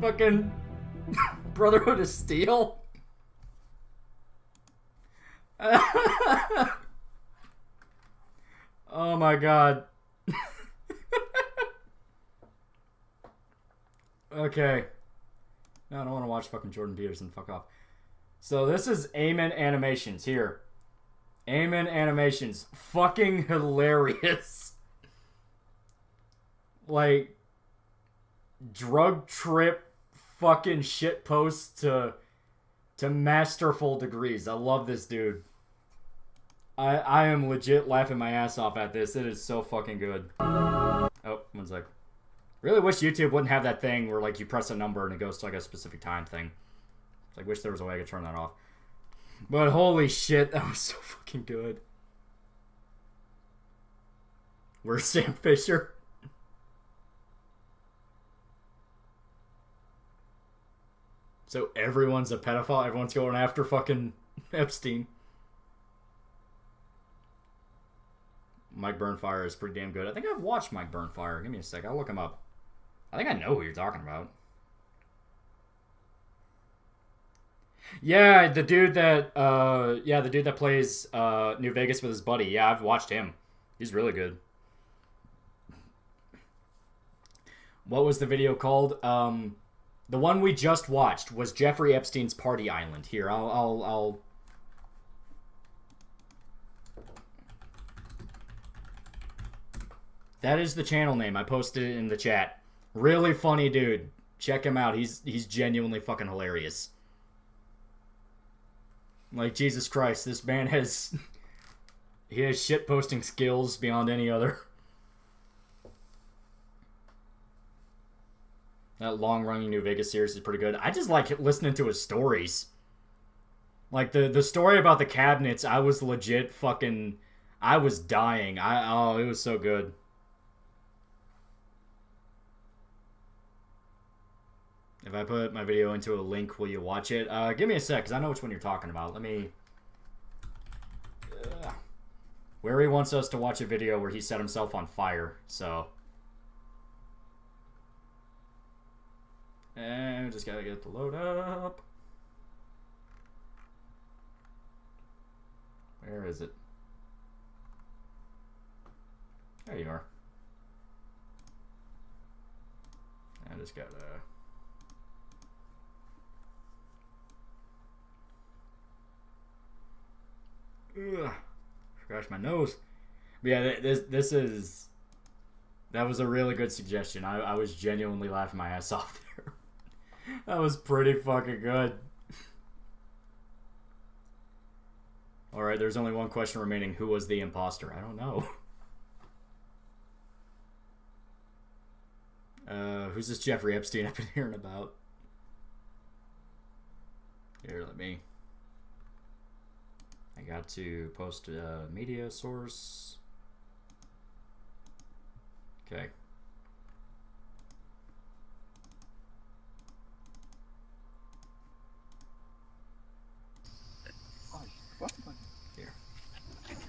fucking Brotherhood of Steel. Oh my god. Okay. No, I don't want to watch fucking Jordan Peterson. Fuck off. So this is Amen Animations here. Amen Animations. Fucking hilarious. Like, drug trip fucking shit posts to masterful degrees. I love this dude. I am legit laughing my ass off at this. It is so fucking good. Oh, one sec. Really wish YouTube wouldn't have that thing where, like, you press a number and it goes to, like, a specific time thing. I wish there was a way I could turn that off. But holy shit, that was so fucking good. Where's Sam Fisher? So everyone's a pedophile? Everyone's going after fucking Epstein. Mike Burnfire is pretty damn good. I think I've watched Mike Burnfire. Give me a sec. I'll look him up. I think I know who you're talking about. Yeah, the dude that plays New Vegas with his buddy. Yeah, I've watched him. He's really good. What was the video called? The one we just watched was Jeffrey Epstein's Party Island. Here, I'll... That is the channel name. I posted it in the chat. Really funny dude. Check him out. He's genuinely fucking hilarious. Like, Jesus Christ, this man has... he has shitposting skills beyond any other. That long-running New Vegas series is pretty good. I just like listening to his stories. Like, the story about the cabinets, I was legit fucking... I was dying. Oh, it was so good. If I put my video into a link, will you watch it? Give me a sec, because I know which one you're talking about. Let me... where he wants us to watch a video where he set himself on fire, so... And we just gotta get the load up. Where is it? There you are. I just gotta... Ugh. Scratch my nose. But yeah, this is... That was a really good suggestion. I was genuinely laughing my ass off there. That was pretty fucking good. Alright, there's only one question remaining. Who was the imposter? I don't know. Who's this Jeffrey Epstein I've been hearing about? Here, let me... I got to post a media source. Okay. Here.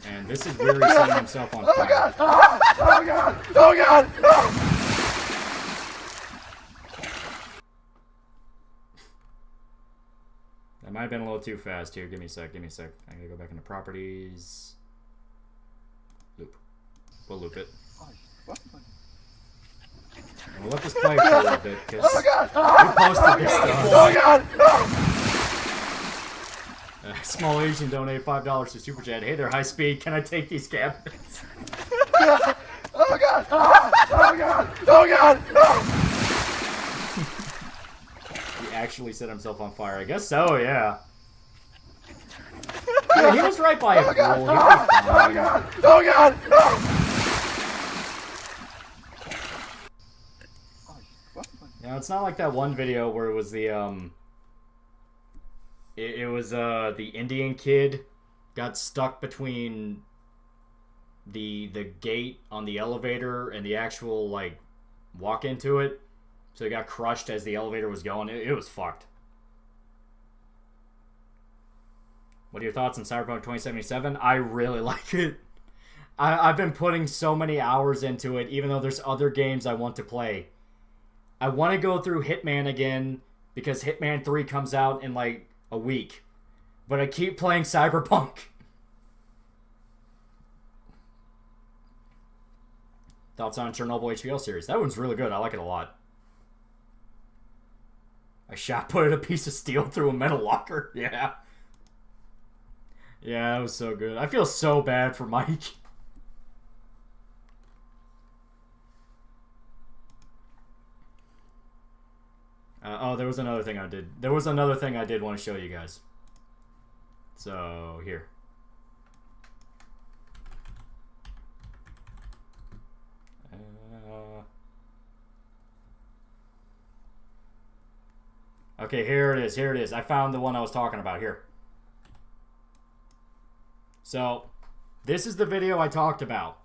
And this is where he's setting himself on fire. Oh god! Oh god! Oh god! Oh! That might have been a little too fast here. Give me a sec. Give me a sec. I gotta go back into properties. Loop. We'll loop it. And we'll let this play for a little bit because we posted this stuff. Oh god! Small Asian donated $5 to Super Chat. Hey there, high speed. Can I take these cabinets? Oh god! Oh god! Oh god! Oh! He actually set himself on fire. I guess so, yeah. Yeah, he was right by a pool. Oh god! Oh god! Oh god! Now, it's not like that one video where it was the, it was, the Indian kid got stuck between the gate on the elevator and the actual, like, walk into it. So he got crushed as the elevator was going. It was fucked. What are your thoughts on Cyberpunk 2077? I really like it. I've been putting so many hours into it, even though there's other games I want to play. I want to go through Hitman again, because Hitman 3 comes out in like a week. But I keep playing Cyberpunk. Thoughts on Chernobyl HBO series? That one's really good. I like it a lot. I shot put a piece of steel through a metal locker. Yeah. Yeah, that was so good. I feel so bad for Mike. Oh, there was another thing I did. There was another thing I did want to show you guys. So, here. Okay, here it is. Here it is. I found the one I was talking about. Here. So, this is the video I talked about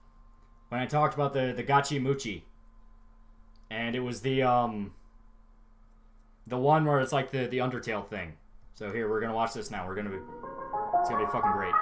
when I talked about the Gachi Muchi. And it was the one where it's like the Undertale thing. So here, we're gonna watch this now. It's gonna be fucking great.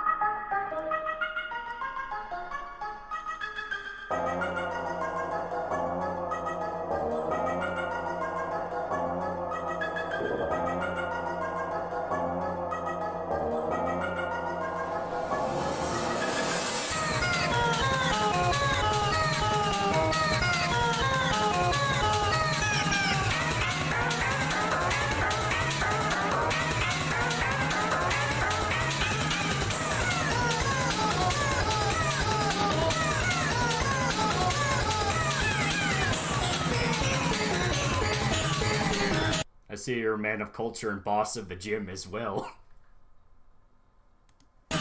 I see you're a man of culture and boss of the gym as well. My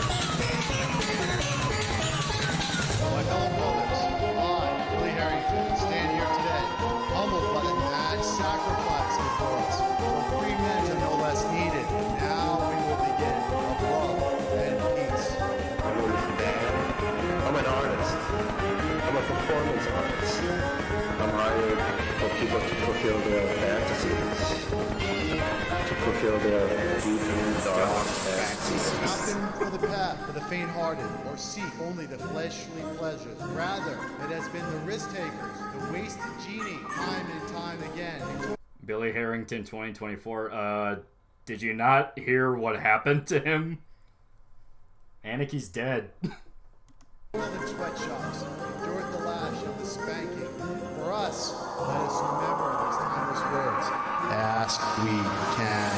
fellow brothers, I, Billy Harrington, stand here today, humbled by the mad sacrifice before us. For 3 men are no less needed. Now we will begin of love and peace. I'm a man. I'm an artist. I'm a performance artist. I'm hired for people to fulfill their fantasies. To fulfill their deep, dark fantasies. Not been for the path for the faint-hearted, or seek only the fleshly pleasures. Rather, it has been the risk-takers, the wasted genie, time and time again. Billy Harrington 2024. Did you not hear what happened to him? Anaki's dead. Toiled in sweatshops, endured the lash of the spanking. For us, let us remember these timeless words. Ask we can.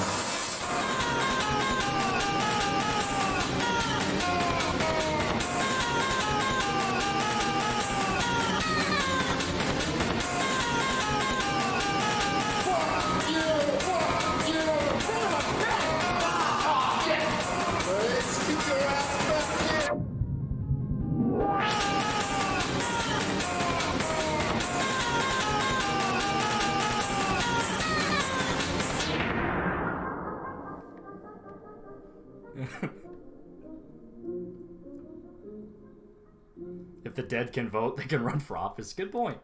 If the dead can vote, they can run for office. Good point.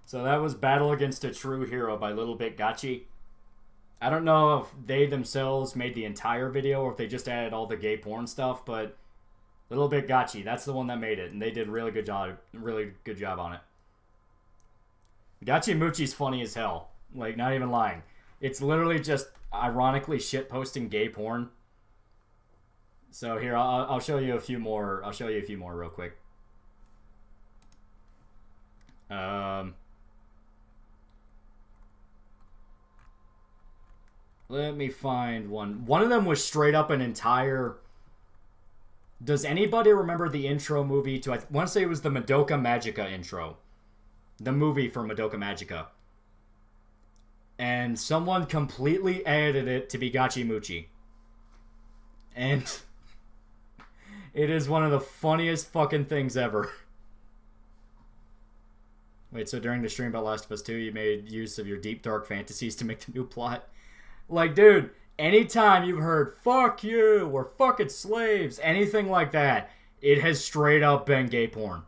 So that was Battle Against a True Hero by Little Bit Gachi. I don't know if they themselves made the entire video or if they just added all the gay porn stuff, but Little Bit Gachi, that's the one that made it, and they did really good job on it. Gachi Muchi's funny as hell. Like, not even lying. It's literally just ironically shit-posting gay porn. So here, I'll show you a few more. I'll show you a few more real quick. Let me find one. One of them was straight up an entire... Does anybody remember the intro movie to... I want to say it was the Madoka Magica intro. The movie for Madoka Magica. And someone completely edited it to be Gachi Muchi. And... It is one of the funniest fucking things ever. Wait, so during the stream about Last of Us 2, you made use of your deep, dark fantasies to make the new plot? Like, dude, anytime you've heard, fuck you, we're fucking slaves, anything like that, it has straight up been gay porn.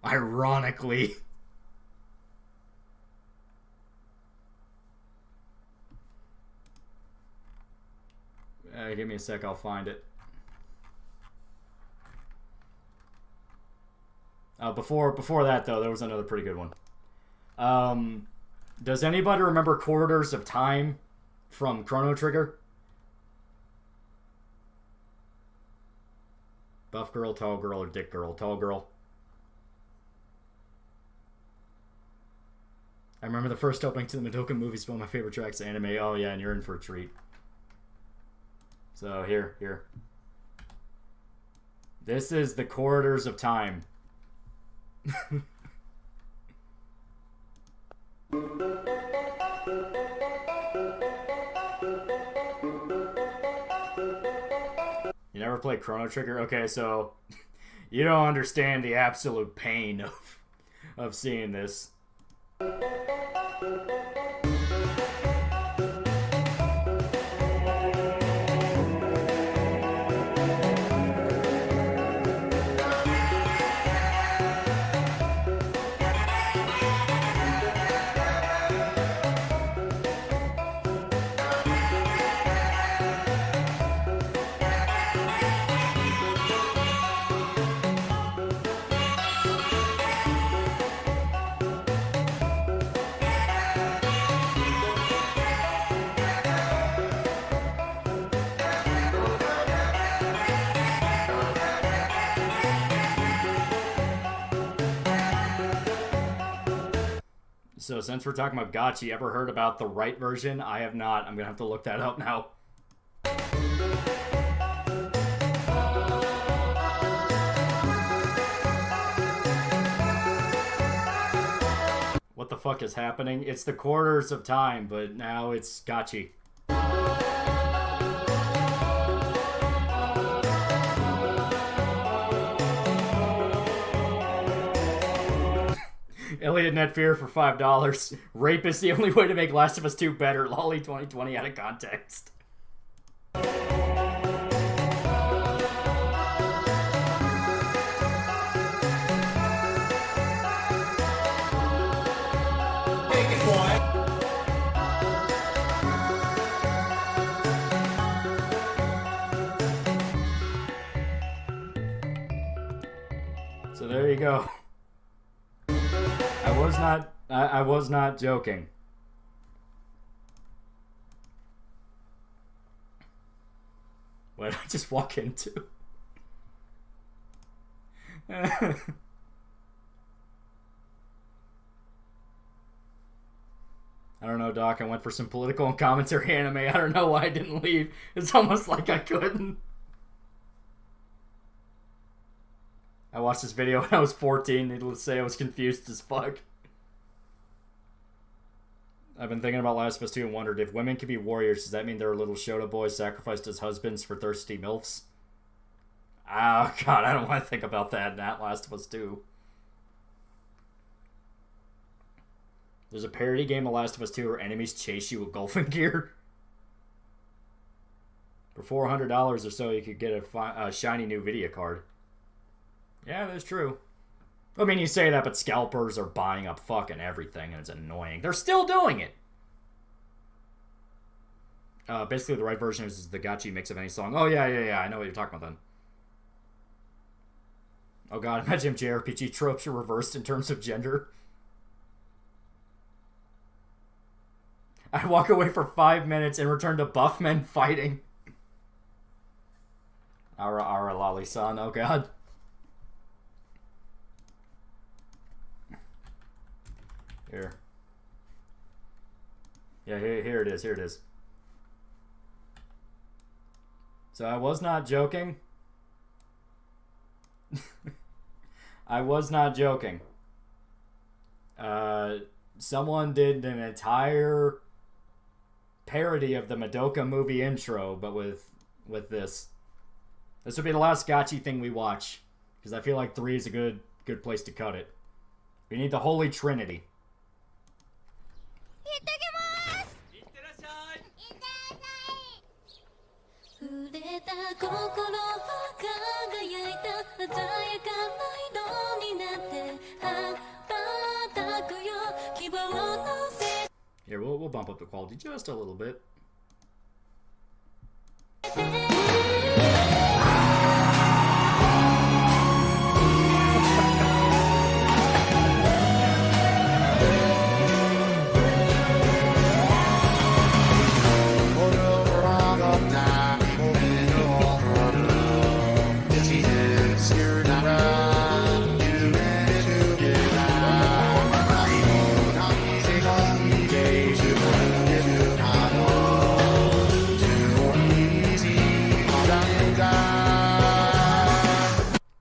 Ironically. Give me a sec, I'll find it. Before that, though, there was another pretty good one. Does anybody remember Corridors of Time from Chrono Trigger? Buff girl, tall girl, or dick girl? Tall girl. I remember the first opening to the Madoka movies, one of my favorite tracks, anime. Oh yeah, and you're in for a treat. So here. This is the Corridors of Time. You never played Chrono Trigger? Okay, so you don't understand the absolute pain of seeing this. So since we're talking about gachi, ever heard about the right version? I have not. I'm gonna have to look that up now. What the fuck is happening? It's the Corridors of Time, but now it's gachi. Elliot Netfear for $5. Rape is the only way to make Last of Us 2 better. Lolly 2020 out of context. So there you go. I was not joking. What did I just walk into? I don't know, Doc. I went for some political and commentary anime. I don't know why I didn't leave. It's almost like I couldn't. I watched this video when I was 14. Needless to say, I was confused as fuck. I've been thinking about Last of Us 2 and wondered, if women can be warriors, does that mean there are little Shota boys sacrificed as husbands for thirsty MILFs? Oh, God, I don't want to think about that in that Last of Us 2. There's a parody game of Last of Us 2 where enemies chase you with golfing gear. For $400 or so, you could get a shiny new video card. Yeah, that's true. I mean, you say that, but scalpers are buying up fucking everything, and it's annoying. They're still doing it! Basically, the right version is the gachi mix of any song. Oh, yeah, I know what you're talking about then. Oh god, imagine if JRPG tropes are reversed in terms of gender. I walk away for 5 minutes and return to buff men fighting. Ara Lali-san, oh god. Here. Yeah, here it is. So I was not joking. I was not joking. Someone did an entire parody of the Madoka movie intro, but with this. This would be the last gachi thing we watch. Because I feel like 3 is a good place to cut it. We need the Holy Trinity. Here, we'll bump up the quality just a little bit.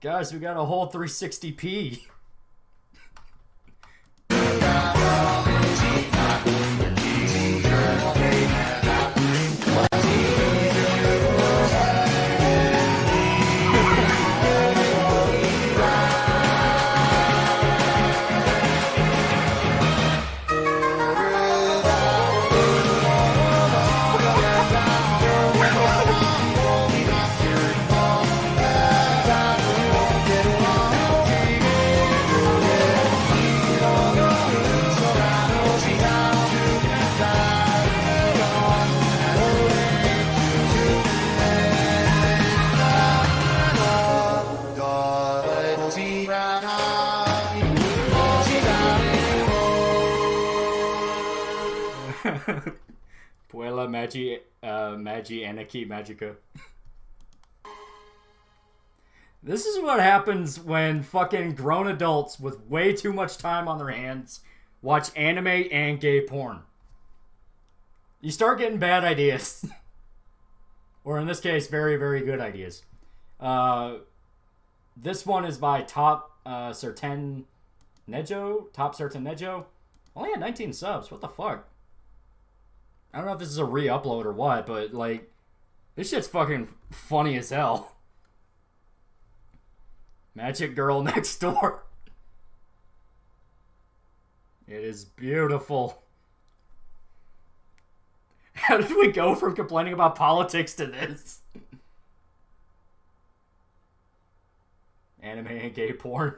Guys, we got a whole 360p. Puella Magi Anarchy Magica. This is what happens when fucking grown adults with way too much time on their hands watch anime and gay porn. You start getting bad ideas. Or in this case, very, very good ideas. This one is by Top Certain Nejo. Only had 19 subs. What the fuck? I don't know if this is a re-upload or what, but, like, this shit's fucking funny as hell. Magic Girl Next Door. It is beautiful. How did we go from complaining about politics to this? Anime and gay porn.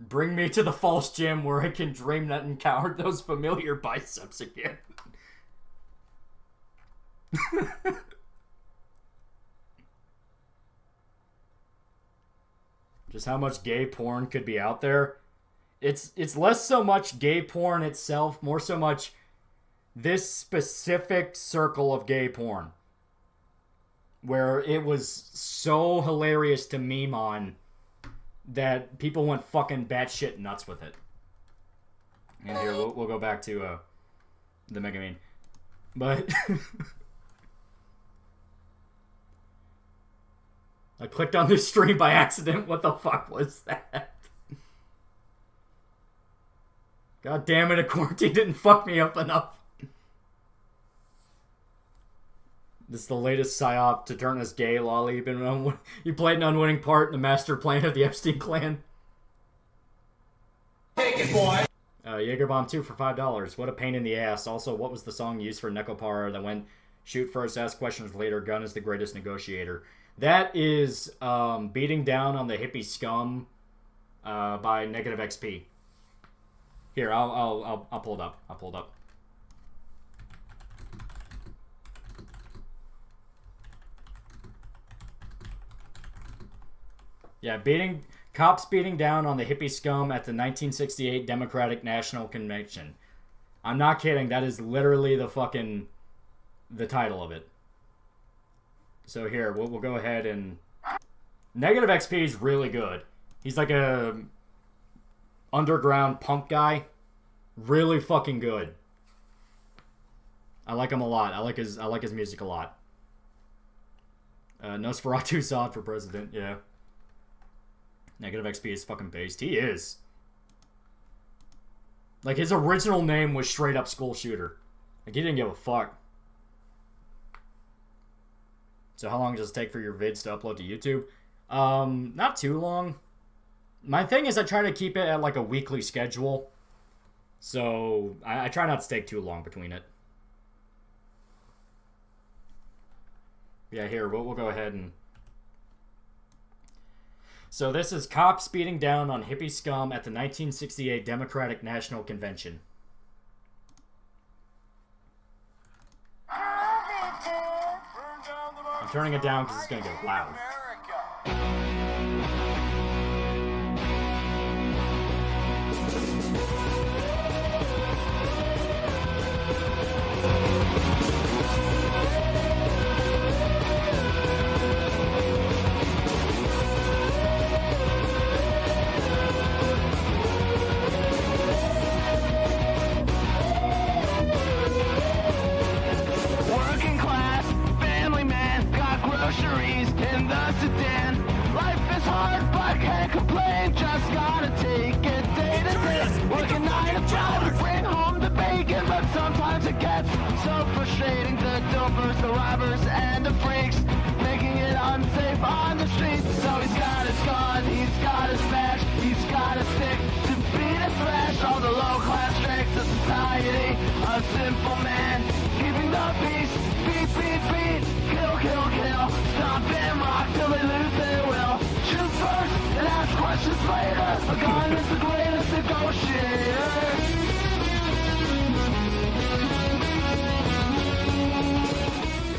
Bring me to the false gym where I can dream that encounter those familiar biceps again. Just how much gay porn could be out there. It's less so much gay porn itself, more so much this specific circle of gay porn. Where it was so hilarious to meme on that people went fucking batshit nuts with it. And here, we'll go back to the Megamine. But I clicked on this stream by accident. What the fuck was that? God damn it, a quarantine didn't fuck me up enough. This is the latest psyop to turn us gay, Lolly. You played an unwitting part in the master plan of the Epstein clan. Take it, boy! Jaegerbomb 2 for $5. What a pain in the ass. Also, what was the song used for Nekopara that went shoot first, ask questions later, gun is the greatest negotiator? That is Beating Down on the Hippie Scum by Negative XP. Here, I'll pull it up. I'll pull it up. Yeah, cops beating down on the hippie scum at the 1968 Democratic National Convention. I'm not kidding. That is literally the title of it. So here, we'll go ahead and... Negative XP is really good. He's like a underground punk guy. Really fucking good. I like him a lot. I like his music a lot. Nosferatu Zod for president, yeah. Negative XP is fucking based. He is. Like, his original name was straight up School Shooter. Like, he didn't give a fuck. So how long does it take for your vids to upload to YouTube? Not too long. My thing is I try to keep it at like a weekly schedule. So I try not to take too long between it. Yeah, here, we'll go ahead and... So this is cops beating down on hippie scum at the 1968 Democratic National Convention. I'm turning it down because it's going to get loud. Working class, family man, got groceries in the sedan. Life is hard, but can't complain, just gotta take it day to day. Working 9 to 5 to bring home the bacon, but sometimes it gets so frustrating. The dopers, the robbers, and the freaks, making it unsafe on the streets. So he's got his gun, he's got his badge, he's got a stick to beat and thrash all the low-class tricks of society. A simple man, keeping the peace. Beat, beat, beat, kill, kill, kill. Stop and rock till they lose their will. Shoot first and ask questions later. A gun is the greatest negotiator.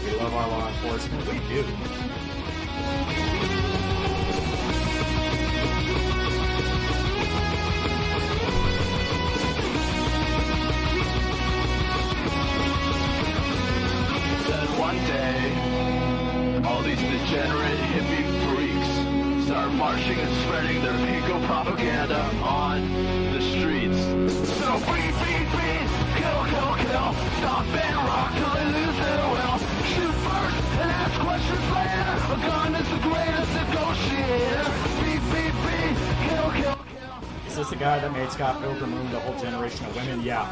We love our law enforcement. We do. Then one day, all these degenerate hippie freaks start marching and spreading their eco propaganda on the streets. So beat, beat, beat, kill, kill, kill. Stop and rock till they lose their will. Shoot first and ask questions later. A gun is the greatest negotiator. Beat, beat, beat, kill, kill, kill. Is this the guy that made Scott Pilgrim ruin the whole generation of women? Yeah.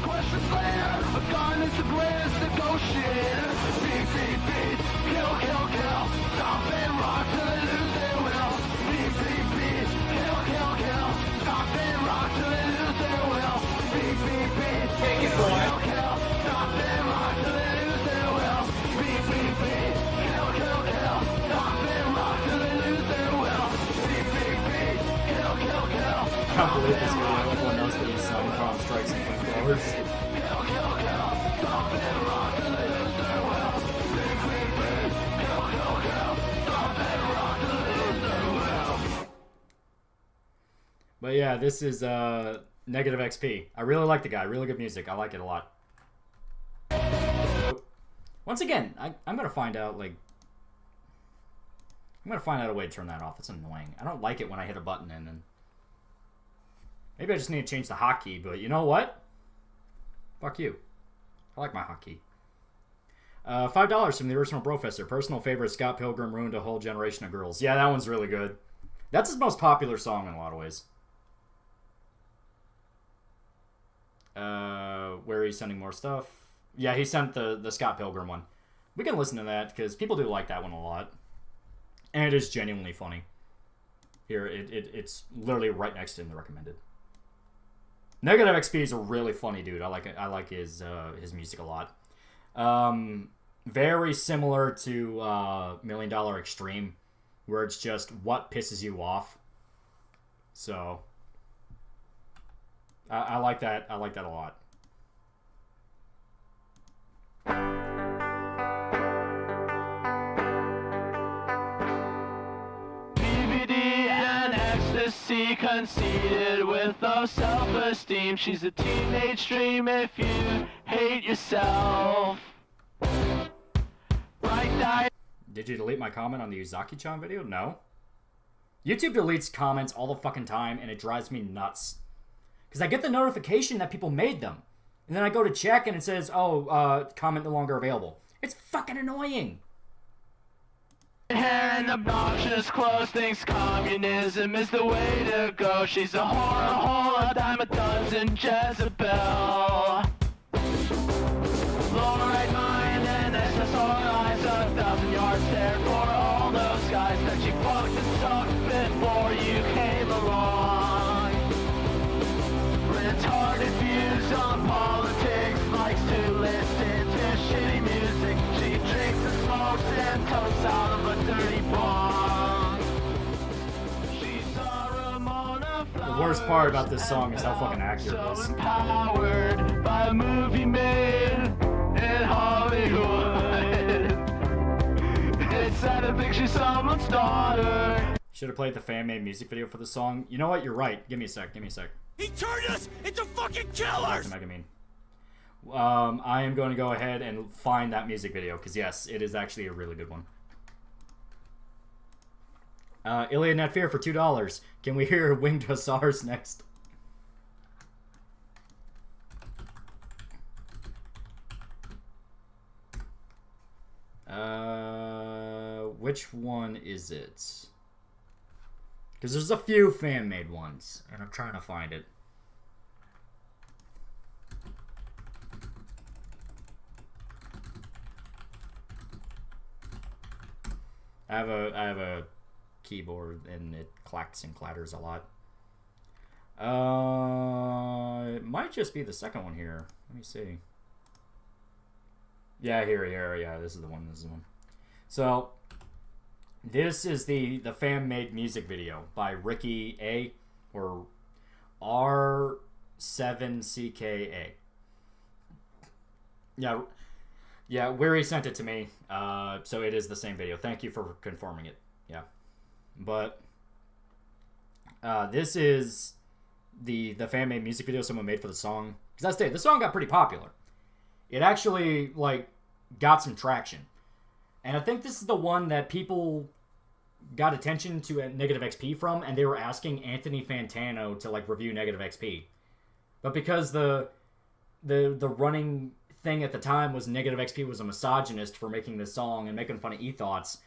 Questions later. A gun is the greatest negotiator. Beat, beat, beat, kill, kill, kill. Stop and rock till they lose their will. Beat, beat, beat, kill, kill, kill. Stop and rock till they lose their will. Beat, beat, beat, take it, boy. Kill, kill. Stop and rock till they lose their will. Beat, beat, beat, kill, kill, kill. Stop and rock till they lose their will. Beat, beat, beat, kill, kill, kill. I can't believe this video. Everyone knows that he's selling prom strikes and flamethrowers. But yeah, this is Negative XP. I really like the guy. Really good music. I like it a lot. Once again, I'm gonna find out like I'm gonna find out a way to turn that off. It's annoying. I don't like it when I hit a button and then maybe I just need to change the hotkey. But you know what? Fuck you. I like my hotkey. $5 from the original Brofessor. Personal favorite. Scott Pilgrim ruined a whole generation of girls. Yeah, that one's really good. That's his most popular song in a lot of ways. Where he's sending more stuff. Yeah, he sent the Scott Pilgrim one. We can listen to that because people do like that one a lot. And it is genuinely funny. Here, it's literally right next to in the recommended. Negative XP is a really funny dude. I like his music a lot. Very similar to $1 Million Extreme, where it's just what pisses you off. So I like that. I like that a lot. BBD and ecstasy conceited with no self-esteem. She's a teenage dream if you hate yourself. Did you delete my comment on the Uzaki-chan video? No. YouTube deletes comments all the fucking time, and it drives me nuts. Because I get the notification that people made them. And then I go to check, and it says, oh, comment no longer available. It's fucking annoying. Hair and obnoxious clothes, thinks communism is the way to go. She's a whore, a hole, a dime a dozen, Jezebel. Low right mind and SSRI's 1,000 yards. best part about this song is how fucking accurate it is. Empowered by a movie made in Hollywood. It's sad to think she's someone's daughter. Should have played the fan-made music video for the song. You know what? You're right. Give me a sec. He turned us into fucking killers! I am going to go ahead and find that music video, because yes, it is actually a really good one. Iliad Net Fear for $2. Can we hear Winged Hussars next? Which one is it? Because there's a few fan-made ones, and I'm trying to find it. I have a keyboard, and it clacks and clatters a lot. It might just be the second one here. Let me see. Yeah, here. Yeah, this is the one. So, this is the fan-made music video by Ricky A, or R7CKA. Yeah, Weary sent it to me, so it is the same video. Thank you for confirming it. Yeah. But, this is the fan-made music video someone made for the song. Because the song got pretty popular. It actually, like, got some traction. And I think this is the one that people got attention to at Negative XP from, and they were asking Anthony Fantano to, like, review Negative XP. But because the running thing at the time was Negative XP was a misogynist for making this song and making fun of ethoughts,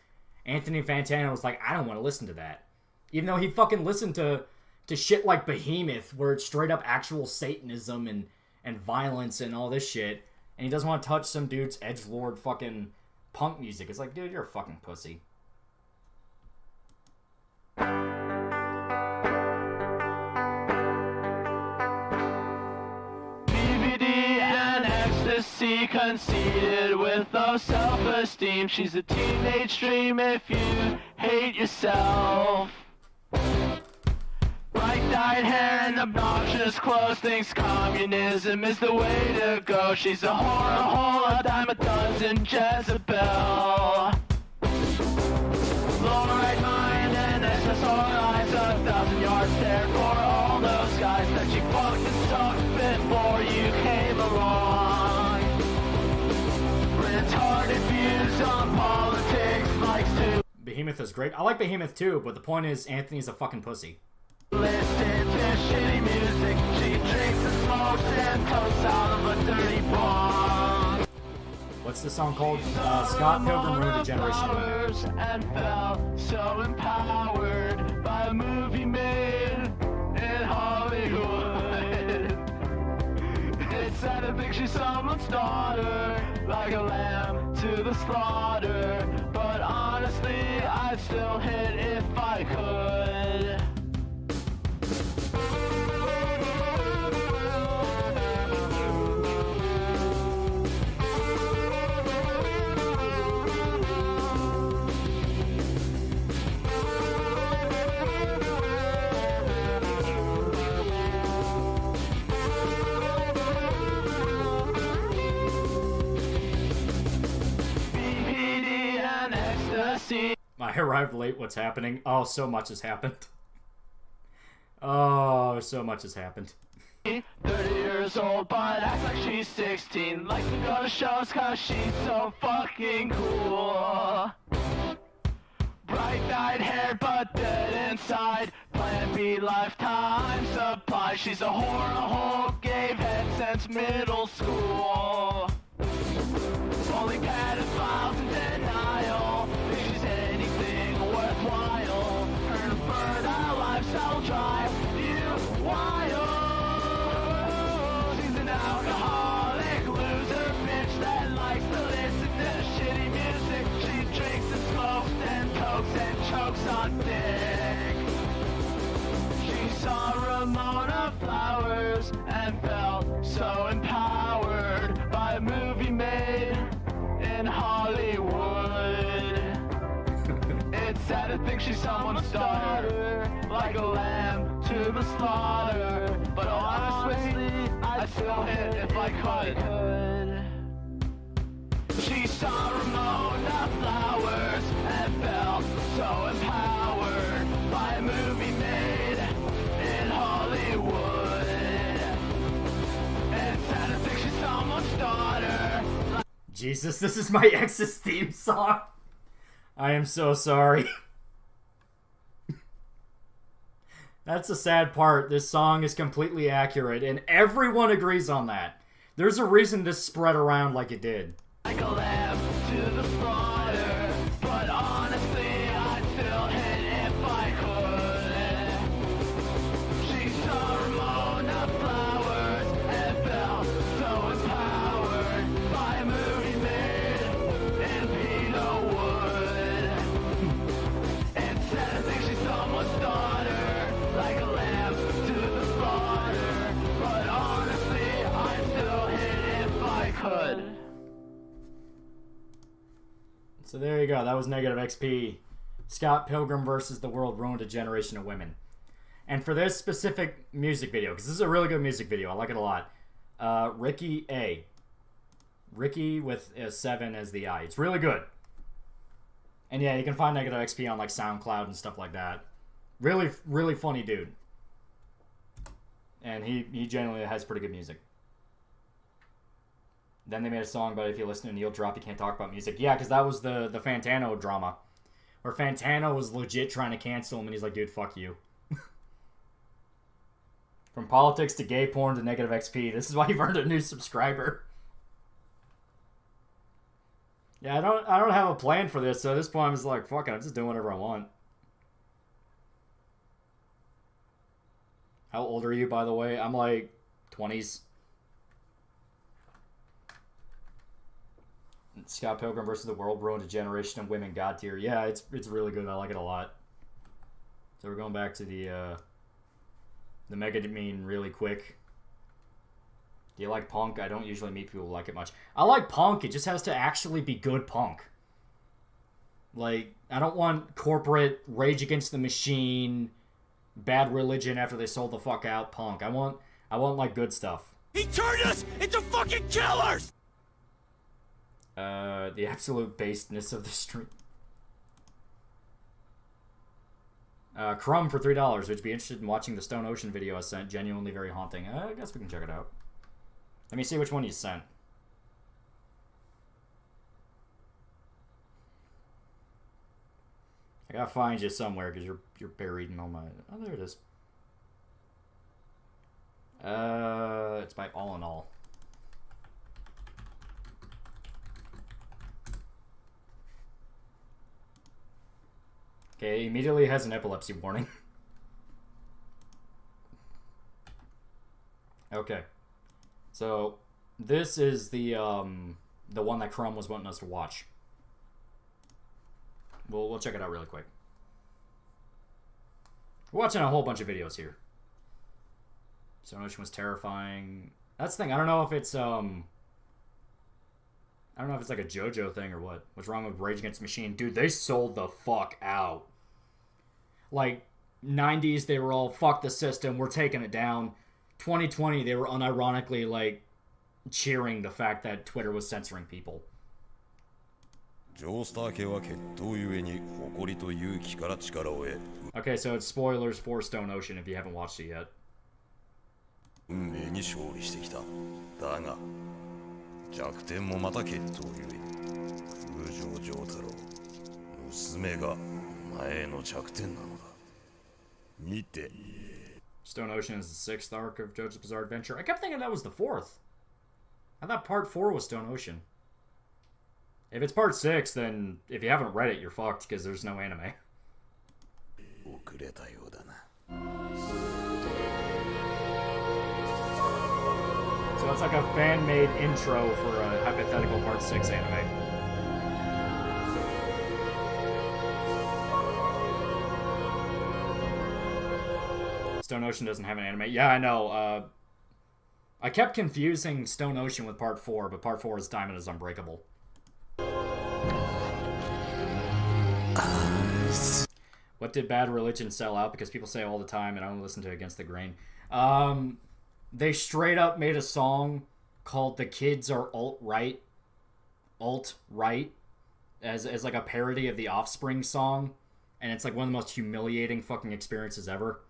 Anthony Fantano was like, I don't want to listen to that. Even though he fucking listened to shit like Behemoth, where it's straight up actual Satanism and violence and all this shit, and he doesn't want to touch some dude's edgelord fucking punk music. It's like, dude, you're a fucking pussy. BBD and ecstasy conceited with no self-esteem. She's a teenage dream if you hate yourself. Bright-dyed hair and obnoxious clothes, thinks communism is the way to go. She's a whore, a hole, a dime a dozen, Jezebel. Low-right mind and SSR eyes, 1,000-yard stare for all those guys that she fucked and sucked before you came along. Retarded views on politics, likes to Behemoth is great. I like Behemoth too, but the point is Anthony's a fucking pussy. listen to shitty music. She drinks and smokes and toasts out of a dirty bong. What's the song called? Scott Pilgrim ruined a generation. And felt so empowered by a movie made in Hollywood. It's sad to think she's someone's daughter, like a lamb to the slaughter. But honestly, I'd still hit if I could. I arrived late. What's happening? Oh, so much has happened. Oh, so much has happened. 30 years old, but acts like she's 16. Likes to go to shows cause she's so fucking cool. Bright-eyed hair, but dead inside. Plan B lifetime supply. She's a whore, a hole, gave head since middle school. Only pedophiles in denial. Think she's anything worthwhile. Her fertile lifestyle drive you wild. She's an alcoholic loser bitch that likes to listen to shitty music. She drinks and smokes and cokes and chokes on dick. She saw Ramona Flowers and felt so empowered by a movie made in Hollywood. It's sad to think she's someone's daughter, like a lamb to the slaughter. I could. She saw Ramona Flowers and felt so empowered by a movie made in Hollywood. And sad to think she's someone's daughter. Jesus, this is my ex's theme song. I am so sorry. That's the sad part. This song is completely accurate, and everyone agrees on that. There's a reason this spread around like it did. Like a lamb to the slaughter, but honestly, I'd still hit if I could. She saw Ramona Flowers and felt so empowered by a movie made in Pino Wood. And said I think she's someone's daughter, like a lamb to the slaughter, but honestly, I'd still hit if I could. So there you go. That was Negative XP. Scott Pilgrim versus the World ruined a generation of women. And for this specific music video, because this is a really good music video, I like it a lot. Ricky A. Ricky with a 7 as the I. It's really good. And yeah, you can find Negative XP on like SoundCloud and stuff like that. Really, really funny dude. And he genuinely has pretty good music. Then they made a song about if you listen to Neil Drop, you can't talk about music. Yeah, because that was the Fantano drama. Where Fantano was legit trying to cancel him, and he's like, dude, fuck you. From politics to gay porn to Negative XP. This is why you've earned a new subscriber. Yeah, I don't have a plan for this, so at this point I'm just like, fuck it, I'm just doing whatever I want. How old are you, by the way? I'm like 20s. Scott Pilgrim versus the World ruined a generation of women god tier. Yeah, it's really good. I like it a lot. So we're going back to the Megademine really quick. Do you like punk? I don't usually meet people who like it much. I like punk. It just has to actually be good punk. Like, I don't want corporate Rage Against the Machine, Bad Religion after they sold the fuck out punk. I want like good stuff. He turned us into fucking killers! The absolute baseness of the stream. Crumb for $3. Would you be interested in watching the Stone Ocean video I sent? Genuinely very haunting. I guess we can check it out. Let me see which one you sent. I gotta find you somewhere because you're buried in all my... Oh, there it is. It's by All in All. Okay, immediately has an epilepsy warning. Okay. So, this is the one that Crumb was wanting us to watch. We'll check it out really quick. We're watching a whole bunch of videos here. Stone Ocean was terrifying. That's the thing. I don't know if it's like a JoJo thing or what. What's wrong with Rage Against the Machine? Dude, they sold the fuck out. Like, 90s, they were all, fuck the system, we're taking it down. 2020, they were unironically, like, cheering the fact that Twitter was censoring people. Okay, so it's spoilers for Stone Ocean if you haven't watched it yet. 運命に勝利してきた。だが弱点もまた決闘ゆえ空城城太郎娘がお前の弱点なのだ。見て。 Stone Ocean is the 6th arc of JoJo's Bizarre Adventure. I kept thinking that was the 4th. I thought part 4 was Stone Ocean. If it's part 6, then if you haven't read it, you're fucked because there's no anime. 遅れたようだな。 So it's like a fan-made intro for a hypothetical part 6 anime. Stone Ocean doesn't have an anime. Yeah, I know. I kept confusing Stone Ocean with part 4, but part 4 is Diamond is Unbreakable. What did Bad Religion sell out? Because people say all the time, and I don't listen to Against the Grain. They straight up made a song called "The Kids Are Alt-Right," as like a parody of the Offspring song, and it's like one of the most humiliating fucking experiences ever.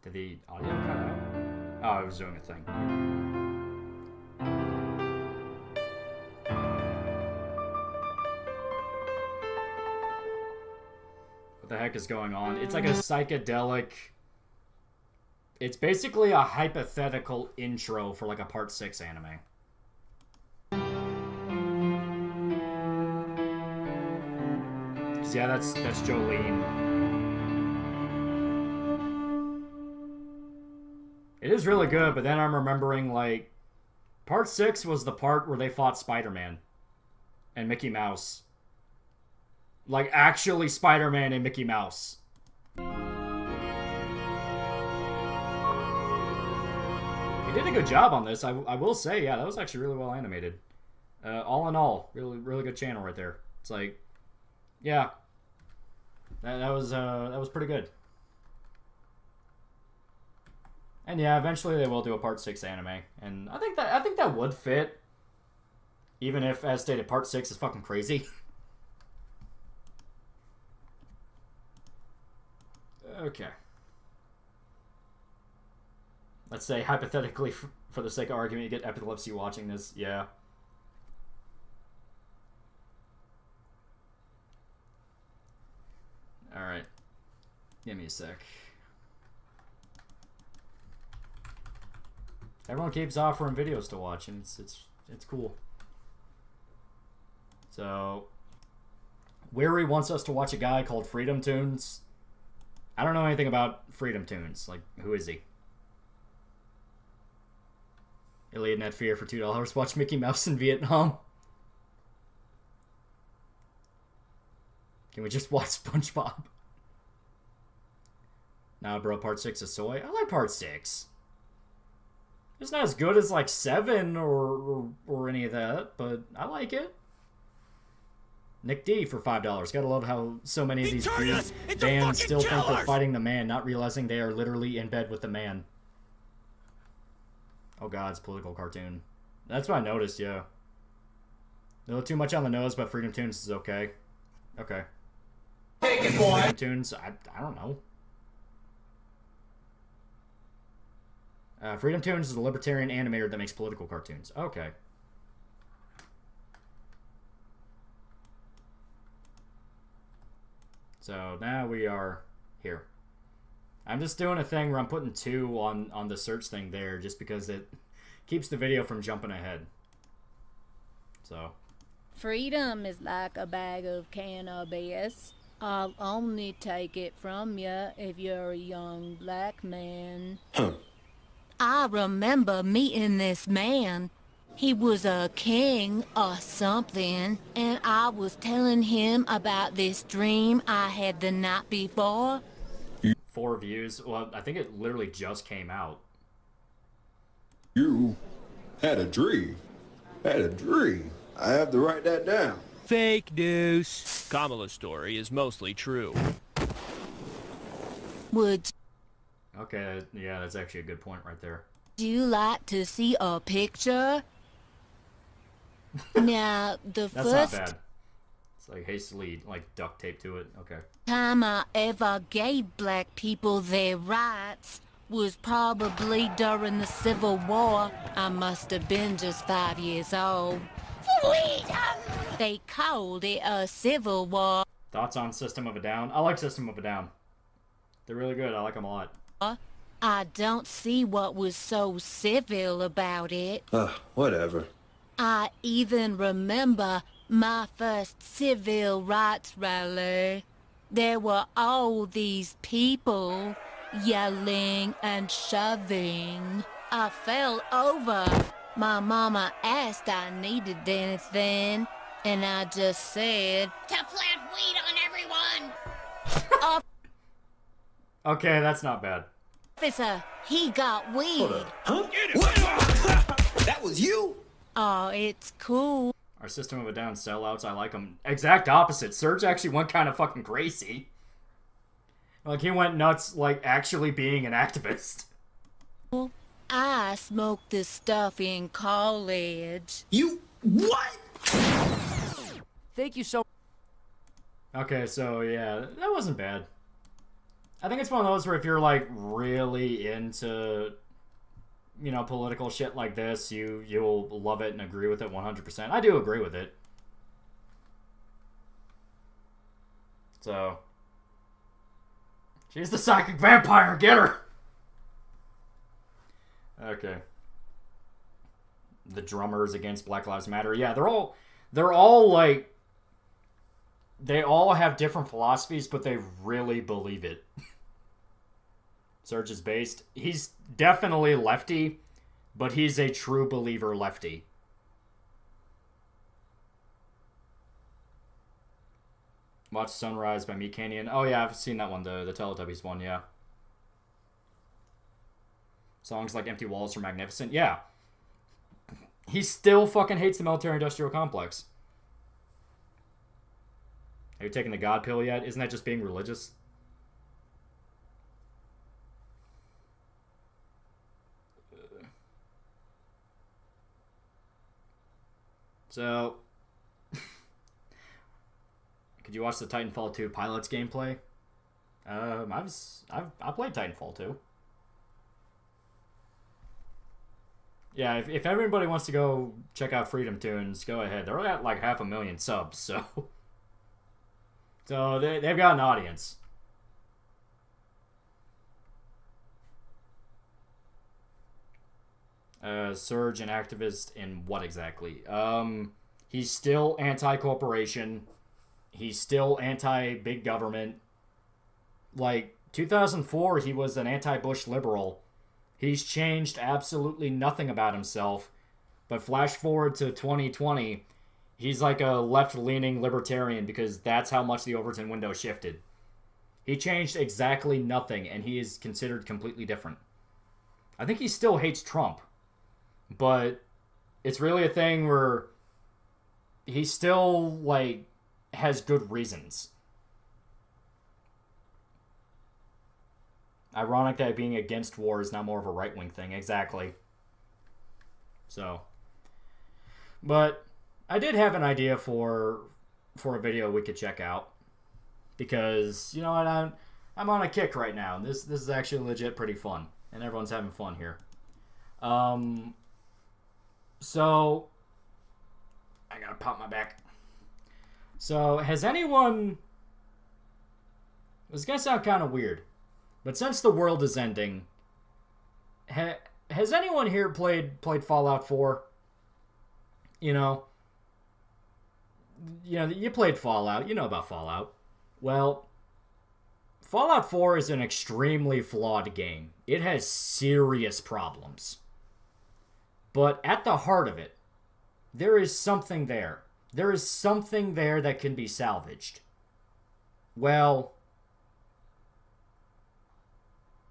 Did the audio cut out? Oh, I was doing a thing. What the heck is going on? It's like a psychedelic... It's basically a hypothetical intro for like a Part 6 anime. Yeah, that's Jolene. It is really good, but then I'm remembering, like, Part 6 was the part where they fought Spider-Man and Mickey Mouse. Like, actually Spider-Man and Mickey Mouse. He did a good job on this, I will say. Yeah, that was actually really well animated. All in all, really good channel right there. It's like, yeah, that was pretty good. And yeah, eventually they will do a Part 6 anime, and I think that would fit, even if, as stated, Part 6 is fucking crazy. Okay. Let's say, hypothetically, for the sake of argument, you get epilepsy watching this. Yeah. Alright. Give me a sec. Everyone keeps offering videos to watch, and it's cool. So, Weary wants us to watch a guy called Freedom Tunes. I don't know anything about Freedom Tunes. Like, who is he? Iliad Net Fear for $2. Watch Mickey Mouse in Vietnam. Can we just watch SpongeBob? Nah, bro, Part 6 is soy. I like Part 6. It's not as good as, like, 7 or any of that, but I like it. Nick D for $5. Gotta love how so many of these bands still think they're fighting the man, not realizing they are literally in bed with the man. Oh god, it's a political cartoon. That's what I noticed, yeah. A little too much on the nose, but Freedom Tunes is okay. Okay. Take it, boy! Freedom Tunes, I don't know. Freedom Tunes is a libertarian animator that makes political cartoons. Okay. So now we are here. I'm just doing a thing where I'm putting 2 on the search thing there just because it keeps the video from jumping ahead. So. Freedom is like a bag of cannabis. I'll only take it from you if you're a young black man. I remember meeting this man. He was a king or something, and I was telling him about this dream I had the night before. 4 views. Well, I think it literally just came out. You had a dream. Had a dream. I have to write that down. Fake news. Kamala's story is mostly true. Would Okay, yeah, that's actually a good point right there. you like to see a picture? Now, the That's first not bad. It's like hastily, like, duct tape to it. Okay. time I ever gave black people their rights was probably during the Civil War. I must have been just 5 years old. Freedom! They called it a civil war. Thoughts on System of a Down? I like System of a Down. They're really good. I like them a lot. I don't see what was so civil about it. Whatever. I even remember my first civil rights rally. there were all these people yelling and shoving. I fell over. My mama asked I needed anything, and I just said, to plant weed on everyone. Okay, that's not bad. Officer, he got weed. Huh? That was you? Oh, it's cool. Our System of a Down sellouts, I like them. Exact opposite. Surge actually went kind of fucking crazy. Like, he went nuts, like, actually being an activist. I smoked this stuff in college. You what? Thank you so. Okay, so yeah, that wasn't bad. I think it's one of those where if you're like really into, you know, political shit like this, you'll love it and agree with it 100%. I do agree with it. So, she's the psychic vampire. Get her. Okay. The drummers against Black Lives Matter. Yeah, they're all like, they all have different philosophies, but they really believe it. Surge is based. He's definitely lefty, but he's a true believer lefty. Watch Sunrise by Meat Canyon. Oh yeah, I've seen that one, the Teletubbies one, yeah. Songs like Empty Walls are magnificent. Yeah. He still fucking hates the military-industrial complex. Have you taken the God pill yet? Isn't that just being religious? So, could you watch the Titanfall 2 Pilots gameplay? I played Titanfall 2. Yeah, if everybody wants to go check out Freedom Tunes, go ahead. They're at like 500,000 subs, so they've got an audience. Surge an activist in what exactly? He's still anti-corporation. He's still anti-big government. Like, 2004, he was an anti-Bush liberal. He's changed absolutely nothing about himself. But flash forward to 2020, he's like a left-leaning libertarian because that's how much the Overton window shifted. He changed exactly nothing, and he is considered completely different. I think he still hates Trump. But it's really a thing where he still, like, has good reasons. Ironic that being against war is now more of a right-wing thing. Exactly. So. But I did have an idea for a video we could check out. Because, you know what, I'm on a kick right now. This is actually legit pretty fun. And everyone's having fun here. So, I gotta pop my back. So, has anyone... This is gonna sound kind of weird. But since the world is ending, has anyone here played Fallout 4? You know, you played Fallout. You know about Fallout. Well, Fallout 4 is an extremely flawed game. It has serious problems. But at the heart of it, there is something there. There is something there that can be salvaged. Well,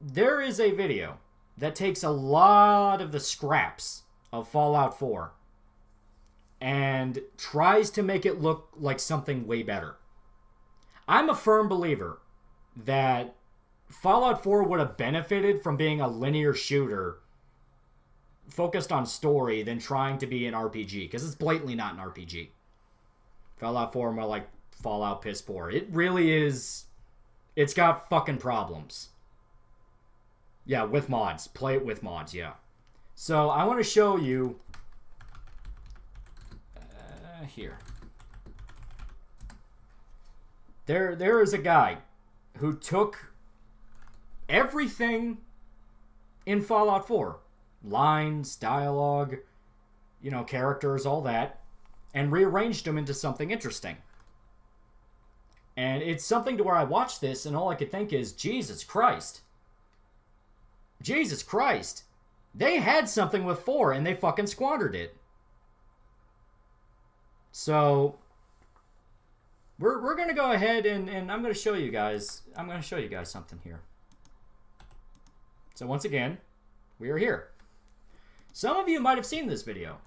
there is a video that takes a lot of the scraps of Fallout 4 and tries to make it look like something way better. I'm a firm believer that Fallout 4 would have benefited from being a linear shooter focused on story than trying to be an RPG, because it's blatantly not an RPG. Fallout 4 more like Fallout piss poor. It really is. It's got fucking problems. Yeah, with mods. Play it with mods, yeah. So, I want to show you... here. There is a guy who took everything in Fallout 4. Lines, dialogue, you know, characters, all that. And rearranged them into something interesting. And it's something to where I watched this and all I could think is, Jesus Christ. Jesus Christ. They had something with 4 and they fucking squandered it. So we're going to go ahead and I'm going to show you guys. I'm going to show you guys something here. So once again, we are here. Some of you might have seen this video.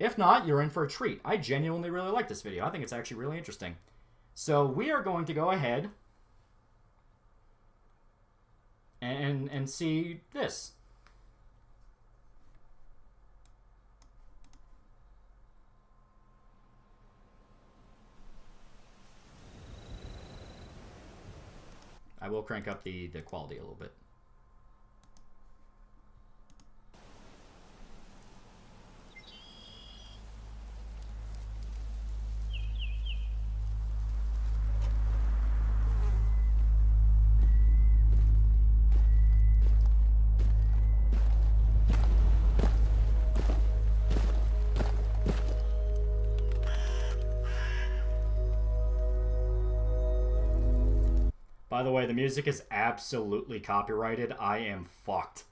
If not, you're in for a treat. I genuinely really like this video. I think it's actually really interesting. So we are going to go ahead and see this. I will crank up the quality a little bit. By the way, the music is absolutely copyrighted. I am fucked.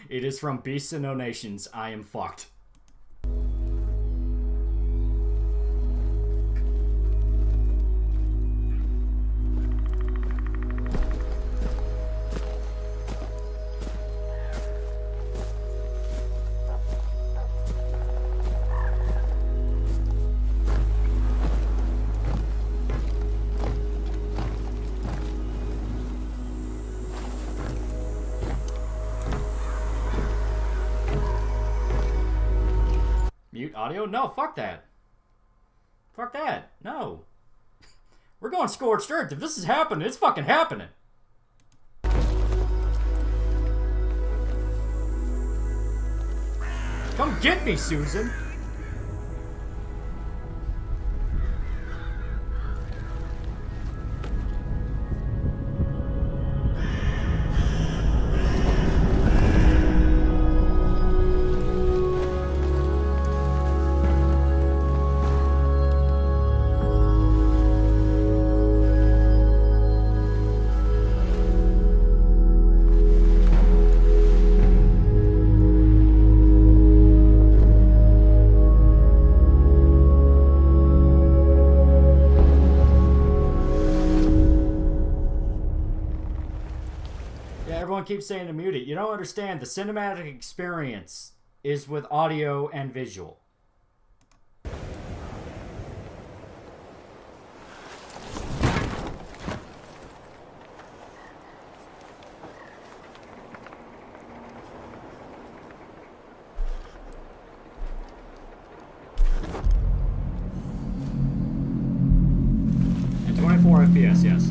It is from Beasts and No Nations. I am fucked. Mute audio? No, fuck that. Fuck that. No. We're going scorched earth. If this is happening, it's fucking happening. Come get me, Susan. Keep saying to mute it. You don't understand. The cinematic experience is with audio and visual. And 24 FPS, yes.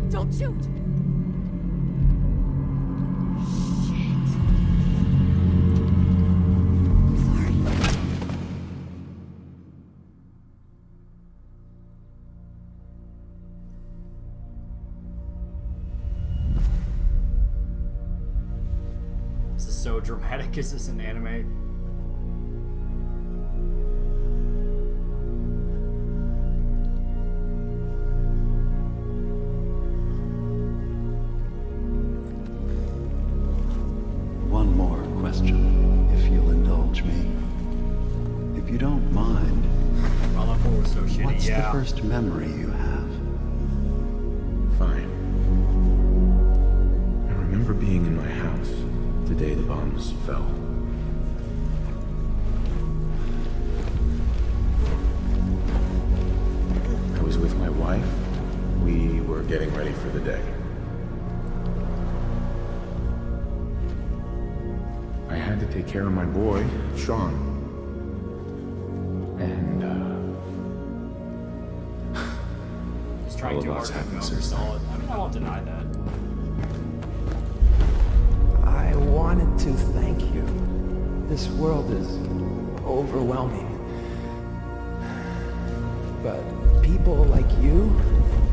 Don't shoot! Shit. Sorry. This is so dramatic. Is this an anime? If you'll indulge me. If you don't mind, what's the first memory you have? Fine. I remember being in my house the day the bombs fell. I was with my wife. We were getting ready for the day. I had to take care of my boy, Sean. And, Just trying too hard to happened go since then. solid. I mean, I won't deny that. I wanted to thank you. This world is overwhelming. But people like you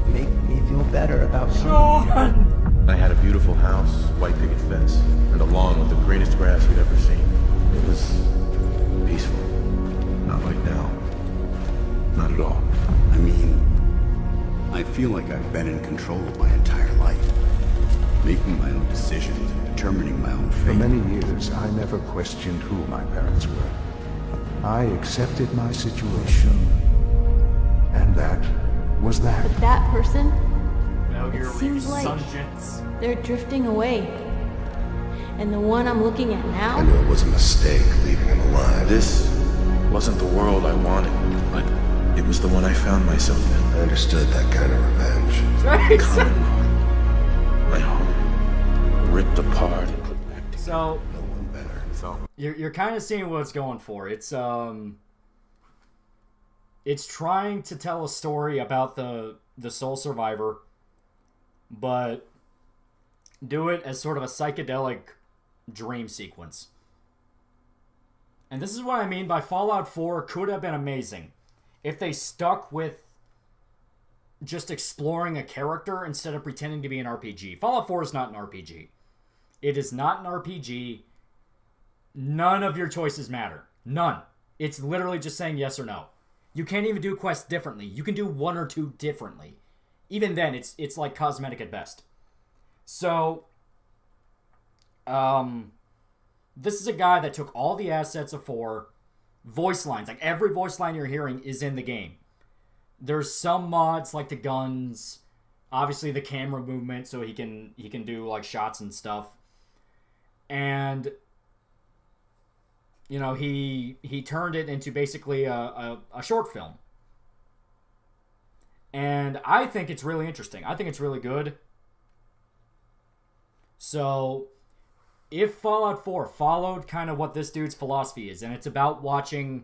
make me feel better about Sean! I had a beautiful house, white picket fence, and a lawn with the greenest grass you'd ever seen. It was peaceful. Not like now. Not at all. I mean, I feel like I've been in control of my entire life. Making my own decisions and determining my own fate. For many years, I never questioned who my parents were. I accepted my situation, and that was that. But that person, Now it you're seems like resurgence. they're drifting away. And the one I'm looking at now, I knew it was a mistake leaving him alive. This wasn't the world I wanted, but it was the one I found myself in. I understood that kind of revenge. Right. Common law. My home. Ripped apart and put back together. So No one better. So you're kind of seeing what it's going for. It's trying to tell a story about the soul survivor, but do it as sort of a psychedelic dream sequence. And this is what I mean by Fallout 4 could have been amazing if they stuck with just exploring a character instead of pretending to be an RPG. Fallout 4 is not an RPG. It is not an RPG. None of your choices matter. None. It's literally just saying yes or no. You can't even do quests differently. You can do one or two differently. Even then, it's like cosmetic at best. So, this is a guy that took all the assets of 4, voice lines. Like, every voice line you're hearing is in the game. There's some mods, like the guns, obviously the camera movement, so he can do, like, shots and stuff. And, you know, he turned it into basically a short film. And I think it's really interesting. I think it's really good. So, if Fallout 4 followed kind of what this dude's philosophy is, and it's about watching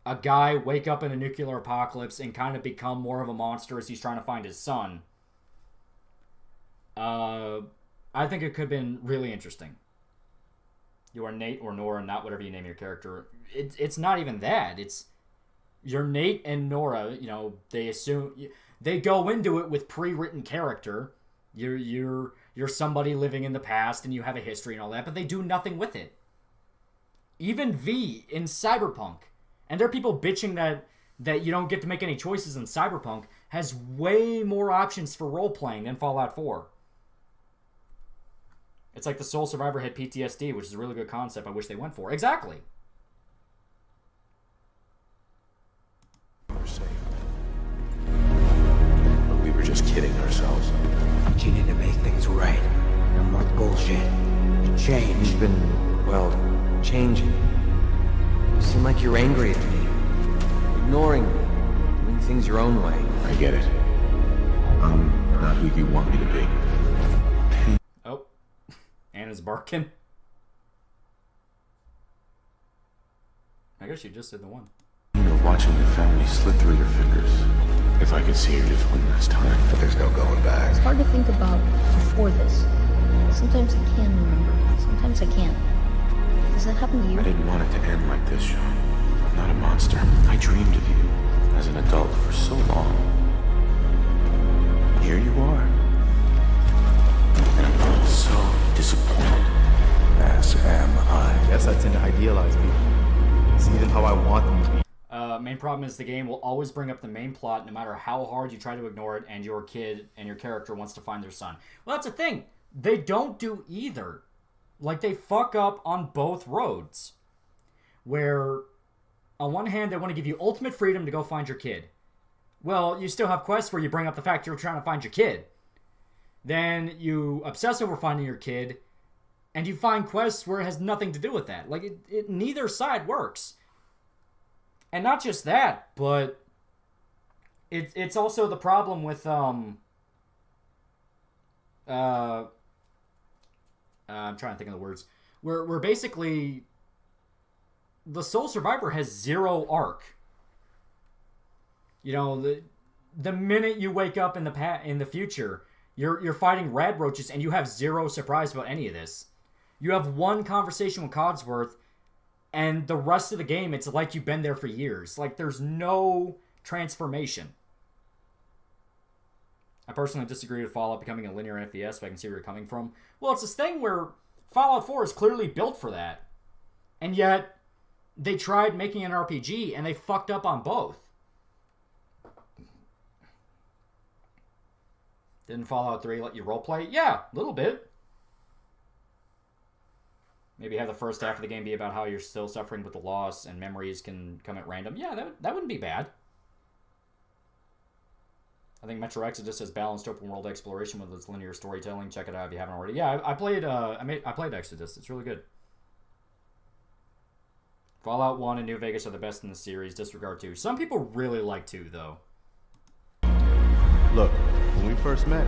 a guy wake up in a nuclear apocalypse and kind of become more of a monster as he's trying to find his son, I think it could have been really interesting. You are Nate or Nora, not whatever you name your character. It's not even that. It's you're Nate and Nora. You know, they go into it with pre-written character. You're somebody living in the past and you have a history and all that, but they do nothing with it. Even V in Cyberpunk, and there are people bitching that you don't get to make any choices in Cyberpunk, has way more options for role-playing than Fallout 4. It's like the Soul Survivor had PTSD, which is a really good concept I wish they went for. Exactly. we're safe. But we were just kidding ourselves. You need to make things right. No more bullshit. Change. You've been, well, changing. You seem like you're angry at me. Ignoring me. Doing things your own way. I get it. I'm not who you want me to be. Oh. Anna's barking. I guess you just did the one. You know, watching your family slip through your fingers. If I could see her just one last time. But there's no going back. It's hard to think about before this. Sometimes I can remember. Sometimes I can't. Does that happen to you? I didn't want it to end like this, Sean. I'm not a monster. I dreamed of you as an adult for so long. Here you are. And I'm so disappointed. As am I. Yes, I tend to idealize people. See them how I want them to be. Main problem is the game will always bring up the main plot no matter how hard you try to ignore it, and your kid and your character wants to find their son. Well, that's the thing. They don't do either. Like, they fuck up on both roads. Where, on one hand, they want to give you ultimate freedom to go find your kid. Well, you still have quests where you bring up the fact you're trying to find your kid. Then you obsess over finding your kid, and you find quests where it has nothing to do with that. Like, neither side works. And not just that, but it's also the problem with I'm trying to think of the words. Where basically the Soul Survivor has zero arc. You know, the minute you wake up in the future, you're fighting rad roaches and you have zero surprise about any of this. You have one conversation with Codsworth, and the rest of the game, it's like you've been there for years. Like, there's no transformation. I personally disagree with Fallout becoming a linear FPS, but I can see where you're coming from. Well, it's this thing where Fallout 4 is clearly built for that. And yet, they tried making an RPG, and they fucked up on both. Didn't Fallout 3 let you roleplay? Yeah, a little bit. Maybe have the first half of the game be about how you're still suffering with the loss and memories can come at random. Yeah, that wouldn't be bad. I think Metro Exodus has balanced open world exploration with its linear storytelling. Check it out if you haven't already. Yeah, I played Exodus. It's really good. Fallout 1 and New Vegas are the best in the series. Disregard 2. Some people really like 2, though. Look, when we first met,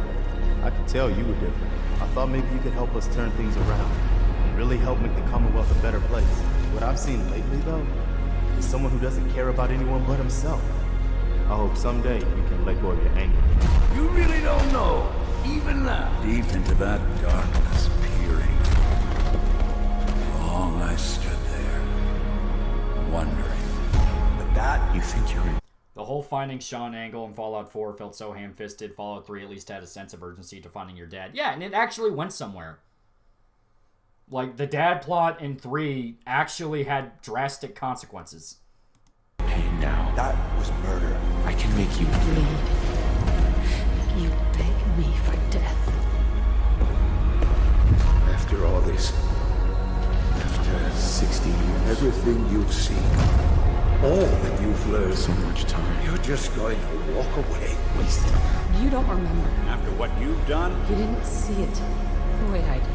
I could tell you were different. I thought maybe you could help us turn things around and really help make the Commonwealth a better place. What I've seen lately, though, is someone who doesn't care about anyone but himself. I hope someday you can let go of your anger. You really don't know, even now. Deep into that darkness, peering. Long I stood there, wondering. But that, you think you're in. The whole finding Sean angle in Fallout 4 felt so ham-fisted. Fallout 3 at least had a sense of urgency to finding your dad. Yeah, and it actually went somewhere. Like, the dad plot in 3 actually had drastic consequences. Hey, now. That was murder. I can make you bleed. You beg me for death. After all this, after 60 years, everything you've seen, all that you've learned, so much time, you're just going to walk away, wasted. You don't remember. After what you've done, You didn't see it the way I did.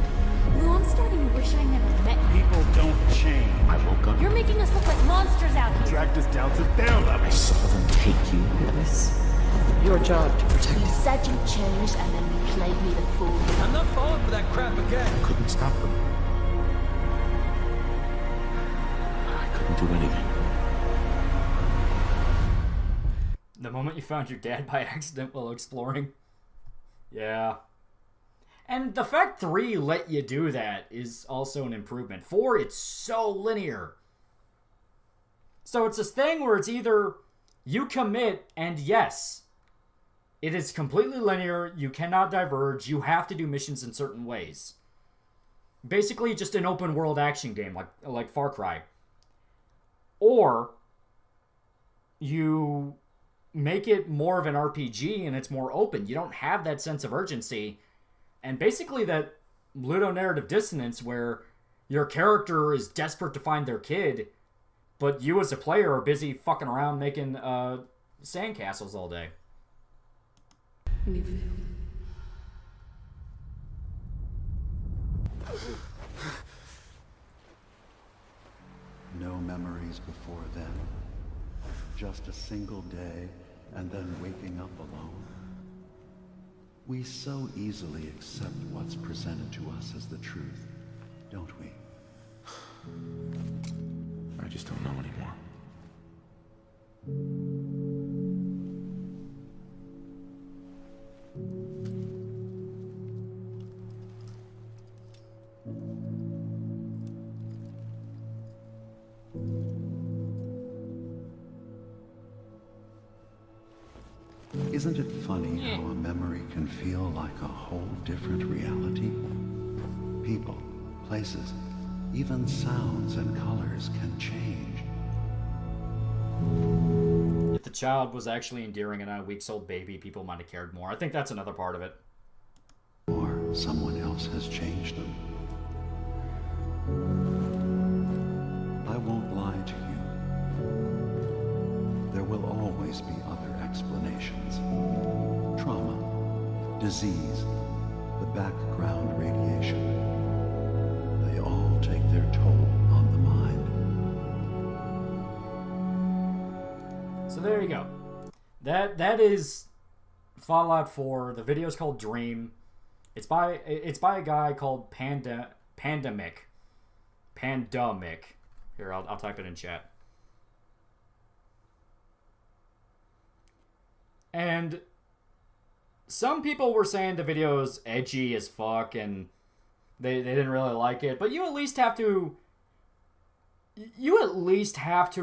Lou, I'm starting to wish I never met you. people don't change. I woke up. You're making us look like monsters out here. Dragged us down to their level. I saw them take you. It was your job to protect You me. said you changed and then you played me the fool. I'm not falling for that crap again. I couldn't stop them. I couldn't do anything. The moment you found your dad by accident while exploring. Yeah. And the fact 3 let you do that is also an improvement. 4, it's so linear. So it's this thing where it's either you commit and yes, it is completely linear, you cannot diverge, you have to do missions in certain ways. Basically just an open world action game like Far Cry. Or you make it more of an RPG and it's more open. You don't have that sense of urgency. And basically that ludonarrative dissonance where your character is desperate to find their kid, but you as a player are busy fucking around making sandcastles all day. You failed. No memories before then. Just a single day, and then waking up alone. We so easily accept what's presented to us as the truth, don't we? I just don't know anymore. Isn't it funny how a memory can feel like a whole different reality? People, places, even sounds and colors can change. If the child was actually endearing and not a weeks-old baby, people might have cared more. I think that's another part of it. Or someone else has changed them. I won't lie to you. There will always be other explanations. Trauma, disease, the background radiation. They all take their toll on the mind. So there you go. That is Fallout 4. The video is called Dream. It's by a guy called Pandemic. Here, I'll type it in chat. And some people were saying the video is edgy as fuck and they didn't really like it, but you at least have to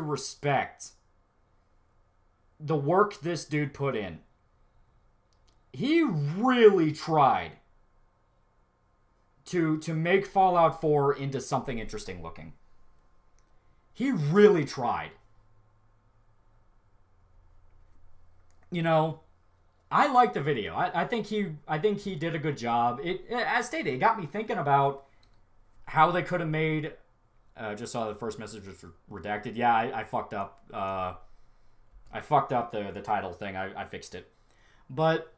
respect the work this dude put in. he really tried to make Fallout 4 into something interesting looking. He really tried. You know, I liked the video. I think he did a good job. As stated, it got me thinking about how they could have made. Just saw the first message was redacted. Yeah, I fucked up. I fucked up the title thing. I fixed it. But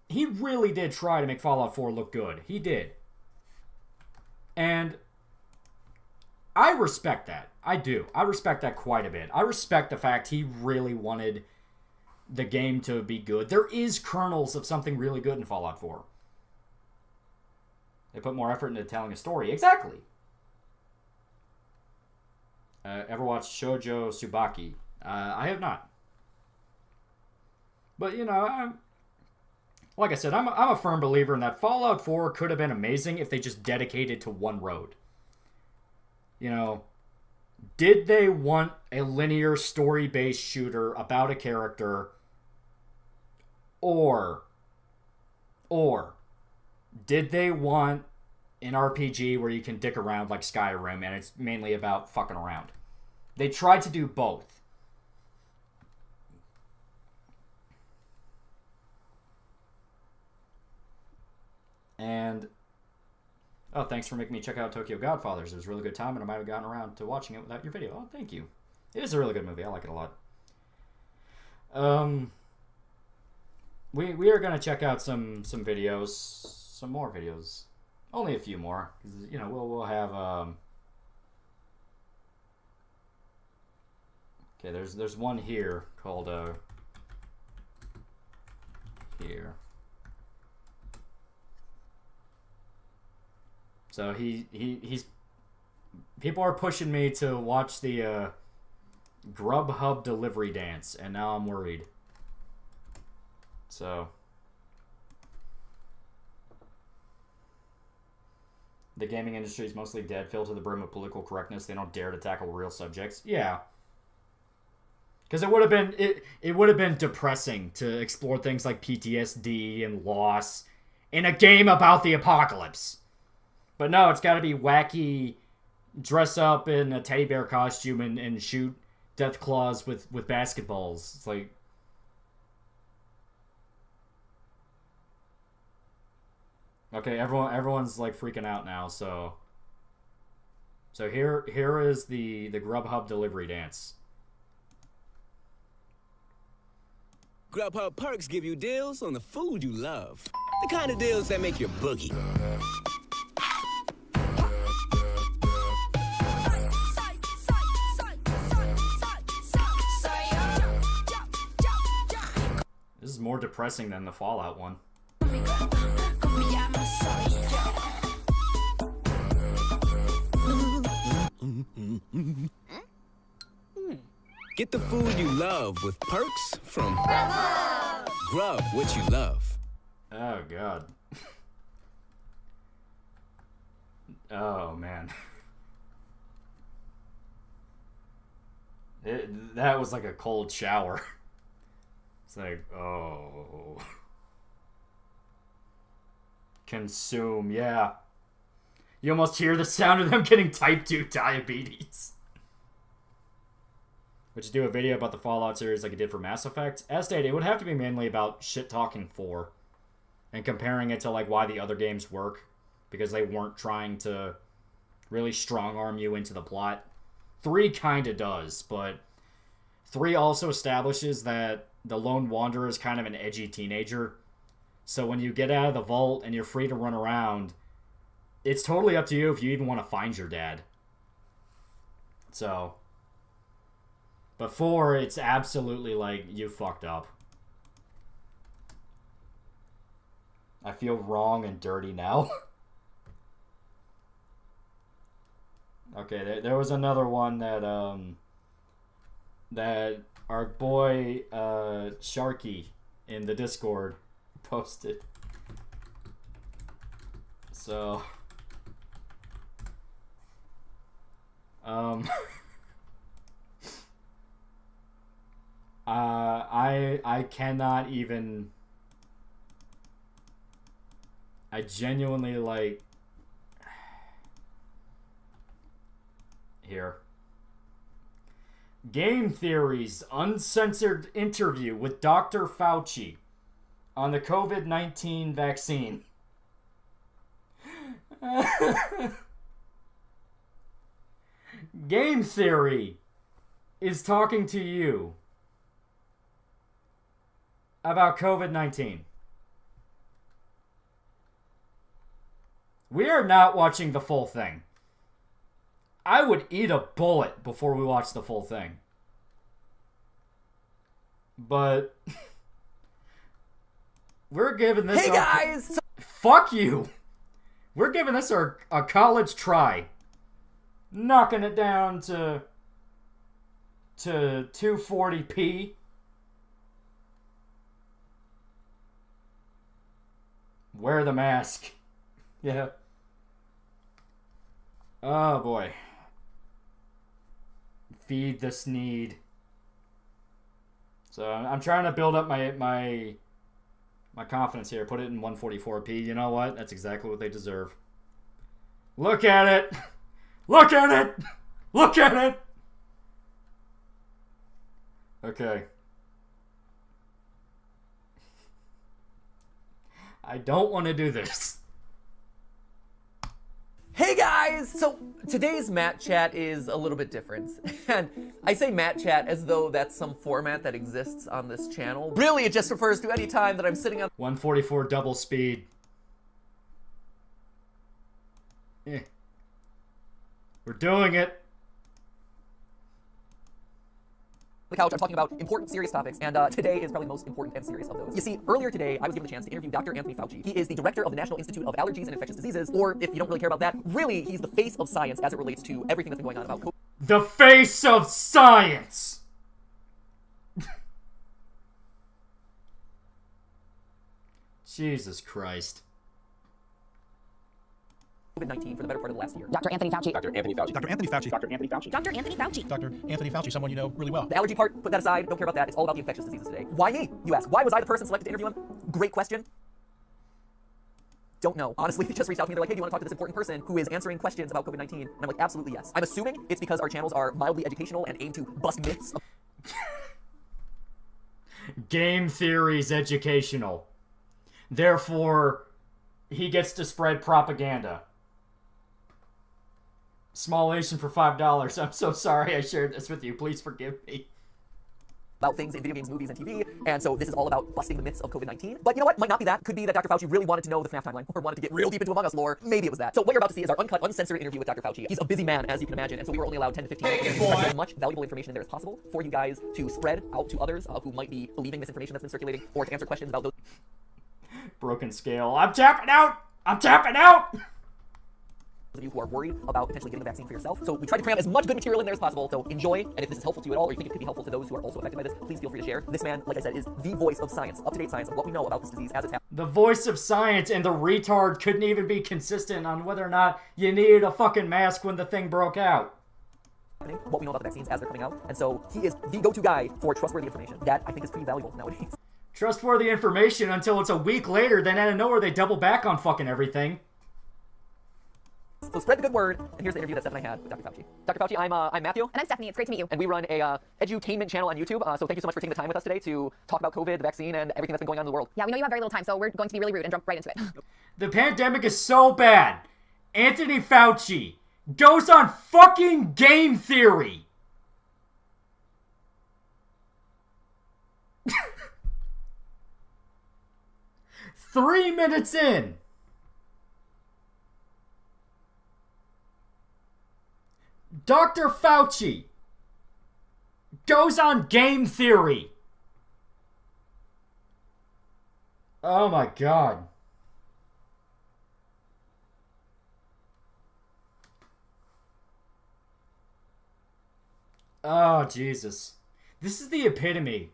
he really did try to make Fallout 4 look good. He did. And I respect that. I do. I respect that quite a bit. I respect the fact he really wanted the game to be good. There is kernels of something really good in Fallout 4. They put more effort into telling a story. Exactly. Ever watched Shoujo Tsubaki? I have not. But, you know, like I said, I'm a firm believer in that Fallout 4 could have been amazing if they just dedicated to one road. You know, did they want a linear story-based shooter about a character, or did they want an RPG where you can dick around like Skyrim and it's mainly about fucking around? They tried to do both. And, oh, thanks for making me check out Tokyo Godfathers. It was a really good time, and I might have gotten around to watching it without your video. Oh, thank you. It is a really good movie. I like it a lot. We are going to check out some videos. Some more videos. Only a few more. 'Cause, you know, we'll have... Okay, there's one here called... Here. So he's people are pushing me to watch the Grubhub delivery dance, and now I'm worried. So the gaming industry is mostly dead, filled to the brim with political correctness. They don't dare to tackle real subjects. Yeah. Because it would have been depressing to explore things like PTSD and loss in a game about the apocalypse. But no, it's got to be wacky, dress up in a teddy bear costume and shoot death claws with basketballs. It's like... Okay, everyone's like freaking out now, so here is the Grubhub delivery dance. Grubhub perks give you deals on the food you love. The kind of deals that make your boogie. This is more depressing than the Fallout one. Get the food you love with perks from Grub what you love. Oh, God. Oh, man. That was like a cold shower. It's like, oh. Consume, yeah. You almost hear the sound of them getting type 2 diabetes. Would you do a video about the Fallout series like you did for Mass Effect? As stated, it would have to be mainly about shit-talking 4. And comparing it to like why the other games work. Because they weren't trying to really strong-arm you into the plot. 3 kinda does, but 3 also establishes that the Lone Wanderer is kind of an edgy teenager. So when you get out of the vault and you're free to run around, it's totally up to you if you even want to find your dad. So... But 4, it's absolutely like, you fucked up. I feel wrong and dirty now. Okay, there was another one that, that our boy, Sharky in the Discord posted. So... I cannot even I genuinely like... Here. Game Theory's uncensored interview with Dr. Fauci on the COVID-19 vaccine. Game Theory is talking to you about COVID-19. We are not watching the full thing. I would eat a bullet before we watch the full thing. But we're giving this... Hey guys! Fuck you! We're giving this a college try. Knocking it down to 240p. Wear the mask. Yeah. Oh boy. Feed the Sneed. So I'm trying to build up my confidence here. Put it in 144p. You know what? That's exactly what they deserve. Look at it! Look at it! Look at it! Okay. I don't want to do this. Hey guys! So today's Matt Chat is a little bit different. And I say Matt Chat as though that's some format that exists on this channel. Really, it just refers to any time that I'm sitting on 144 double speed. Yeah. We're doing it. the couch. I'm talking about important, serious topics, and today is probably the most important and serious of those. You see, earlier today, I was given the chance to interview Dr. Anthony Fauci. He is the director of the National Institute of Allergies and Infectious Diseases, or if you don't really care about that, really, he's the face of science as it relates to everything that's been going on about COVID. The face of science! Jesus Christ. COVID-19 for the better part of the last year. Dr. Anthony Fauci. Dr. Anthony Fauci. Dr. Anthony Fauci. Dr. Anthony Fauci. Dr. Anthony Fauci. Dr. Anthony Fauci, someone you know really well. The allergy part, put that aside. Don't care about that. It's all about the infectious diseases today. Why me, you ask? Why was I the person selected to interview him? Great question. Don't know. Honestly, they just reached out to me. They're like, hey, do you want to talk to this important person who is answering questions about COVID-19? And I'm like, absolutely yes. I'm assuming it's because our channels are mildly educational and aim to bust myths. Game theory's educational. Therefore, he gets to spread propaganda. Small Asian for $5. I'm so sorry I shared this with you. Please forgive me. About things in video games, movies, and TV, and so this is all about busting the myths of COVID-19. But you know what? Might not be that. Could be that Dr. Fauci really wanted to know the FNAF timeline, or wanted to get real deep into Among Us lore. Maybe it was that. So what you're about to see is our uncut, uncensored interview with Dr. Fauci. He's a busy man, as you can imagine, and so we were only allowed 10 to 15 minutes to get as much valuable information in there as possible for you guys to spread out to others who might be believing misinformation that's been circulating, or to answer questions about those. Broken scale. I'm tapping out! I'm tapping out! Those of you who are worried about potentially getting the vaccine for yourself. So we tried to cram as much good material in there as possible, so enjoy, and if this is helpful to you at all, or you think it could be helpful to those who are also affected by this, please feel free to share. This man, like I said, is the voice of science, up-to-date science of what we know about this disease as it's happening. The voice of science, and the retard couldn't even be consistent on whether or not you needed a fucking mask when the thing broke out. What we know about the vaccines as they're coming out, and so he is the go-to guy for trustworthy information. That, I think, is pretty valuable nowadays. Trustworthy information until it's a week later, then out of nowhere they double back on fucking everything. So spread the good word, and here's the interview that Steph and I had with Dr. Fauci. Dr. Fauci, I'm Matthew. And I'm Stephanie. It's great to meet you. And we run a edutainment channel on YouTube, so thank you so much for taking the time with us today to talk about COVID, the vaccine, and everything that's been going on in the world. Yeah, we know you have very little time, so we're going to be really rude and jump right into it. The pandemic is so bad. Anthony Fauci goes on fucking game theory. Three minutes in. Dr. Fauci goes on game theory. Oh my God. Oh, Jesus. This is the epitome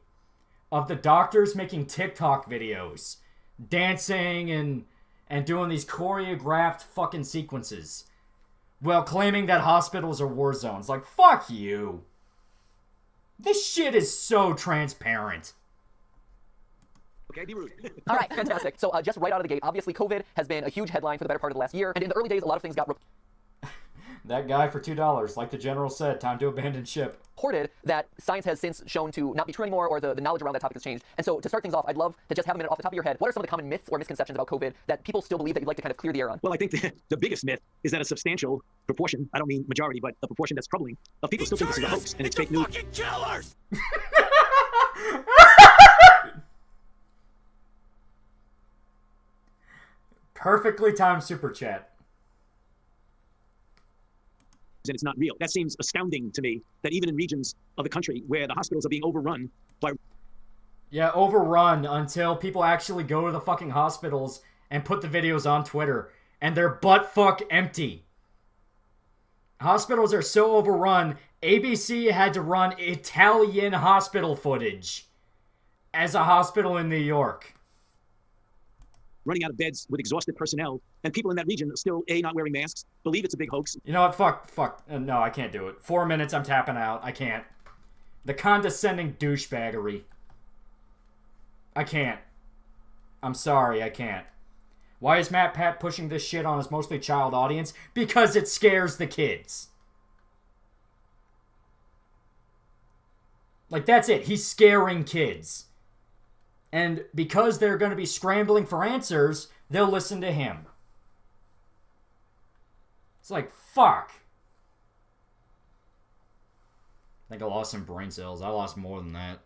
of the doctors making TikTok videos, dancing and doing these choreographed fucking sequences, while claiming that hospitals are war zones. Like, fuck you. This shit is so transparent. Okay, be rude. All right, fantastic. So just right out of the gate, obviously COVID has been a huge headline for the better part of the last year. And in the early days, a lot of things got That guy for $2, like the general said, time to abandon ship. reported that science has since shown to not be true anymore, or the knowledge around that topic has changed. And so to start things off, I'd love to just have a minute off the top of your head. What are some of the common myths or misconceptions about COVID that people still believe that you'd like to kind of clear the air on? Well, I think the biggest myth is that a substantial proportion, I don't mean majority, but a proportion that's troubling, of people still think this is a hoax and it's fake news. Fucking killers! Perfectly timed super chat. And it's not real. That seems astounding to me, that even in regions of the country where the hospitals are being overrun by... Yeah, overrun until people actually go to the fucking hospitals and put the videos on Twitter, and they're butt-fuck empty. Hospitals are so overrun, ABC had to run Italian hospital footage as a hospital in New York. Running out of beds with exhausted personnel, and people in that region are still, A, not wearing masks, believe it's a big hoax. You know what? Fuck. No, I can't do it. 4 minutes, I'm tapping out. I can't. The condescending douchebaggery. I can't. I'm sorry, I can't. Why is Matt Pat pushing this shit on his mostly child audience? Because it scares the kids. Like, that's it. He's scaring kids. And because they're going to be scrambling for answers, they'll listen to him. It's like, fuck. I think I lost some brain cells. I lost more than that.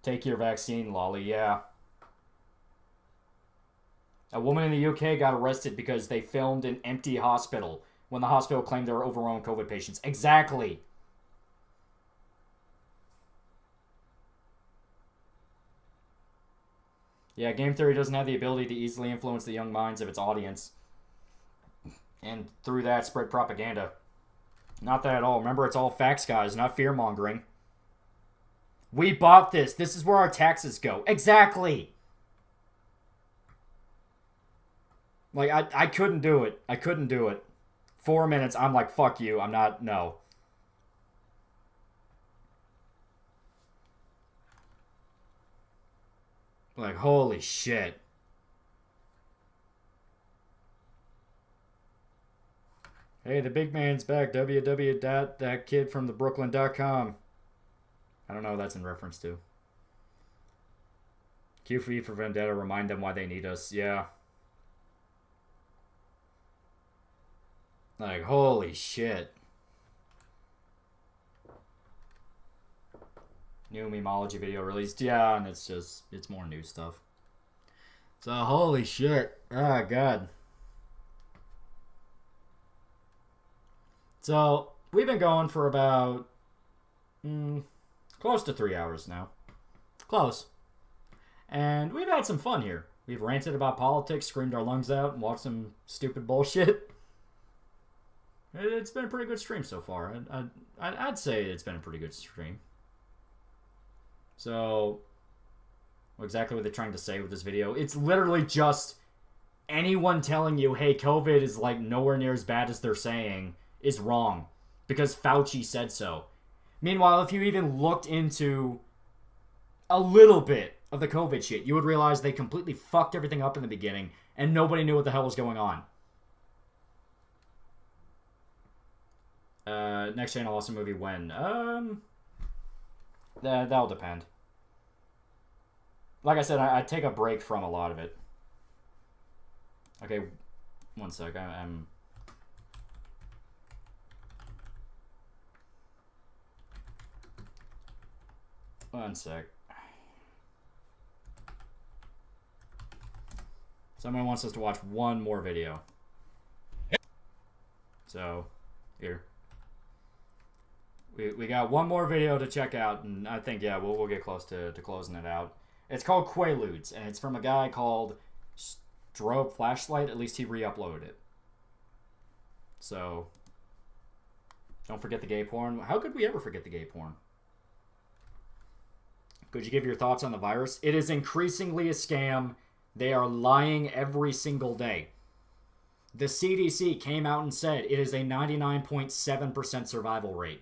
Take your vaccine, Lolly. Yeah. A woman in the UK got arrested because they filmed an empty hospital when the hospital claimed there were overrun COVID patients. Exactly. Yeah, game theory doesn't have the ability to easily influence the young minds of its audience. And through that, spread propaganda. Not that at all. Remember, it's all facts, guys, not fear-mongering. We bought this. This is where our taxes go. Exactly. Like, I couldn't do it. I couldn't do it. 4 minutes, I'm like, fuck you. I'm not, no. Like, holy shit. Hey, the big man's back. www.thatkidfromthebrooklyn.com. I don't know what that's in reference to. Q for E for Vendetta. Remind them why they need us. Yeah. Like, holy shit. New memology video released. Yeah, and it's more new stuff. So, holy shit. Oh, God. So, we've been going for about close to 3 hours now. Close. And we've had some fun here. We've ranted about politics, screamed our lungs out, and watched some stupid bullshit. It's been a pretty good stream so far. I'd say it's been a pretty good stream. So, exactly what they're trying to say with this video. It's literally just anyone telling you, hey, COVID is like nowhere near as bad as they're saying is wrong. Because Fauci said so. Meanwhile, if you even looked into a little bit of the COVID shit, you would realize they completely fucked everything up in the beginning and nobody knew what the hell was going on. Next Channel Awesome movie when? That'll depend. Like I said, I take a break from a lot of it. Okay, one sec. I'm... One sec. Someone wants us to watch one more video. So, here. We got one more video to check out, and I think, yeah, we'll get close to closing it out. It's called Quaaludes, and it's from a guy called Strobe Flashlight. At least he re-uploaded it. So, don't forget the gay porn. How could we ever forget the gay porn? Could you give your thoughts on the virus? It is increasingly a scam. They are lying every single day. The CDC came out and said it is a 99.7% survival rate.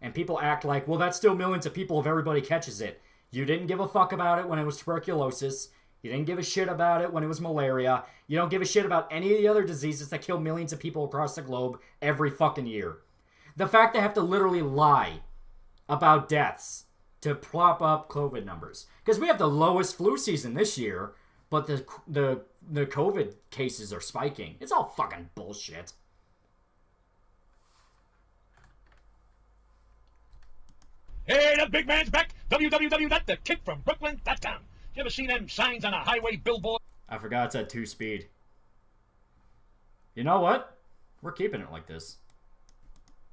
And people act like, well, that's still millions of people if everybody catches it. You didn't give a fuck about it when it was tuberculosis. You didn't give a shit about it when it was malaria. You don't give a shit about any of the other diseases that kill millions of people across the globe every fucking year. The fact they have to literally lie about deaths to prop up COVID numbers. Because we have the lowest flu season this year, but the COVID cases are spiking. It's all fucking bullshit. Hey, the big man's back. www.thekickfrombrooklyn.com. You ever seen them signs on a highway billboard? I forgot it's at 2-speed. You know what? We're keeping it like this.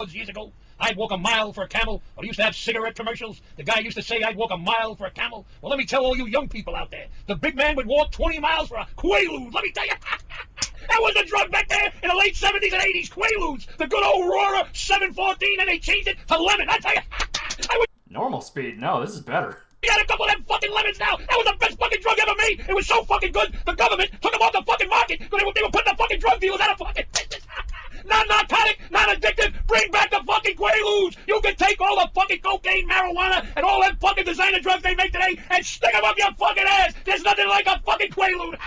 Years ago, I'd walk a mile for a camel. Or they used to have cigarette commercials. The guy used to say I'd walk a mile for a camel. Well, let me tell all you young people out there, the big man would walk 20 miles for a Quaaludes. Let me tell you, that was a drug back there in the late 70s and 80s. Quaaludes, the good old Aurora 714, and they changed it to lemon. I tell you, Normal speed? No, this is better. We got a couple of them fucking lemons now. That was the best fucking drug ever made. It was so fucking good, the government took them off the fucking market because they were putting the fucking drug dealers out of fucking business. Non-narcotic, non-addictive, bring back the fucking Quaaludes. You can take all the fucking cocaine, marijuana, and all them fucking designer drugs they make today and stick them up your fucking ass. There's nothing like a fucking Quaalude.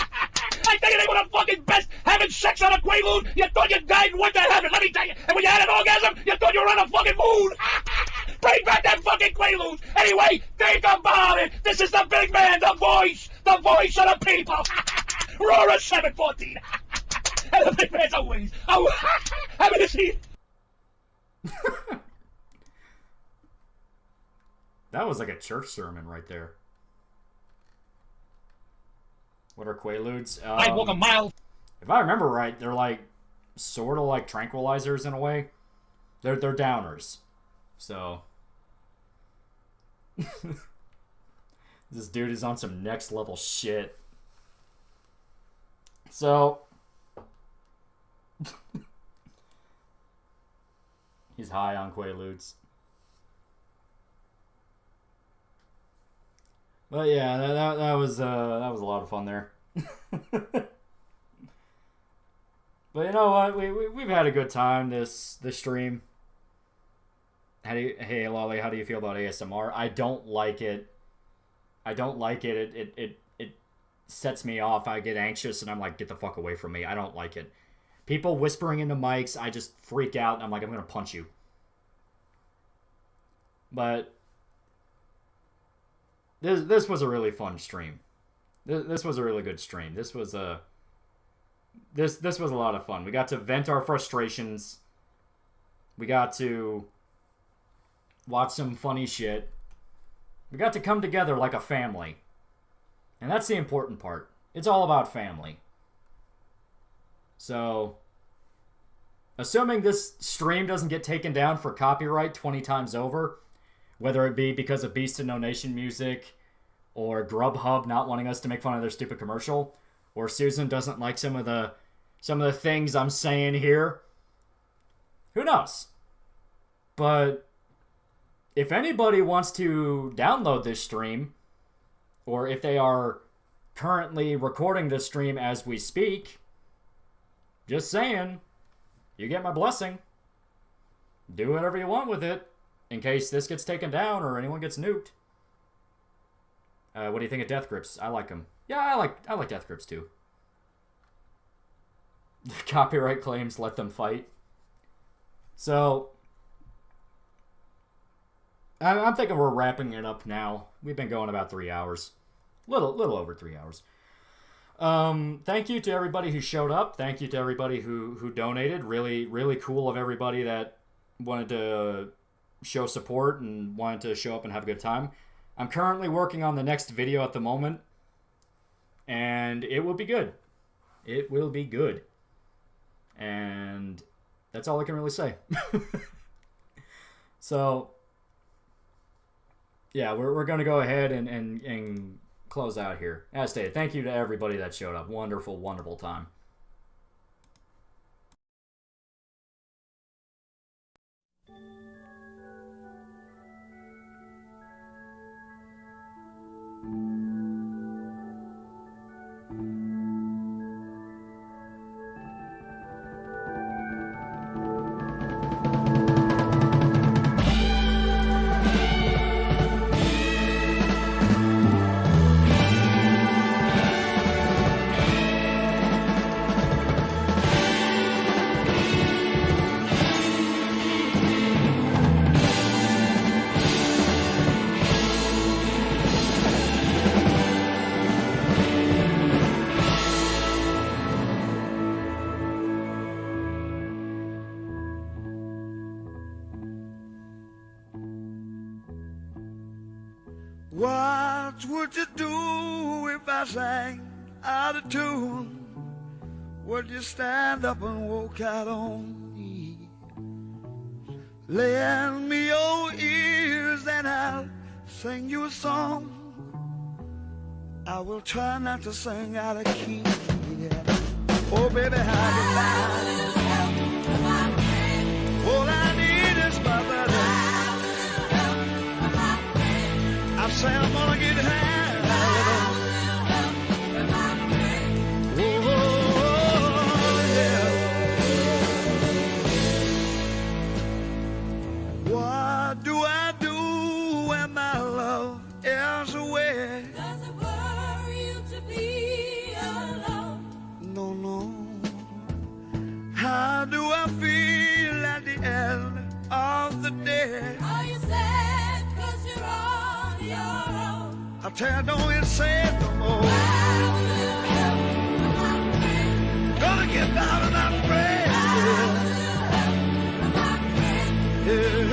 I tell you, they were the fucking best. Having sex on a Quaalude, you thought you died and went to heaven, let me tell you. And when you had an orgasm, you thought you were on a fucking moon. Bring back that fucking Quaaludes. Anyway, think about it. This is the big man, the voice of the people. Aurora 714. And the big man's always, having to see. That was like a church sermon right there. What are Quaaludes? I'd walk a mile. If I remember right, they're like sort of like tranquilizers in a way. They're downers. So this dude is on some next level shit. So he's high on Quaaludes. But yeah, that was a lot of fun there. But you know what? We've had a good time this stream. Hey Lolly, how do you feel about ASMR? I don't like it. It sets me off. I get anxious and I'm like, get the fuck away from me. I don't like it. People whispering into mics, I just freak out and I'm like, I'm gonna punch you. But this was a really fun stream. This was a really good stream. This was a lot of fun. We got to vent our frustrations. We got to watch some funny shit. We got to come together like a family. And that's the important part. It's all about family. So, assuming this stream doesn't get taken down for copyright 20 times over, whether it be because of Beast and No Nation music, or Grubhub not wanting us to make fun of their stupid commercial, or Susan doesn't like some of the things I'm saying here, who knows? But if anybody wants to download this stream, or if they are currently recording this stream as we speak, just saying, you get my blessing. Do whatever you want with it, in case this gets taken down or anyone gets nuked. What do you think of Death Grips? I like them. Yeah, I like Death Grips too. Copyright claims, let them fight. So, I'm thinking we're wrapping it up now. We've been going about 3 hours. Little over 3 hours. Thank you to everybody who showed up. Thank you to everybody who donated. Really, really cool of everybody that wanted to show support and wanted to show up and have a good time. I'm currently working on the next video at the moment, and it will be good. It will be good. And that's all I can really say. So, yeah, we're going to go ahead and close out here. As stated, thank you to everybody that showed up. Wonderful, wonderful time. What would you do if I sang out of tune? Would you stand up and walk out on me? Lend me your ears and I'll sing you a song. I will try not to sing out of key. Yeah. Oh, baby, how do all I need is my buddy. I say I'm gonna get high. Oh, yeah. What do I do when my love is away? Does it worry you to be alone? No, no. How do I feel at the end of the day? Are you sad 'cause you're on your own? I tell you, don't get sad no more. Gonna get by with my friends. Yeah,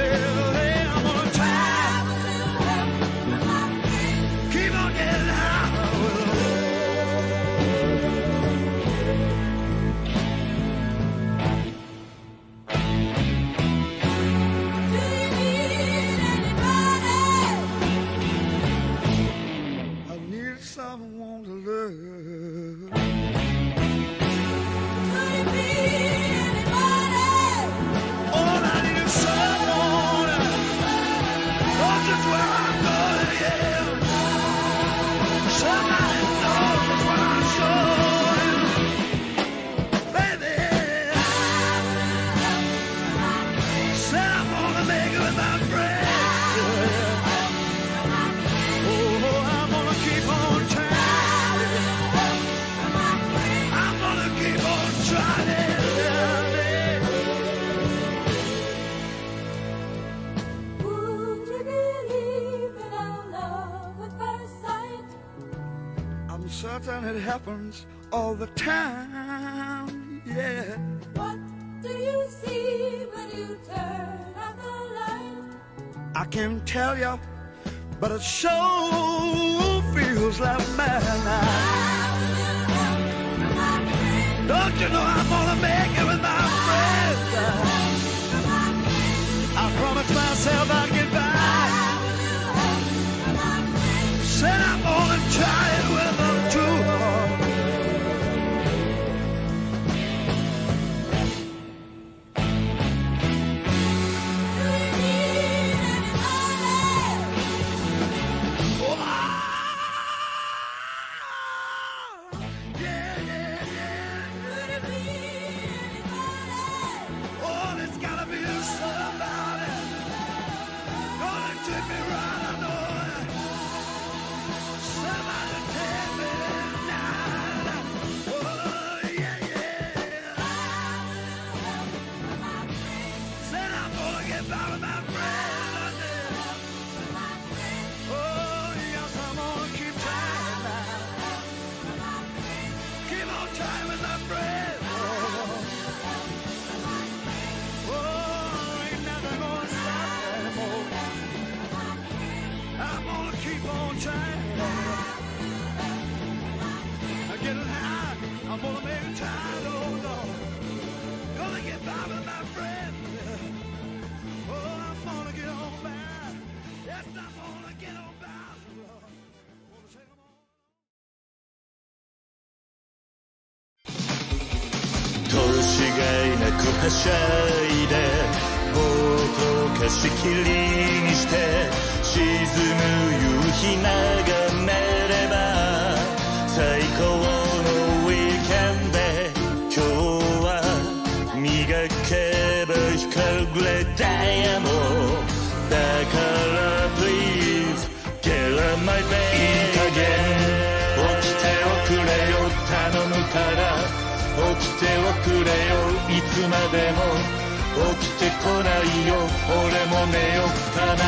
I'm gonna try. Keep on getting high. Someone to love. Could it be anybody? All I need is someone. Oh, just where I'm going, yeah. Somebody knows what I'm showing. Baby, said I'm gonna make it with my friends. Would you believe in our love at first sight? I'm certain it happens all the time, yeah. What do you see when you turn out the light? I can't tell you, but it sure feels like madness. Don't you know I'm gonna make it with my friends? I promised myself I'd get by. Said I'm gonna try it with them too. I'm gonna make it tight, oh Lord. Gonna get by with my friends. Oh, I'm gonna get on by. Yes, I'm gonna get on by. Wanna take 'em on? 年がいなくはしゃいでボートを貸し切りにして沈む夕日眺めれば最高のウィーケンドで今日は磨けば光るダイヤモンドだから Please get on my bed いい加減起きておくれよ頼むから起きておくれよいつまでも起きてこないよ俺も寝よっかな